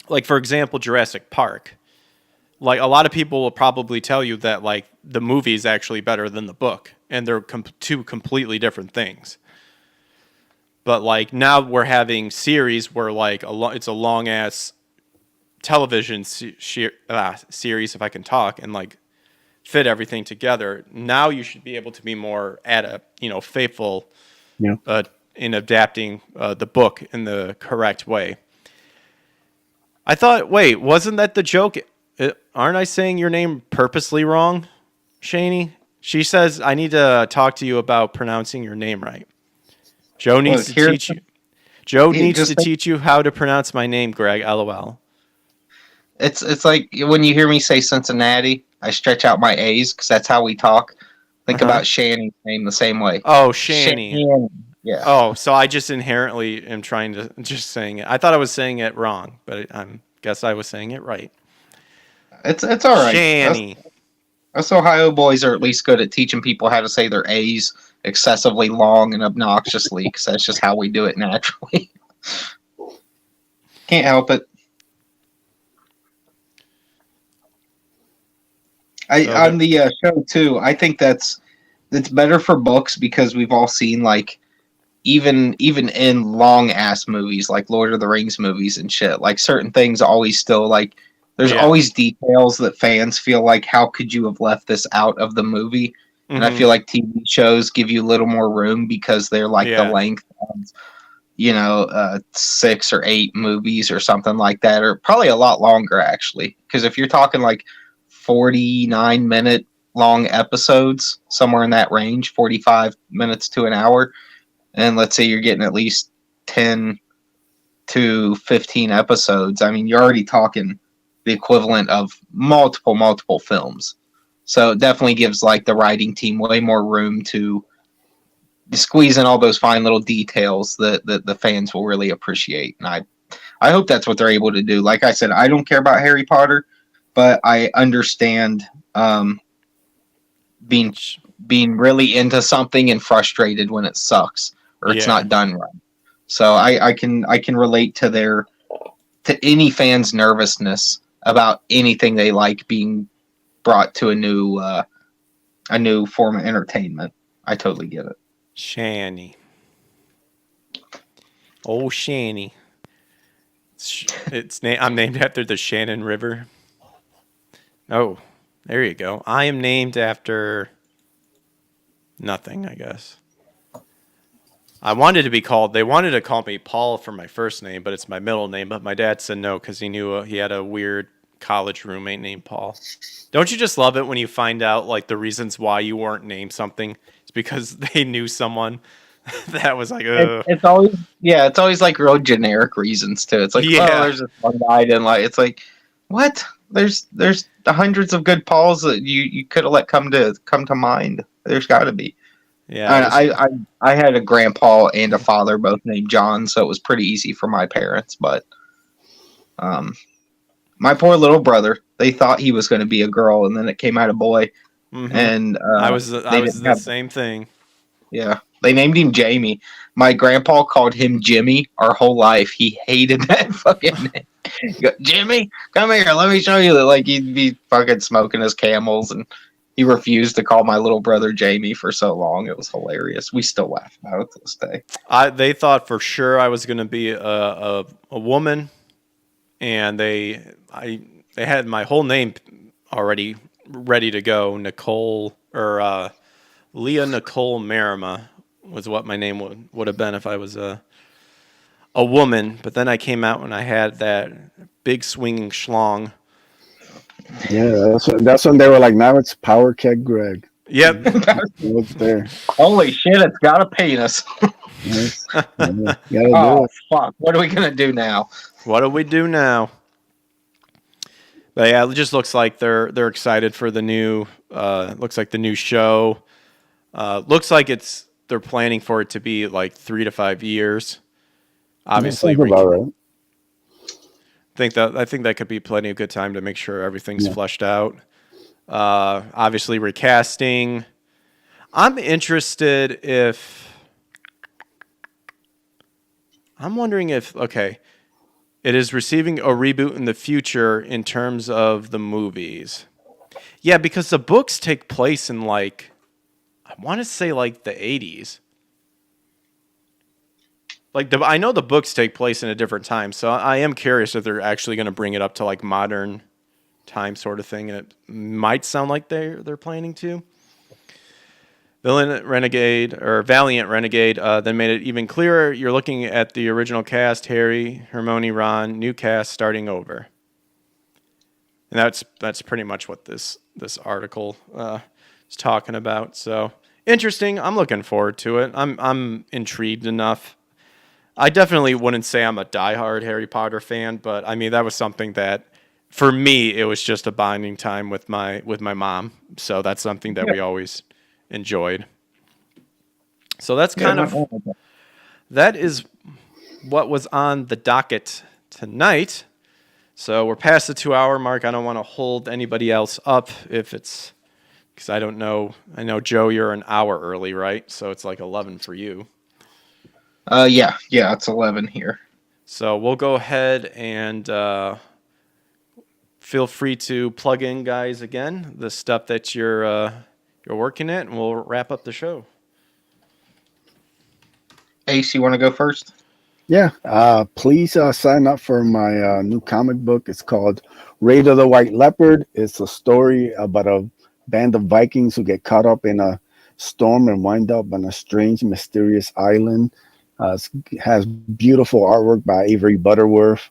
like for example Jurassic Park, like a lot of people will probably tell you that like the movie is actually better than the book, and they're two completely different things. But like now we're having series where like it's a long ass television series, if I can talk, and like fit everything together. Now you should be able to be more faithful, Yeah. in adapting the book in the correct way. I thought, wait, wasn't that the joke? Aren't I saying your name purposely wrong, Shani? She says I need to talk to you about pronouncing your name right. Joe needs to teach you. Joe needs to teach you how to pronounce my name, Greg. LOL. It's like when you hear me say Cincinnati, I stretch out my A's because that's how we talk. Think about Shani's name the same way. Oh, Shani. Yeah. Oh, so I just inherently am trying to just saying it. I thought I was saying it wrong, but I guess I was saying it right. It's all right. Shani. Us Ohio boys are at least good at teaching people how to say their A's excessively long and obnoxiously, because that's just how we do it naturally. Can't help it. On the show too, I think that's better for books, because we've all seen like even in long ass movies like Lord of the Rings movies and shit, like certain things always still like there's always details that fans feel like, how could you have left this out of the movie? Mm-hmm. And I feel like TV shows give you a little more room because they're like the length of 6 or 8 movies or something like that, or probably a lot longer actually, because if you're talking like 49-minute long episodes, somewhere in that range, 45 minutes to an hour, and let's say you're getting at least 10 to 15 episodes, I mean, you're already talking the equivalent of multiple films. So it definitely gives like the writing team way more room to squeeze in all those fine little details that the fans will really appreciate. And I hope that's what they're able to do. Like I said, I don't care about Harry Potter, but I understand being really into something and frustrated when it sucks or it's not done right. So I can relate to any fan's nervousness about anything they like being brought to a new form of entertainment. I totally get it. Shani. Oh, Shani. I'm named after the Shannon River. Oh, there you go. I am named after nothing, I guess. They wanted to call me Paul for my first name, but it's my middle name. But my dad said no because he knew he had a weird college roommate named Paul. Don't you just love it when you find out like the reasons why you weren't named something? It's because they knew someone that was like, it's always like real generic reasons too. It's like, there's this one guy I didn't like. It's like, what? There's the hundreds of good Pauls that you could have let come to mind. There's got to be. Yeah, I had a grandpa and a father both named John, so it was pretty easy for my parents. But my poor little brother, they thought he was going to be a girl, and then it came out a boy. Mm-hmm. And I was the same thing. Yeah, they named him Jamie. My grandpa called him Jimmy our whole life. He hated that fucking name. Jimmy, come here. Let me show you that. Like he'd be fucking smoking his Camels, and he refused to call my little brother Jamie for so long. It was hilarious. We still laugh about it to this day. They thought for sure I was going to be a woman, and they had my whole name already ready to go. Nicole or Leah Nicole Marima was what my name would have been if I was a woman. But then I came out and I had that big swinging schlong. Yeah, that's when they were like, now it's Power Keg Greg. Yep. What's there? Holy shit! It's got a penis. Yes. Oh fuck! What are we gonna do now? What do we do now? But yeah, it just looks like they're excited for the new. Looks like the new show. Looks like they're planning for it to be like 3 to 5 years. Obviously, about right. I think that could be plenty of good time to make sure everything's fleshed out. Obviously, recasting. I'm interested I'm wondering if it is receiving a reboot in the future in terms of the movies. Yeah, because the books take place in I want to say the 80s. I know the books take place in a different time, so I am curious if they're actually going to bring it up to modern time sort of thing, and it might sound like they're planning to. Valiant Renegade then made it even clearer. You're looking at the original cast: Harry, Hermione, Ron, new cast starting over. And that's pretty much what this article is talking about. So interesting. I'm looking forward to it. I'm intrigued enough. I definitely wouldn't say I'm a diehard Harry Potter fan, but I mean that was something that for me it was just a bonding time with my mom. So that's something that we always enjoyed. So that's that is what was on the docket tonight. So we're past the 2-hour mark. I don't want to hold anybody else up because I don't know. I know, Joe, you're an hour early, right? So it's 11 for you. Yeah, it's 11 here. So we'll go ahead and feel free to plug in, guys, again, the stuff that you're working at, and we'll wrap up the show. Ace, you want to go first? Yeah, please sign up for my new comic book. It's called Raid of the White Leopard. It's a story about a band of Vikings who get caught up in a storm and wind up on a strange, mysterious island. It has beautiful artwork by Avery Butterworth.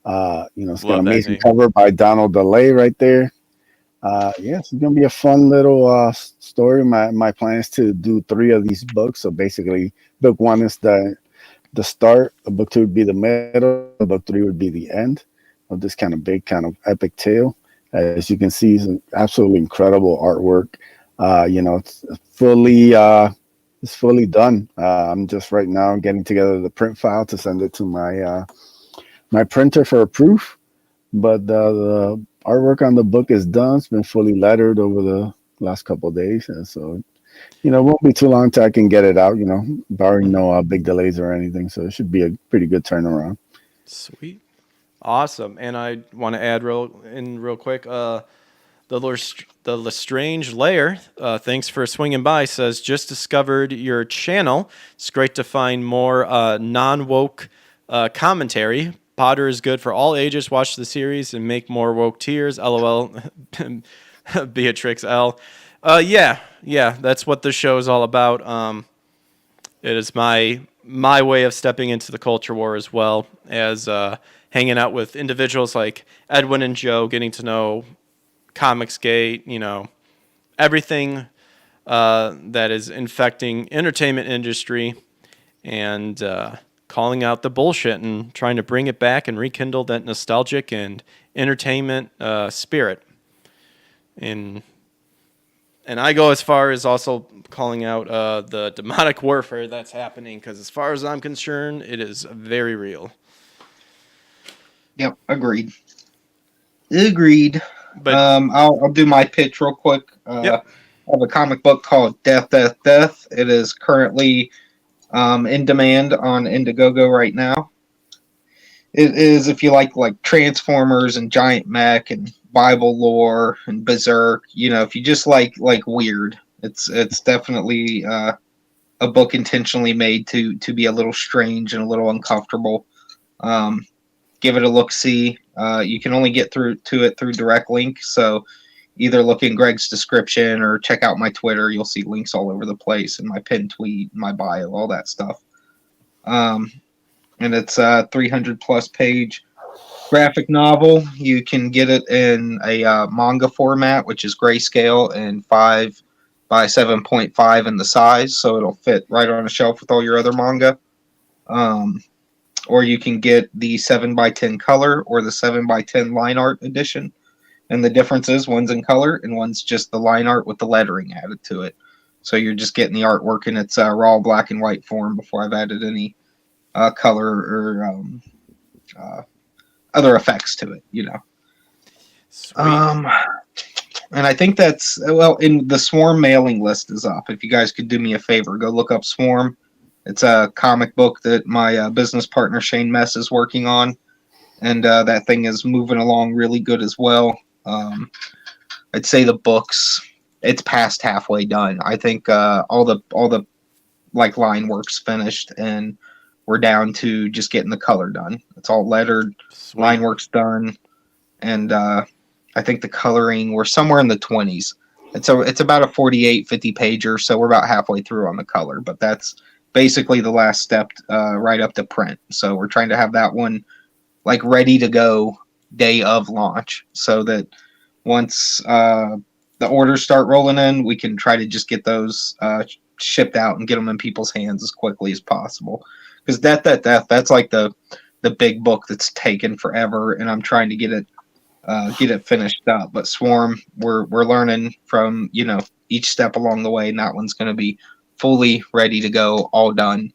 It's got an amazing cover by Donald DeLay right there. It's gonna be a fun little story. My plan is to do 3 of these books. So basically, book 1 is the start. Book 2 would be the middle. Book 3 would be the end of this kind of big, kind of epic tale. As you can see, some absolutely incredible artwork. It's fully done. I'm just right now getting together the print file to send it to my printer for a proof. But the artwork on the book is done. It's been fully lettered over the last couple of days, and so it won't be too long till I can get it out. Barring no big delays or anything, so it should be a pretty good turnaround. Sweet, awesome. And I want to add real quick. The Lestrange Lair, thanks for swinging by, says, just discovered your channel. It's great to find more non-woke commentary. Potter is good for all ages. Watch the series and make more woke tears. LOL. Beatrix L. Yeah, that's what the show is all about. It is my way of stepping into the culture war, as well as hanging out with individuals like Edwin and Joe, getting to know Comicsgate, everything that is infecting entertainment industry, and calling out the bullshit and trying to bring it back and rekindle that nostalgic and entertainment spirit. And I go as far as also calling out the demonic warfare that's happening, because as far as I'm concerned, it is very real. Yep, agreed. But I'll do my pitch real quick. Yep. I have a comic book called Death, Death, Death. It is currently in demand on Indiegogo right now. it is if you like Transformers and giant mech and Bible lore and Berserk. You know, if you just like weird, it's definitely a book intentionally made to be a little strange and a little uncomfortable. Um, Give it a look. See, you can only get through to it through direct link. So either look in Greg's description or check out my Twitter. You'll see links all over the place, and my pinned tweet, my bio, all that stuff. Um, and it's a 300 plus page graphic novel. You can get it in a manga format, which is grayscale and 5 by 7.5 in the size, so it'll fit right on a shelf with all your other manga. Um, or you can get the 7 by 10 color or the 7 by 10 line art edition. And the difference is one's in color and one's just the line art with the lettering added to it. So you're just getting the artwork in its raw black and white form before I've added any color or uh, other effects to it, you know. Sweet. And I think that's, well, in the Swarm mailing list is up. If you guys could do me a favor, go look up Swarm. It's a comic book that my business partner Shane Mess is working on, and that thing is moving along really good as well. I'd say the books, it's past halfway done. I think all the like line work's finished, and we're down to just getting the color done. It's all lettered, Sweet. line work's done, and I think the coloring, we're somewhere in the 20s. It's about a 48, 50 pager, so we're about halfway through on the color, but that's basically the last step right up to print. So we're trying to have that one like ready to go day of launch, so that once the orders start rolling in, we can try to just get those shipped out and get them in people's hands as quickly as possible. Because that's like the big book that's taken forever, and I'm trying to get it finished up. But Swarm, we're learning from each step along the way, and that one's going to be fully ready to go, all done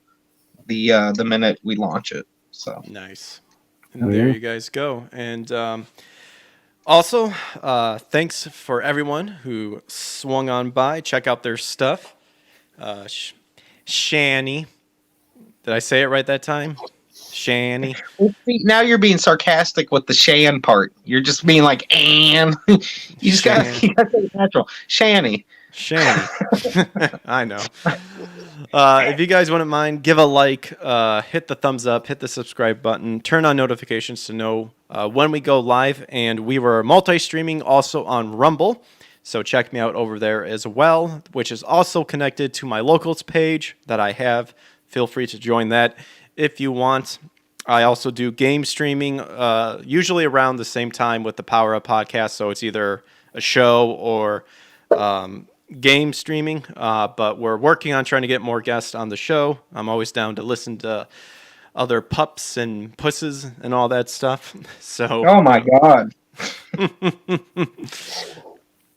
the minute we launch it. So nice. And there you guys go. And also, thanks for everyone who swung on by. Check out their stuff. Shani. Did I say it right that time? Shani. Now you're being sarcastic with the Shan part. You're just being like, and you just gotta say it natural. Shani. I know. If you guys wouldn't mind, give a like, hit the thumbs up, hit the subscribe button, turn on notifications to know when we go live. And we were multi-streaming also on Rumble, so check me out over there as well, which is also connected to my locals page that I have. Feel free to join that if you want. I also do game streaming, usually around the same time with the Power Up podcast, so it's either a show or game streaming, but we're working on trying to get more guests on the show. I'm always down to listen to other pups and pusses and all that stuff. So, oh my god,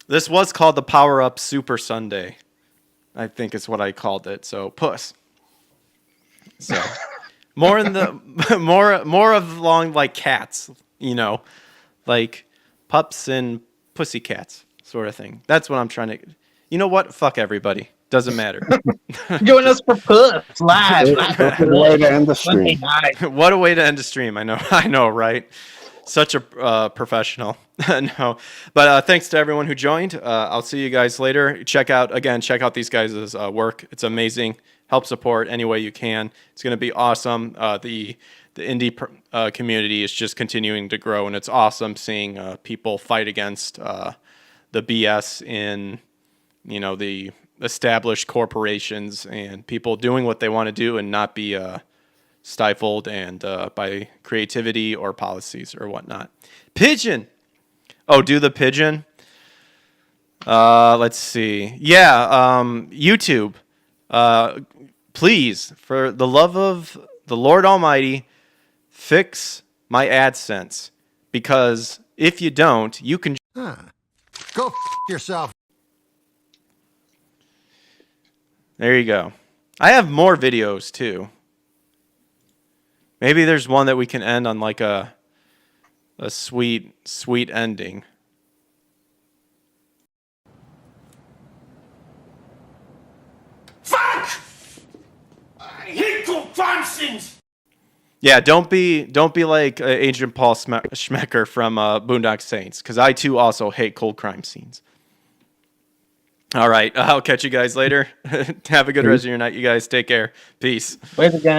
this was called the Power Up Super Sunday, I think is what I called it. So puss. So more in the more of along like cats, like pups and pussy cats sort of thing. That's what I'm trying to. You know what? Fuck everybody. Doesn't matter. Join us for P.U.S.S live. What a way to end the stream. What a way to end a stream. I know, right? Such a professional. No, but thanks to everyone who joined. I'll see you guys later. Check out these guys' work. It's amazing. Help support any way you can. It's going to be awesome. The indie community is just continuing to grow, and it's awesome seeing people fight against the BS in the established corporations and people doing what they want to do and not be stifled and by creativity or policies or whatnot. Pigeon. Oh, do the pigeon. Let's see. Yeah, YouTube. Please, for the love of the Lord Almighty, fix my AdSense, because if you don't, you can go yourself. There you go. I have more videos too. Maybe there's one that we can end on like a sweet ending. Fuck! I hate comparisons! Yeah, don't be like Agent Paul Schmecker from Boondock Saints, because I too also hate cold crime scenes. All right, I'll catch you guys later. Have a good rest of your night, you guys. Take care. Peace. Later, gang.